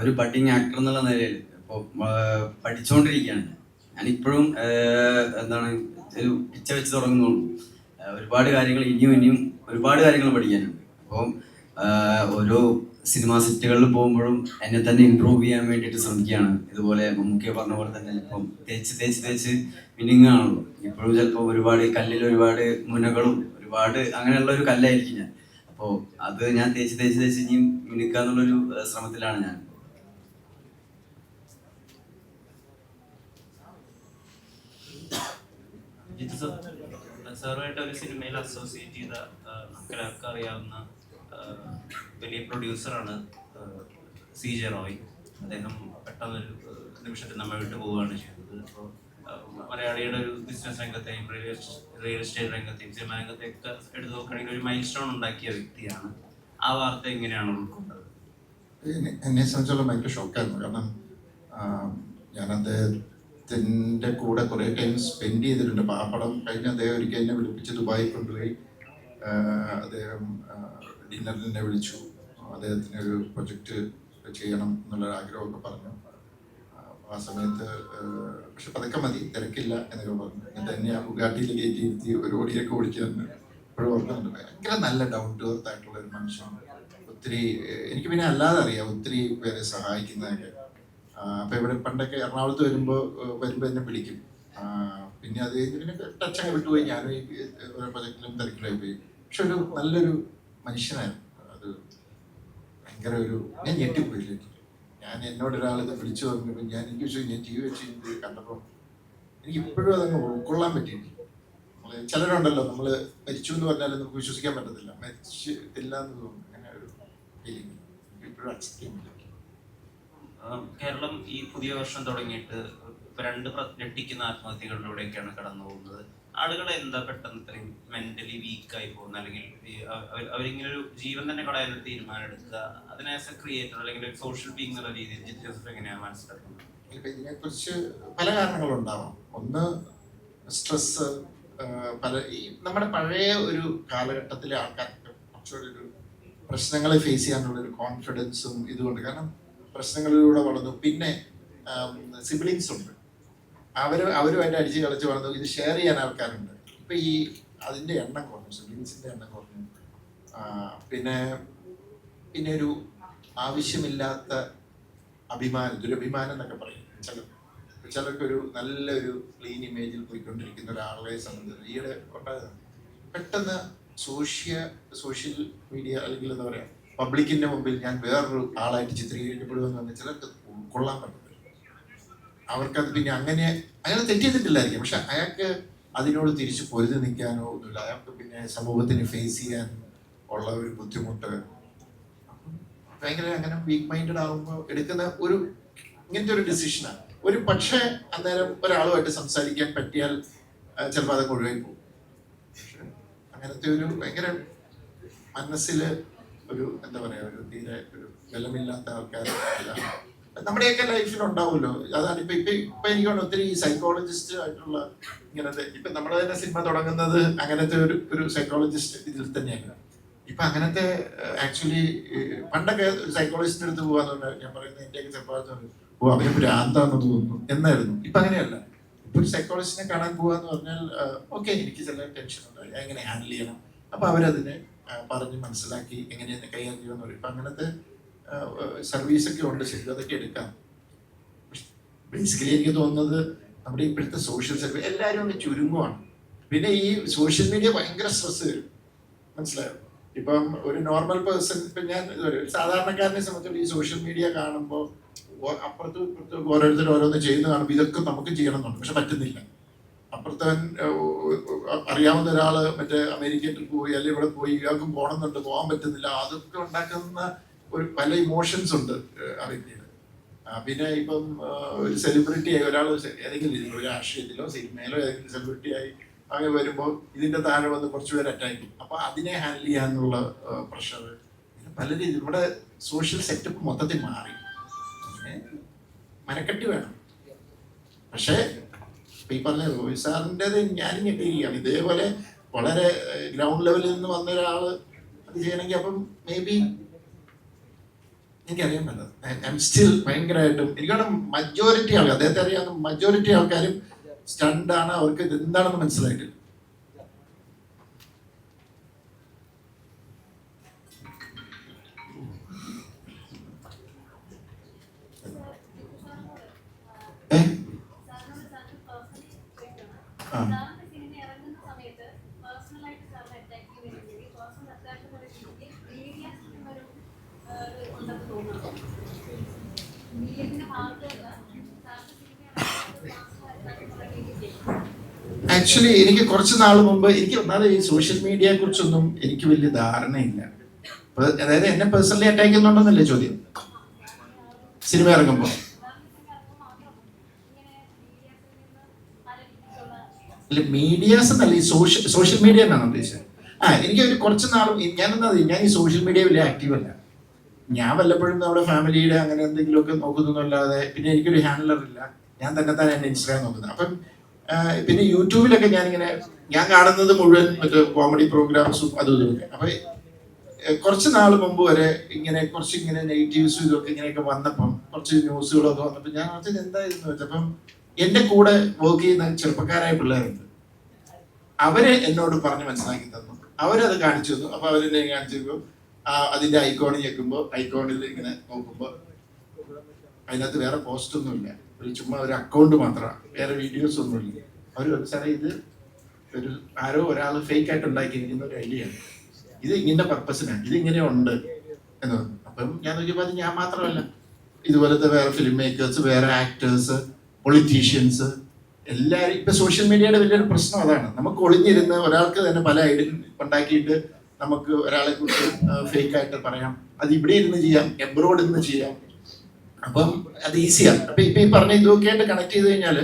[SPEAKER 16] ഒരു ബഡ്ഡിങ് ആക്ടർ എന്നുള്ള നിലയിൽ ഇപ്പോൾ പഠിച്ചുകൊണ്ടിരിക്കുകയാണ് ഞാനിപ്പോഴും. എന്താണ് ഒരു പിച്ച വെച്ച് തുടങ്ങുന്നുള്ളൂ. ഒരുപാട് കാര്യങ്ങൾ ഇനിയും ഒരുപാട് കാര്യങ്ങൾ പഠിക്കാനുണ്ട്. അപ്പം ഓരോ സിനിമാ സെറ്റുകളിൽ പോകുമ്പോഴും എന്നെ തന്നെ ഇമ്പ്രൂവ് ചെയ്യാൻ വേണ്ടിയിട്ട് ശ്രമിക്കുകയാണ്. ഇതുപോലെ മമ്മൂക്കെ പറഞ്ഞ പോലെ തന്നെ ഇപ്പം തേച്ച് മിനുങ്ങാണല്ലോ. ഇപ്പോഴും ചിലപ്പോൾ ഒരുപാട് കല്ലിൽ ഒരുപാട് മുനകളും ഒരുപാട് അങ്ങനെയുള്ള ഒരു കല്ലായിരിക്കും ഞാൻ. അപ്പോൾ അത് ഞാൻ തേച്ച് ഇനിയും മിനുക്കുക എന്നുള്ളൊരു ശ്രമത്തിലാണ് ഞാൻ.
[SPEAKER 12] ജിത്തു സാറുമായിട്ട് ഒരു സിനിമയിൽ അസോസിയേറ്റ് ചെയ്ത നമുക്കെല്ലാവർക്കും അറിയാവുന്ന വലിയ പ്രൊഡ്യൂസറാണ് CJ റോയ്. അദ്ദേഹം പെട്ടെന്നൊരു നിമിഷത്തിൽ നമ്മൾ വിട്ടു പോവുകയാണ് ചെയ്തത്. അപ്പോൾ മലയാളിയുടെ ഒരു ബിസിനസ് രംഗത്തെയും റിയൽ എസ്റ്റേറ്റ് രംഗത്തെയും സിനിമാ രംഗത്തെയൊക്കെ എടുത്തു നോക്കുകയാണെങ്കിൽ ഒരു മൈൽ സ്റ്റോൺ ഉണ്ടാക്കിയ വ്യക്തിയാണ്. ആ വാർത്ത എങ്ങനെയാണ് ഉൾക്കൊണ്ടത്?
[SPEAKER 1] എന്നെ സംബന്ധിച്ചുള്ള ഭയങ്കര ഷോക്കായിരുന്നു. കാരണം ഞാൻ അദ്ദേഹത്തിൻ്റെ കൂടെ കുറേ ടൈം സ്പെൻഡ് ചെയ്തിട്ടുണ്ട്. അപ്പോൾ ആ പടം കഴിഞ്ഞ് അദ്ദേഹം ഒരിക്കൽ എന്നെ വിളിപ്പിച്ച് ദുബായിൽ കൊണ്ടുപോയി. അദ്ദേഹം ഡിന്നറിനെ വിളിച്ചു. അദ്ദേഹത്തിന് ഒരു പ്രൊജക്റ്റ് ചെയ്യണം എന്നുള്ളൊരു ആഗ്രഹമൊക്കെ പറഞ്ഞു. ആ സമയത്ത് പക്ഷെ പതുക്കെ മതി, തിരക്കില്ല എന്നൊക്കെ പറഞ്ഞു. എന്നിട്ട് എന്നെ ആ ബുഗാട്ടിയിൽ കയറ്റി ഇരുത്തി ഒരു ഓടിയൊക്കെ ഓടിക്കാറുണ്ട്. ഇപ്പോഴും ഓർക്കുന്നുണ്ട്. ഭയങ്കര നല്ല ഡൗൺ ടു എർത്ത് ആയിട്ടുള്ള ഒരു മനുഷ്യനാണ്. ഒത്തിരി എനിക്ക് പിന്നെ അല്ലാതെ അറിയാം ഒത്തിരി പേരെ സഹായിക്കുന്നതൊക്കെ. അപ്പോൾ ഇവിടെ പണ്ടൊക്കെ എറണാകുളത്ത് വരുമ്പോൾ എന്നെ വിളിക്കും. പിന്നെ അത് കഴിഞ്ഞ് പിന്നെ ടച്ചൊക്കെ വിട്ടുപോയി. ഞാനും ഈ ഓരോ പ്രൊജക്റ്റിലും തിരക്കിലായി പോയി. പക്ഷെ ഒരു നല്ലൊരു മനുഷ്യനായിരുന്നു. അത് ഭയങ്കര ഒരു ഞാൻ ഞെട്ടിപ്പോയില്ലേ. ഞാൻ എന്നോടൊരാളിത് വിളിച്ചു പറഞ്ഞപ്പോൾ എനിക്ക് വിശ്വസിച്ചു. ഞാൻ TV വെച്ച് ഇത് കണ്ടപ്പോൾ എനിക്ക് ഇപ്പോഴും അതങ്ങ് ഉൾക്കൊള്ളാൻ പറ്റിയിട്ടില്ല. ചിലരുണ്ടല്ലോ നമ്മൾ മരിച്ചു എന്ന് പറഞ്ഞാലും നമുക്ക് വിശ്വസിക്കാൻ പറ്റത്തില്ല. മരിച്ചില്ല എന്ന് തോന്നുന്നു. അങ്ങനെ ഒരു ഫീലിംഗ് ഇപ്പോഴും അക്സെപ്റ്റ് ചെയ്യാൻ പറ്റില്ല.
[SPEAKER 12] കേരളം ഈ പുതിയ വർഷം തുടങ്ങിയിട്ട് രണ്ട് ഞെട്ടിക്കുന്ന ആത്മഹത്യകളിലൂടെയൊക്കെയാണ് കടന്നു പോകുന്നത്. ആളുകളെ എന്താ പെട്ടെന്ന് ഇത്രയും മെന്റലി വീക്കായി പോകുന്നത്, അല്ലെങ്കിൽ അവരിങ്ങനെ ഒരു ജീവൻ തന്നെ കളയാനൊരു തീരുമാനം എടുക്കുക, അതിനെ ആസ് എ ക്രിയേറ്റർ അല്ലെങ്കിൽ ഒരു സോഷ്യൽ ബീങ് എന്നുള്ള രീതിയിൽ ജോസഫ് എങ്ങനെയാണ് മനസ്സിലാക്കുന്നത്?
[SPEAKER 1] ഇപ്പം ഇതിനെക്കുറിച്ച് പല കാരണങ്ങളുണ്ടാവാം. ഒന്ന് സ്ട്രെസ്, ഈ നമ്മുടെ പഴയ ഒരു കാലഘട്ടത്തിലെ ആൾക്കാർക്ക് കുറച്ചുകൂടി ഒരു പ്രശ്നങ്ങളെ ഫേസ് ചെയ്യാനുള്ള ഒരു കോൺഫിഡൻസും ഇതുകൊണ്ട്, കാരണം പ്രശ്നങ്ങളിലൂടെ വളർന്നു. പിന്നെ സിബ്ലിങ്സ് ഉണ്ട്, അവരുമായിട്ട് അടിച്ച് കളിച്ച് വളർന്നു. ഇത് ഷെയർ ചെയ്യാൻ ആൾക്കാരുണ്ട്. ഇപ്പം ഈ അതിൻ്റെ എണ്ണം കുറഞ്ഞു, സിബ്ലിങ്സിൻ്റെ എണ്ണം കുറഞ്ഞു. പിന്നെ ഒരു ആവശ്യമില്ലാത്ത അഭിമാനം, ദുരഭിമാനം എന്നൊക്കെ പറയും. ചിലർക്കൊരു നല്ലൊരു ക്ലീൻ ഇമേജിൽ പോയിക്കൊണ്ടിരിക്കുന്ന ഒരാളെ സംബന്ധിച്ച് ഈയിടെ ഉണ്ടായതാണ്. പെട്ടെന്ന് സോഷ്യൽ മീഡിയ അല്ലെങ്കിൽ എന്താ പറയുക, പബ്ലിക്കിന്റെ മുമ്പിൽ ഞാൻ വേറൊരു ആളായിട്ട് ചിത്രീകരിക്കപ്പെടുമെന്ന് പറഞ്ഞാൽ ചിലർക്ക് കൊള്ളാൻ പറ്റത്തില്ല. അവർക്കത് പിന്നെ അങ്ങനെ തെറ്റ് ചെയ്തിട്ടില്ലായിരിക്കും, പക്ഷെ അയാൾക്ക് അതിനോട് തിരിച്ച് പൊരുതി നിൽക്കാനോ ഒന്നുമില്ല. അയാൾക്ക് പിന്നെ സമൂഹത്തിന് ഫേസ് ചെയ്യാൻ ഉള്ള ഒരു ബുദ്ധിമുട്ട്, ഭയങ്കര അങ്ങനെ വീക്ക് മൈൻഡഡ് ആകുമ്പോൾ എടുക്കുന്ന ഒരു ഇങ്ങനത്തെ ഒരു ഡിസിഷനാണ്. ഒരു പക്ഷേ അന്നേരം ഒരാളുമായിട്ട് സംസാരിക്കാൻ പറ്റിയാൽ ചിലപ്പോൾ അതൊക്കെ ഒഴിവായി പോകും. പക്ഷെ അങ്ങനത്തെ ഒരു ഭയങ്കര മനസ്സിൽ ഒരു എന്താ പറയുക, ഒരു തീരെ ഒരു ബലമില്ലാത്ത ആൾക്കാർ നമ്മുടെയൊക്കെ ലൈഫിൽ ഉണ്ടാവുമല്ലോ. അതാണ് ഇപ്പൊ എനിക്ക് തോന്നുന്നു ഒത്തിരി സൈക്കോളജിസ്റ്റ് ആയിട്ടുള്ള ഇങ്ങനത്തെ, ഇപ്പൊ നമ്മുടെ തന്നെ സിനിമ തുടങ്ങുന്നത് അങ്ങനത്തെ ഒരു സൈക്കോളജിസ്റ്റ് ഇതിൽ തന്നെയാണ്. ഇപ്പൊ അങ്ങനത്തെ ആക്ച്വലി പണ്ടൊക്കെ സൈക്കോളജിസ്റ്റിന്റെ അടുത്ത് പോകാന്ന് ഞാൻ പറയുന്നത്, എന്റെയൊക്കെ ചെറുപ്പകാലത്ത് അവര് ഭ്രാന്താന്ന് തോന്നുന്നു എന്നായിരുന്നു. ഇപ്പൊ അങ്ങനെയല്ല. ഇപ്പൊ ഒരു സൈക്കോളജിസ്റ്റിനെ കാണാൻ പോവാന്ന് പറഞ്ഞാൽ ഓക്കെ, എനിക്ക് ചില ടെൻഷൻ ഉണ്ട്, ഞാൻ എങ്ങനെ ഹാൻഡിൽ ചെയ്യണം, അപ്പൊ അവരതിനെ പറഞ്ഞ് മനസ്സിലാക്കി എങ്ങനെയെന്ന് കൈകാര്യം ചെയ്യുമെന്ന് പറയും. ഇപ്പൊ അങ്ങനത്തെ സർവീസൊക്കെ ഉണ്ട്, ശരി, അതൊക്കെ എടുക്കാം. ബേസിക്കലി എനിക്ക് തോന്നുന്നത് നമ്മുടെ ഇപ്പോഴത്തെ സോഷ്യൽ സർവീസ് എല്ലാവരും ഒന്ന് ചുരുങ്ങുവാണ്. പിന്നെ ഈ സോഷ്യൽ മീഡിയ ഭയങ്കര സ്ട്രെസ് വരും, മനസ്സിലായോ? ഇപ്പം ഒരു നോർമൽ പേഴ്സൺ, ഇപ്പം ഞാൻ സാധാരണക്കാരനെ സംബന്ധിച്ചുള്ള ഈ സോഷ്യൽ മീഡിയ കാണുമ്പോൾ അപ്പുറത്തും ഇപ്പുറത്തും ഓരോരുത്തർ ഓരോന്ന് ചെയ്യുന്ന കാണുമ്പോൾ ഇതൊക്കെ നമുക്ക് ചെയ്യണമെന്നുണ്ട്, പക്ഷെ പറ്റുന്നില്ല. അപ്പുറത്തവൻ അറിയാവുന്ന ഒരാള് മറ്റേ അമേരിക്കയിൽ പോയി അല്ലെങ്കിൽ ഇവിടെ പോയി, ഇയാൾക്കും പോകണമെന്നുണ്ട്, പോകാൻ പറ്റുന്നില്ല. അതൊക്കെ ഉണ്ടാക്കുന്ന ഒരു പല ഇമോഷൻസ് ഉണ്ട് അറിയില്ല. പിന്നെ ഇപ്പം ഒരു സെലിബ്രിറ്റി ആയി ഒരാൾ ഏതെങ്കിലും ഒരു രാഷ്ട്രീയത്തിലോ സിനിമയിലോ ഏതെങ്കിലും സെലിബ്രിറ്റി ആയി അങ്ങനെ വരുമ്പോൾ ഇതിന്റെ താഴെ വന്ന് കുറച്ചുപേർ അറ്റാക്ക് ചെയ്യും. അപ്പൊ അതിനെ ഹാൻഡിൽ ചെയ്യാനുള്ള പ്രഷർ, പല രീതിയിൽ ഇവിടെ സോഷ്യൽ സെറ്റപ്പ് മൊത്തത്തിൽ മാറി. മനക്കെട്ടി വേണം. പക്ഷേ ഈ പറഞ്ഞ റോയ് സാറിൻ്റെത് ഞാനും ഞെട്ടിയിരിക്കുകയാണ്. ഇതേപോലെ വളരെ ഗ്രൗണ്ട് ലെവലിൽ നിന്ന് വന്ന ഒരാള് അത് ചെയ്യണമെങ്കിൽ അപ്പം മേ ബി എനിക്കറിയാൻ പറ്റത് ഐ എം സ്റ്റിൽ ഭയങ്കരമായിട്ടും എനിക്കവിടെ മജോറിറ്റി ആൾക്കാർ, അദ്ദേഹത്തെ അറിയാവുന്ന മജോറിറ്റി ആൾക്കാരും സ്റ്റണ്ടാണ്, അവർക്ക് ഇത് എന്താണെന്ന് മനസ്സിലായിട്ടില്ല. ആക്ച്വലി എനിക്ക് കുറച്ച് നാൾ മുമ്പ് എനിക്ക് ഒന്നാമത് ഈ സോഷ്യൽ മീഡിയയെ കുറിച്ചൊന്നും എനിക്ക് വലിയ ധാരണയില്ല. അതായത് എന്നെ പേഴ്സണലി അറ്റാക്ക് ചെയ്യുന്നുണ്ടെന്നല്ലേ ചോദ്യം? സിനിമ ഇറങ്ങുമ്പോൾ അല്ല, മീഡിയാസ് എന്നല്ല, ഈ സോഷ്യൽ മീഡിയ എന്നാണ് ഉദ്ദേശിച്ചത്. എനിക്ക് ഒരു കുറച്ച് നാളും ഞാൻ ഈ സോഷ്യൽ മീഡിയ വലിയ ആക്റ്റീവ് അല്ല. ഞാൻ വല്ലപ്പോഴും നമ്മുടെ ഫാമിലിയുടെ അങ്ങനെ എന്തെങ്കിലുമൊക്കെ നോക്കുന്നല്ലാതെ, പിന്നെ എനിക്കൊരു ഹാൻഡലർ ഇല്ല, ഞാൻ തന്നെ എൻ്റെ ഇൻസ്റ്റാഗ്രാം നോക്കുന്നത്. അപ്പം പിന്നെ യൂട്യൂബിലൊക്കെ ഞാൻ കാണുന്നത് മുഴുവൻ മറ്റേ കോമഡി പ്രോഗ്രാംസും അതും ഇതൊക്കെ. അപ്പൊ കുറച്ച് നാൾ മുമ്പ് വരെ കുറച്ചിങ്ങനെ നെഗറ്റീവ്സും ഇതൊക്കെ ഇങ്ങനെയൊക്കെ വന്നപ്പം, കുറച്ച് ന്യൂസുകളൊക്കെ വന്നപ്പോൾ ഞാൻ ഓർത്തത് എന്തായിരുന്നു വെച്ചപ്പം, എന്റെ കൂടെ വർക്ക് ചെയ്യുന്ന ചെറുപ്പക്കാരായ പിള്ളേരുണ്ട്, അവര് എന്നോട് പറഞ്ഞ് മനസ്സിലാക്കി തന്നു, അവരത് കാണിച്ചു തന്നു. അപ്പൊ അവരെന്നെ കാണിച്ചു അതിന്റെ ഐക്കോണിൽ ഞെക്കുമ്പോൾ ഐക്കോണിൽ ഇങ്ങനെ നോക്കുമ്പോൾ അതിനകത്ത് വേറെ പോസ്റ്റ് ഒന്നുമില്ല, ചുമ്മാ ഒരു അക്കൗണ്ട് മാത്രമാണ്, വേറെ വീഡിയോസ് ഒന്നുമില്ല. അവർ സാറേ ഇത് ഒരു ആരോ ഒരാൾ ഫേക്ക് ആയിട്ട് ഉണ്ടാക്കിയിരിക്കുന്ന ഒരു ഐഡിയ ആണ്, ഇത് ഇങ്ങനെ പർപ്പസിനാണ്, ഇത് ഇങ്ങനെ ഉണ്ട് എന്ന് പറഞ്ഞു. അപ്പം ഞാൻ നോക്കിയപ്പോൾ അത് ഞാൻ മാത്രമല്ല, ഇതുപോലത്തെ വേറെ ഫിലിം മേക്കേഴ്സ്, വേറെ ആക്ടേഴ്സ്, പൊളിറ്റീഷ്യൻസ് എല്ലാവരും. ഇപ്പൊ സോഷ്യൽ മീഡിയയുടെ വലിയൊരു പ്രശ്നം അതാണ്, നമുക്ക് ഒളിഞ്ഞിരുന്ന് ഒരാൾക്ക് തന്നെ പല ഐഡിയ ഉണ്ടാക്കിയിട്ട് നമുക്ക് ഒരാളെ കുറിച്ച് ഫേക്ക് ആയിട്ട് പറയാം. അത് ഇവിടെ ഇരുന്ന് ചെയ്യാം, എബ്രോഡ് ഇരുന്ന് ചെയ്യാം. അപ്പം അത് ഈസിയാണ്. അപ്പൊ ഇപ്പൊ ഈ പറഞ്ഞ ഇതൊക്കെ ആയിട്ട് കണക്ട് ചെയ്ത് കഴിഞ്ഞാൽ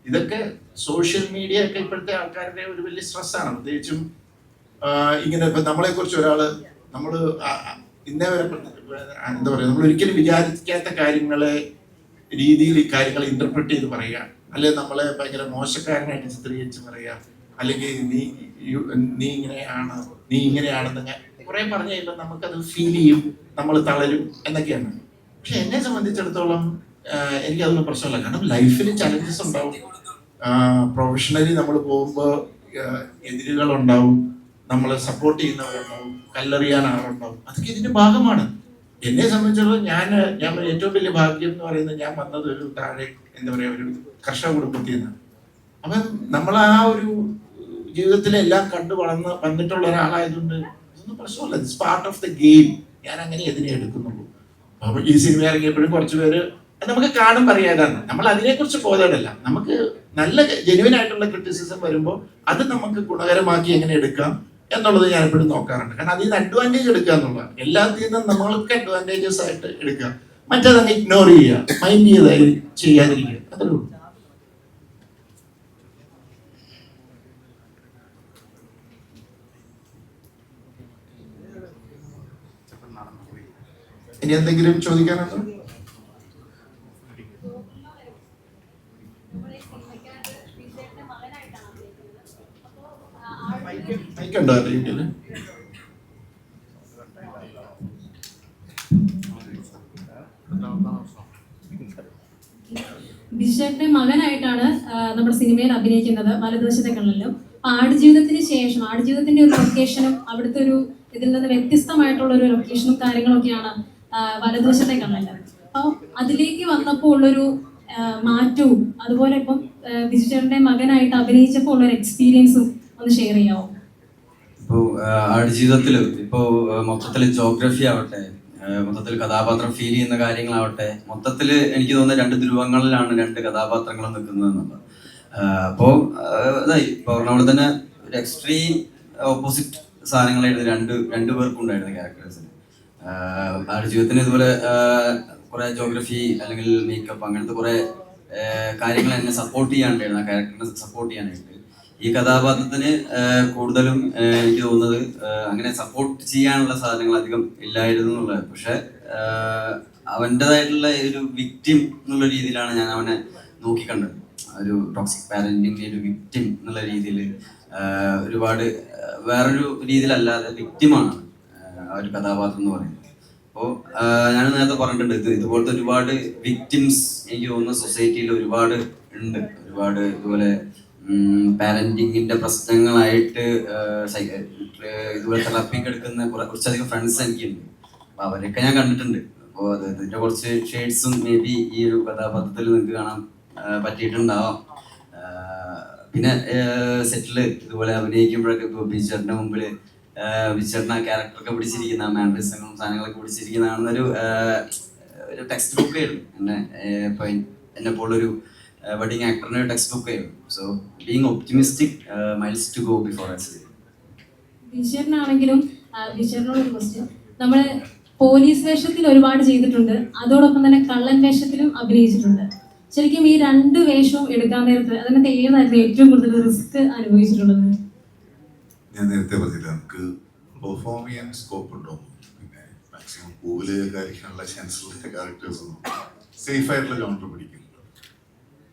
[SPEAKER 1] ഇതൊക്കെ സോഷ്യൽ മീഡിയ ഒക്കെ ഇപ്പോഴത്തെ ആൾക്കാരുടെ ഒരു വലിയ സ്ട്രെസ്സാണ്. പ്രത്യേകിച്ചും ഇങ്ങനെ ഇപ്പൊ നമ്മളെ കുറിച്ച് ഒരാള് നമ്മള് ഇന്നേ വരെ എന്താ പറയുക, നമ്മൾ ഒരിക്കലും വിചാരിക്കാത്ത കാര്യങ്ങളെ രീതിയിൽ ഈ കാര്യങ്ങൾ ഇന്റർപ്രറ്റ് ചെയ്ത് പറയുക, അല്ലെങ്കിൽ നമ്മളെ ഭയങ്കര മോശക്കാരനായിട്ട് ചിത്രീകരിച്ച് പറയുക, അല്ലെങ്കിൽ നീ ഇങ്ങനെയാണ്, നീ ഇങ്ങനെയാണെന്ന് കുറെ പറഞ്ഞു കഴിയുമ്പോൾ നമുക്കത് ഫീൽ ചെയ്യും, നമ്മൾ തളരും എന്നൊക്കെയാണ്. പക്ഷെ എന്നെ സംബന്ധിച്ചിടത്തോളം എനിക്കതൊന്നും പ്രശ്നമില്ല. കാരണം ലൈഫിൽ ചലഞ്ചസ് ഉണ്ടാവും, പ്രൊഫഷണലി നമ്മൾ പോകുമ്പോൾ എതിരുകളുണ്ടാവും, നമ്മളെ സപ്പോർട്ട് ചെയ്യുന്നവരുണ്ടാവും, കല്ലെറിയാൻ ആളുണ്ടാവും. അതൊക്കെ ഇതിന്റെ ഭാഗമാണ്. എന്നെ സംബന്ധിച്ചിടത്തോളം ഞാൻ ഏറ്റവും വലിയ ഭാഗ്യം എന്ന് പറയുന്നത് ഞാൻ വന്നത് ഒരു താഴെ എന്താ പറയുക ഒരു കർഷക കുടുംബത്തിൽ നിന്നാണ്. അപ്പം നമ്മൾ ആ ഒരു ജീവിതത്തിലെല്ലാം കണ്ടു വന്നിട്ടുള്ള ഒരാളായതുകൊണ്ട് ഇതൊന്നും പ്രശ്നമല്ല. It's part of the game. ഞാൻ അങ്ങനെ എതിരെ എടുക്കുന്നുള്ളൂ. അപ്പൊ ഈ സിനിമ ഇറങ്ങിയപ്പോഴും കുറച്ച് പേര് നമുക്ക് കാണും അറിയാതാണ്, നമ്മൾ അതിനെക്കുറിച്ച് ബോധമല്ല. നമുക്ക് നല്ല ജെന്യുവൻ ആയിട്ടുള്ള ക്രിറ്റിസിസം വരുമ്പോൾ അത് നമുക്ക് ഗുണകരമാക്കി എങ്ങനെ എടുക്കാം എന്നുള്ളത് ഞാൻ എപ്പോഴും നോക്കാറുണ്ട്. കാരണം അതിൽ നിന്ന് അഡ്വാൻറ്റേജ് എടുക്കുക എന്നുള്ളതാണ്. എല്ലാത്തിൽ നിന്നും നമ്മൾക്ക് അഡ്വാൻറ്റേജസ് ആയിട്ട് എടുക്കുക, മറ്റേതങ്ങ് ഇഗ്നോർ ചെയ്യുക, മൈൻഡ് ചെയ്യാതിരിക്കുക, അത്രേ ഉള്ളൂ. ഇനി എന്തെങ്കിലും ചോദിക്കാനുണ്ടോ? മൈക്കുണ്ടോ അറിയില്ല?
[SPEAKER 11] ബിജുചേട്ടന്റെ മകനായിട്ടാണ് നമ്മുടെ സിനിമയിൽ അഭിനയിക്കുന്നത് വലതുവശത്തെ കണ്ണിലും. ആടുജീവിതത്തിന് ശേഷം ആടുജീവിതത്തിന്റെ ഒരു ലൊക്കേഷനും അവിടുത്തെ ഒരു ഇതിൽ നിന്ന് വ്യത്യസ്തമായിട്ടുള്ള ഒരു ലൊക്കേഷനും കാര്യങ്ങളൊക്കെയാണ് വലതുവശത്തെ കണ്ണില്. അപ്പോൾ അതിലേക്ക് വന്നപ്പോൾ ഉള്ളൊരു മാറ്റവും അതുപോലെ ഇപ്പം ബിജുചേട്ടന്റെ മകനായിട്ട് അഭിനയിച്ചപ്പോൾ ഉള്ളൊരു എക്സ്പീരിയൻസും ഒന്ന് ഷെയർ ചെയ്യാമോ?
[SPEAKER 16] ഇപ്പോൾ ആടുജീവിതത്തില് ഇപ്പോൾ മൊത്തത്തിൽ ജോഗ്രഫി ആവട്ടെ, മൊത്തത്തിൽ കഥാപാത്രം ഫീൽ ചെയ്യുന്ന കാര്യങ്ങളാവട്ടെ, മൊത്തത്തിൽ എനിക്ക് തോന്നുന്ന രണ്ട് ധ്രുവങ്ങളിലാണ് രണ്ട് കഥാപാത്രങ്ങൾ നിൽക്കുന്നത് എന്നുള്ളത്. അപ്പോൾ ഇപ്പോൾ പറഞ്ഞ പോലെ തന്നെ ഒരു എക്സ്ട്രീം ഓപ്പോസിറ്റ് സാധനങ്ങളായിരുന്നു രണ്ടു പേർക്കും ഉണ്ടായിരുന്ന ക്യാരക്ടേഴ്സിന്. ആടുജീവിതത്തിന് ഇതുപോലെ കുറെ ജോഗ്രഫി അല്ലെങ്കിൽ മേക്കപ്പ് അങ്ങനത്തെ കുറെ കാര്യങ്ങൾ എന്നെ സപ്പോർട്ട് ചെയ്യാണ്ടായിരുന്നു, ആ ക്യാരക്ടറിനെ സപ്പോർട്ട് ചെയ്യാനായിട്ട്. ഈ കഥാപാത്രത്തിന് കൂടുതലും എനിക്ക് തോന്നുന്നത് അങ്ങനെ സപ്പോർട്ട് ചെയ്യാനുള്ള സാധനങ്ങൾ അധികം ഇല്ലായിരുന്നു എന്നുള്ളത്. പക്ഷെ അവൻ്റെതായിട്ടുള്ള ഒരു വിക്ടിം എന്നുള്ള രീതിയിലാണ് ഞാൻ അവനെ നോക്കിക്കണ്ടത്. ഒരു ടോക്സിക് പാരന്റിങ് ഒരു വിക്ടിം എന്നുള്ള രീതിയിൽ ഒരുപാട് വേറൊരു രീതിയിലല്ലാതെ വിക്ടിമാണ് ആ ഒരു കഥാപാത്രം എന്ന് പറയുന്നത്. അപ്പോൾ ഞാൻ നേരത്തെ പറഞ്ഞിട്ടുണ്ട്, ഇതുപോലത്തെ ഒരുപാട് വിക്ടിംസ് എനിക്ക് തോന്നുന്ന സൊസൈറ്റിയിൽ ഒരുപാട് ഉണ്ട്. ഒരുപാട് ഇതുപോലെ പാരന്റിങ്ങിന്റെ പ്രശ്നങ്ങളായിട്ട് ഇതുപോലെ തെറാപ്പിക്ക് എടുക്കുന്ന കുറച്ചധികം ഫ്രണ്ട്സ് എനിക്കുണ്ട്. അപ്പൊ അവരൊക്കെ ഞാൻ കണ്ടിട്ടുണ്ട്. അപ്പോൾ അതിന്റെ കുറച്ച് ഷെയ്ഡ്സും മേ ബി ഈ ഒരു കഥാപാത്രത്തിൽ നിങ്ങൾക്ക് കാണാൻ പറ്റിയിട്ടുണ്ടാവാം. പിന്നെ സെറ്റില് ഇതുപോലെ അഭിനയിക്കുമ്പോഴൊക്കെ ഇപ്പോൾ ബിജുചേട്ടന്റെ മുമ്പില് ബിജുചേട്ടൻ ആ ക്യാരക്ടറൊക്കെ പിടിച്ചിരിക്കുന്ന മാൻഡ്രിസങ്ങളും സാധനങ്ങളൊക്കെ പിടിച്ചിരിക്കുന്നതാണെന്നൊരു ടെക്സ്റ്റ് ബുക്ക് ആയിരുന്നു എന്നെ പോലൊരു വെഡിങ് ആക്ടറിന്റെ ടെക്സ്റ്റ് ബുക്ക് ആയിരുന്നു. So being optimistic miles to go before actually.
[SPEAKER 11] ബിജുചേട്ടനാണെങ്കിലും ബിജുചേട്ടനോട് ഒരു ക്വസ്റ്റ്യൻ, നമ്മൾ പോലീസ് വേഷത്തിൽ ഒരുപാട് ചെയ്തിട്ടുണ്ട്, അതോടൊപ്പം തന്നെ കള്ളൻ വേഷത്തിലും അഭിനയിച്ചിട്ടുണ്ട്. ശരിക്കും ഈ രണ്ട് വേഷവും എടുക്കാൻ നേരത്ത് അതിനകത്ത് ഏതായിരുന്നു ഏറ്റവും കൂടുതൽ റിസ്ക് അനുഭവിച്ചിട്ടുള്ളത്?
[SPEAKER 9] ഞാൻ നേരത്തെ പറഞ്ഞില്ല, നമുക്ക് പെർഫോം ചെയ്യാൻ സ്കോപ്പ് ഉണ്ടോ, പിന്നെ മാക്സിമം പൂവില് കാര്യങ്ങളുള്ള ചാൻസുള്ള ക്യാരക്ടേഴ്സ് ഒന്നും സേഫ് ആയിട്ടുള്ള ജോണർ പിടിക്കുന്നുണ്ട്.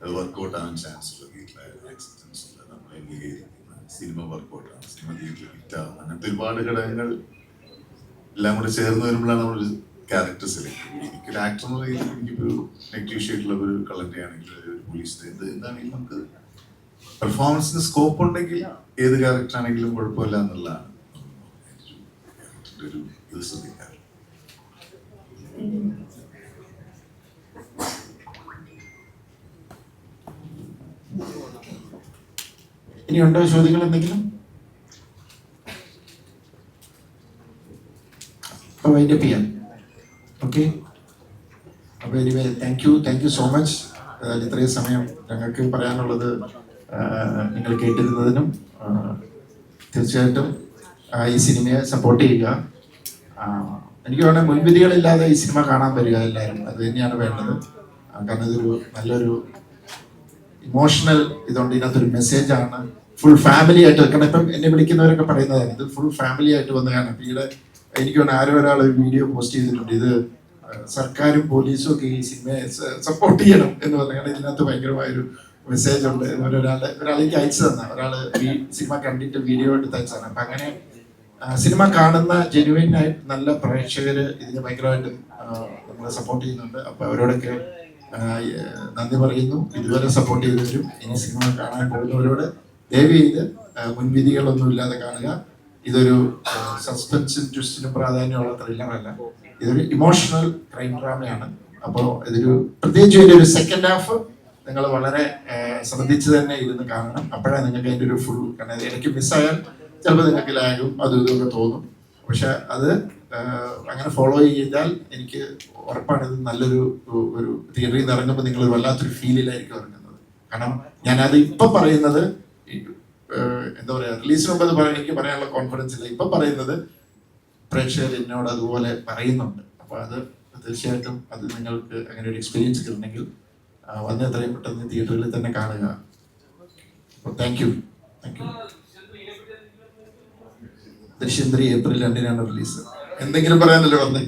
[SPEAKER 9] അത് വർക്ക്ഔട്ട് ആവാൻ ചാൻസ് ഉള്ള വീട്ടിലായാലും ആക്സിഡൻസ് ഉള്ള നമ്മളെ സിനിമ വർക്ക്ഔട്ട് ആവും, സിനിമ തിയേറ്ററിൽ ഹിറ്റാവും, അങ്ങനത്തെ ഒരുപാട് ഘടകങ്ങൾ എല്ലാം കൂടെ ചേർന്ന് വരുമ്പോഴാണ് നമ്മളൊരു ക്യാരക്ടർ സെലക്ട് ചെയ്യുന്നത്. എനിക്കൊരു ആക്ടർ എന്ന് പറയുന്നത് എനിക്കിപ്പോൾ നെഗറ്റീവ് ഷെയ്ഡിലുള്ള ഒരു കളറിൻ്റെ ആണെങ്കിൽ ഒരു പോലീസിൻ്റെ എന്താണെങ്കിലും നമുക്ക് പെർഫോമൻസിന് സ്കോപ്പ് ഉണ്ടെങ്കിൽ ഏത് ക്യാരക്ടർ ആണെങ്കിലും കുഴപ്പമില്ല എന്നുള്ളതാണ് ഒരു ഇത് ശ്രദ്ധിക്കാറ്.
[SPEAKER 1] ഇനിയുണ്ടോ ചോദ്യങ്ങൾ എന്തെങ്കിലും? അപ്പോൾ വൈൻഡ് അപ്പ് ചെയ്യാം. ഓക്കെ, അപ്പോൾ anyway thank you so much. ഇത്രയും സമയം ഞങ്ങൾക്ക് പറയാനുള്ളത് നിങ്ങൾ കേട്ടിരുന്നതിനും തീർച്ചയായിട്ടും ഈ സിനിമയെ സപ്പോർട്ട് ചെയ്യുക. എനിക്ക് വേണമെങ്കിൽ മുൻവിധികളില്ലാതെ ഈ സിനിമ കാണാൻ വരിക എല്ലാവരും, അത് തന്നെയാണ് വേണ്ടത്. കാരണം ഇതൊരു നല്ലൊരു ഇമോഷണൽ ഇതുകൊണ്ട് ഇതിനകത്തൊരു മെസ്സേജാണ്. ഫുൾ ഫാമിലി ആയിട്ട്, കാരണം ഇപ്പം എന്നെ വിളിക്കുന്നവരൊക്കെ പറയുന്നതാണ് ഇത് ഫുൾ ഫാമിലി ആയിട്ട് വന്നതാണ്. അപ്പം ഇവിടെ എനിക്ക് വേണം ആരോ ഒരാൾ ഒരു വീഡിയോ പോസ്റ്റ് ചെയ്തിട്ടുണ്ട്, ഇത് സർക്കാരും പോലീസും ഒക്കെ ഈ സിനിമയെ സപ്പോർട്ട് ചെയ്യണം എന്ന് പറഞ്ഞു. കാരണം ഇതിനകത്ത് ഭയങ്കരമായൊരു മെസ്സേജ് ഉണ്ട്. ഒരാളേക്ക് അയച്ചു തന്ന ഒരാൾ ഈ സിനിമ കണ്ടിട്ട് വീഡിയോ എടുത്ത് അയച്ചതാണ്. അപ്പം അങ്ങനെ സിനിമ കാണുന്ന ജെനുവിൻ ആയിട്ട് നല്ല പ്രേക്ഷകർ ഇതിനെ ഭയങ്കരമായിട്ട് നമ്മളെ സപ്പോർട്ട് ചെയ്യുന്നുണ്ട്. അപ്പോൾ അവരോടൊക്കെ നന്ദി പറയുന്നു. ഇതുവരെ സപ്പോർട്ട് ചെയ്തവരും ഇനി സിനിമ കാണാൻ പോകുന്നവരോട് ദയവ് ചെയ്ത് മുൻവിധികളൊന്നും ഇല്ലാതെ കാണുക. ഇതൊരു സസ്പെൻസും ട്വിസ്റ്റിനും പ്രാധാന്യമുള്ള ത്രില്ലറല്ല, ഇതൊരു ഇമോഷണൽ ക്രൈം ഡ്രാമയാണ്. അപ്പോൾ ഇതൊരു പ്രത്യേകിച്ച് ഇതിൻ്റെ ഒരു സെക്കൻഡ് ഹാഫ് നിങ്ങൾ വളരെ ശ്രദ്ധിച്ച് തന്നെ ഇരുന്ന് കാണണം. അപ്പോഴാണ് നിങ്ങൾക്ക് അതിൻ്റെ ഒരു ഫുൾ, കാരണം ഇടയ്ക്ക് മിസ്സായാൽ ചിലപ്പോൾ നിങ്ങൾക്ക് ലാഗും അതും ഇതൊക്കെ തോന്നും. പക്ഷെ അത് അങ്ങനെ ഫോളോ ചെയ്താൽ എനിക്ക് ഉറപ്പാണ് ഇത് നല്ലൊരു ഒരു തിയേറ്ററിൽ നിന്ന് ഇറങ്ങുമ്പോൾ നിങ്ങൾ വല്ലാത്തൊരു ഫീലിലായിരിക്കും ഇറങ്ങുന്നത്. കാരണം ഞാനത് ഇപ്പം പറയുന്നത് എന്താ പറയുക, റിലീസിന് മുമ്പ് അത് എനിക്ക് പറയാനുള്ള കോൺഫിഡൻസ് ഇല്ല. ഇപ്പം പറയുന്നത് പ്രേക്ഷകർ എന്നോട് അതുപോലെ പറയുന്നുണ്ട്. അപ്പോൾ അത് തീർച്ചയായിട്ടും അത് നിങ്ങൾക്ക് അങ്ങനെ ഒരു എക്സ്പീരിയൻസ് കിട്ടണമെങ്കിൽ വന്ന് എത്രയും പെട്ടെന്ന് തിയേറ്ററിൽ തന്നെ കാണുക. അപ്പോൾ താങ്ക് യു. ദൃശ്യം 3 ഏപ്രിൽ 2-നാണ് റിലീസ്. എന്തെങ്കിലും പറയാനല്ലോ വന്നേ?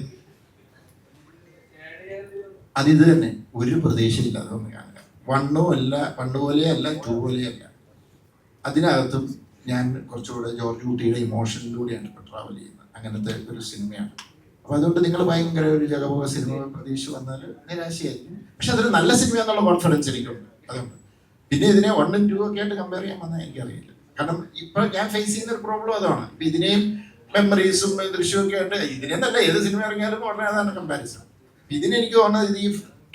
[SPEAKER 1] അതിത് തന്നെ, ഒരു പ്രതീക്ഷയില്ലാതെ ഒന്ന് കാണുക. 1 അല്ല, 1 പോലെയല്ല, 2 പോലെയല്ല. അതിനകത്തും ഞാൻ കുറച്ചുകൂടെ ജോർജ് കുട്ടിയുടെ ഇമോഷനിലൂടെയാണ് ഇപ്പോൾ ട്രാവൽ ചെയ്യുന്നത്. അങ്ങനത്തെ ഒരു സിനിമയാണ്. അപ്പോൾ അതുകൊണ്ട് നിങ്ങൾ ഭയങ്കര ഒരു ജഗപോക സിനിമ പ്രതീക്ഷ വന്നാൽ നിരാശയായിരിക്കും. പക്ഷെ അതൊരു നല്ല സിനിമ എന്നുള്ള കോൺഫിഡൻസ് എനിക്കുണ്ട്. അതുകൊണ്ട് പിന്നെ ഇതിനെ 1 ഉം 2 ഒക്കെ ആയിട്ട് കമ്പയർ ചെയ്യാൻ വന്നാൽ എനിക്കറിയില്ല. കാരണം ഇപ്പൊ ഞാൻ ഫേസ് ചെയ്യുന്ന ഒരു പ്രോബ്ലം അതാണ്. ഇപ്പൊ ഇതിനെയും മെമ്മറീസും ദൃശ്യമൊക്കെ ആയിട്ട് ഇതിനെ തന്നെ ഏത് സിനിമ ഇറങ്ങിയാലും ഉടനെ അതാണ് കമ്പാരിസൺ. ഇതിനെനിക്ക് തോന്നുന്നത് ഈ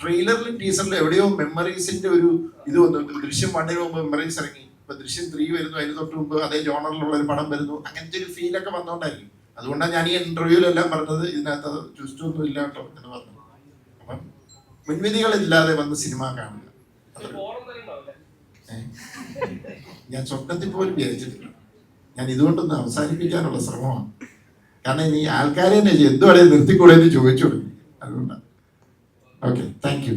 [SPEAKER 1] ട്രെയിലറിലും ടീസറിലും എവിടെയോ മെമ്മറീസിന്റെ ഒരു ഇത് വന്നു. ദൃശ്യം 1-ന് മുമ്പ് മെമ്മറീസ് ഇറങ്ങി, ഇപ്പൊ ദൃശ്യം 3 വരുന്നു, അതിന് തൊട്ട് മുമ്പ് അതേ ജോണറിലുള്ള ഒരു പടം വരുന്നു. അങ്ങനത്തെ ഒരു ഫീലൊക്കെ വന്നോണ്ടായിരിക്കും. അതുകൊണ്ടാണ് ഞാൻ ഈ ഇന്റർവ്യൂലെല്ലാം പറഞ്ഞത് ഇതിനകത്ത് ട്വിസ്റ്റ് ഒന്നും ഇല്ല കേട്ടോ എന്ന് പറഞ്ഞു. അപ്പം മുൻവിധികളില്ലാതെ വന്ന് സിനിമ കാണുക. ഞാൻ സ്വപ്നത്തിൽ പോലും വിചാരിച്ചിട്ടില്ല. ഞാൻ ഇതുകൊണ്ടൊന്ന് അവസാനിപ്പിക്കാനുള്ള ശ്രമമാണ്. കാരണം ഇനി ആൾക്കാരെ തന്നെ എന്തുവാണേ നിർത്തിക്കൂടെ എന്ന് ചോദിച്ചു തുടങ്ങി. അതുകൊണ്ടാണ്. Okay, thank you.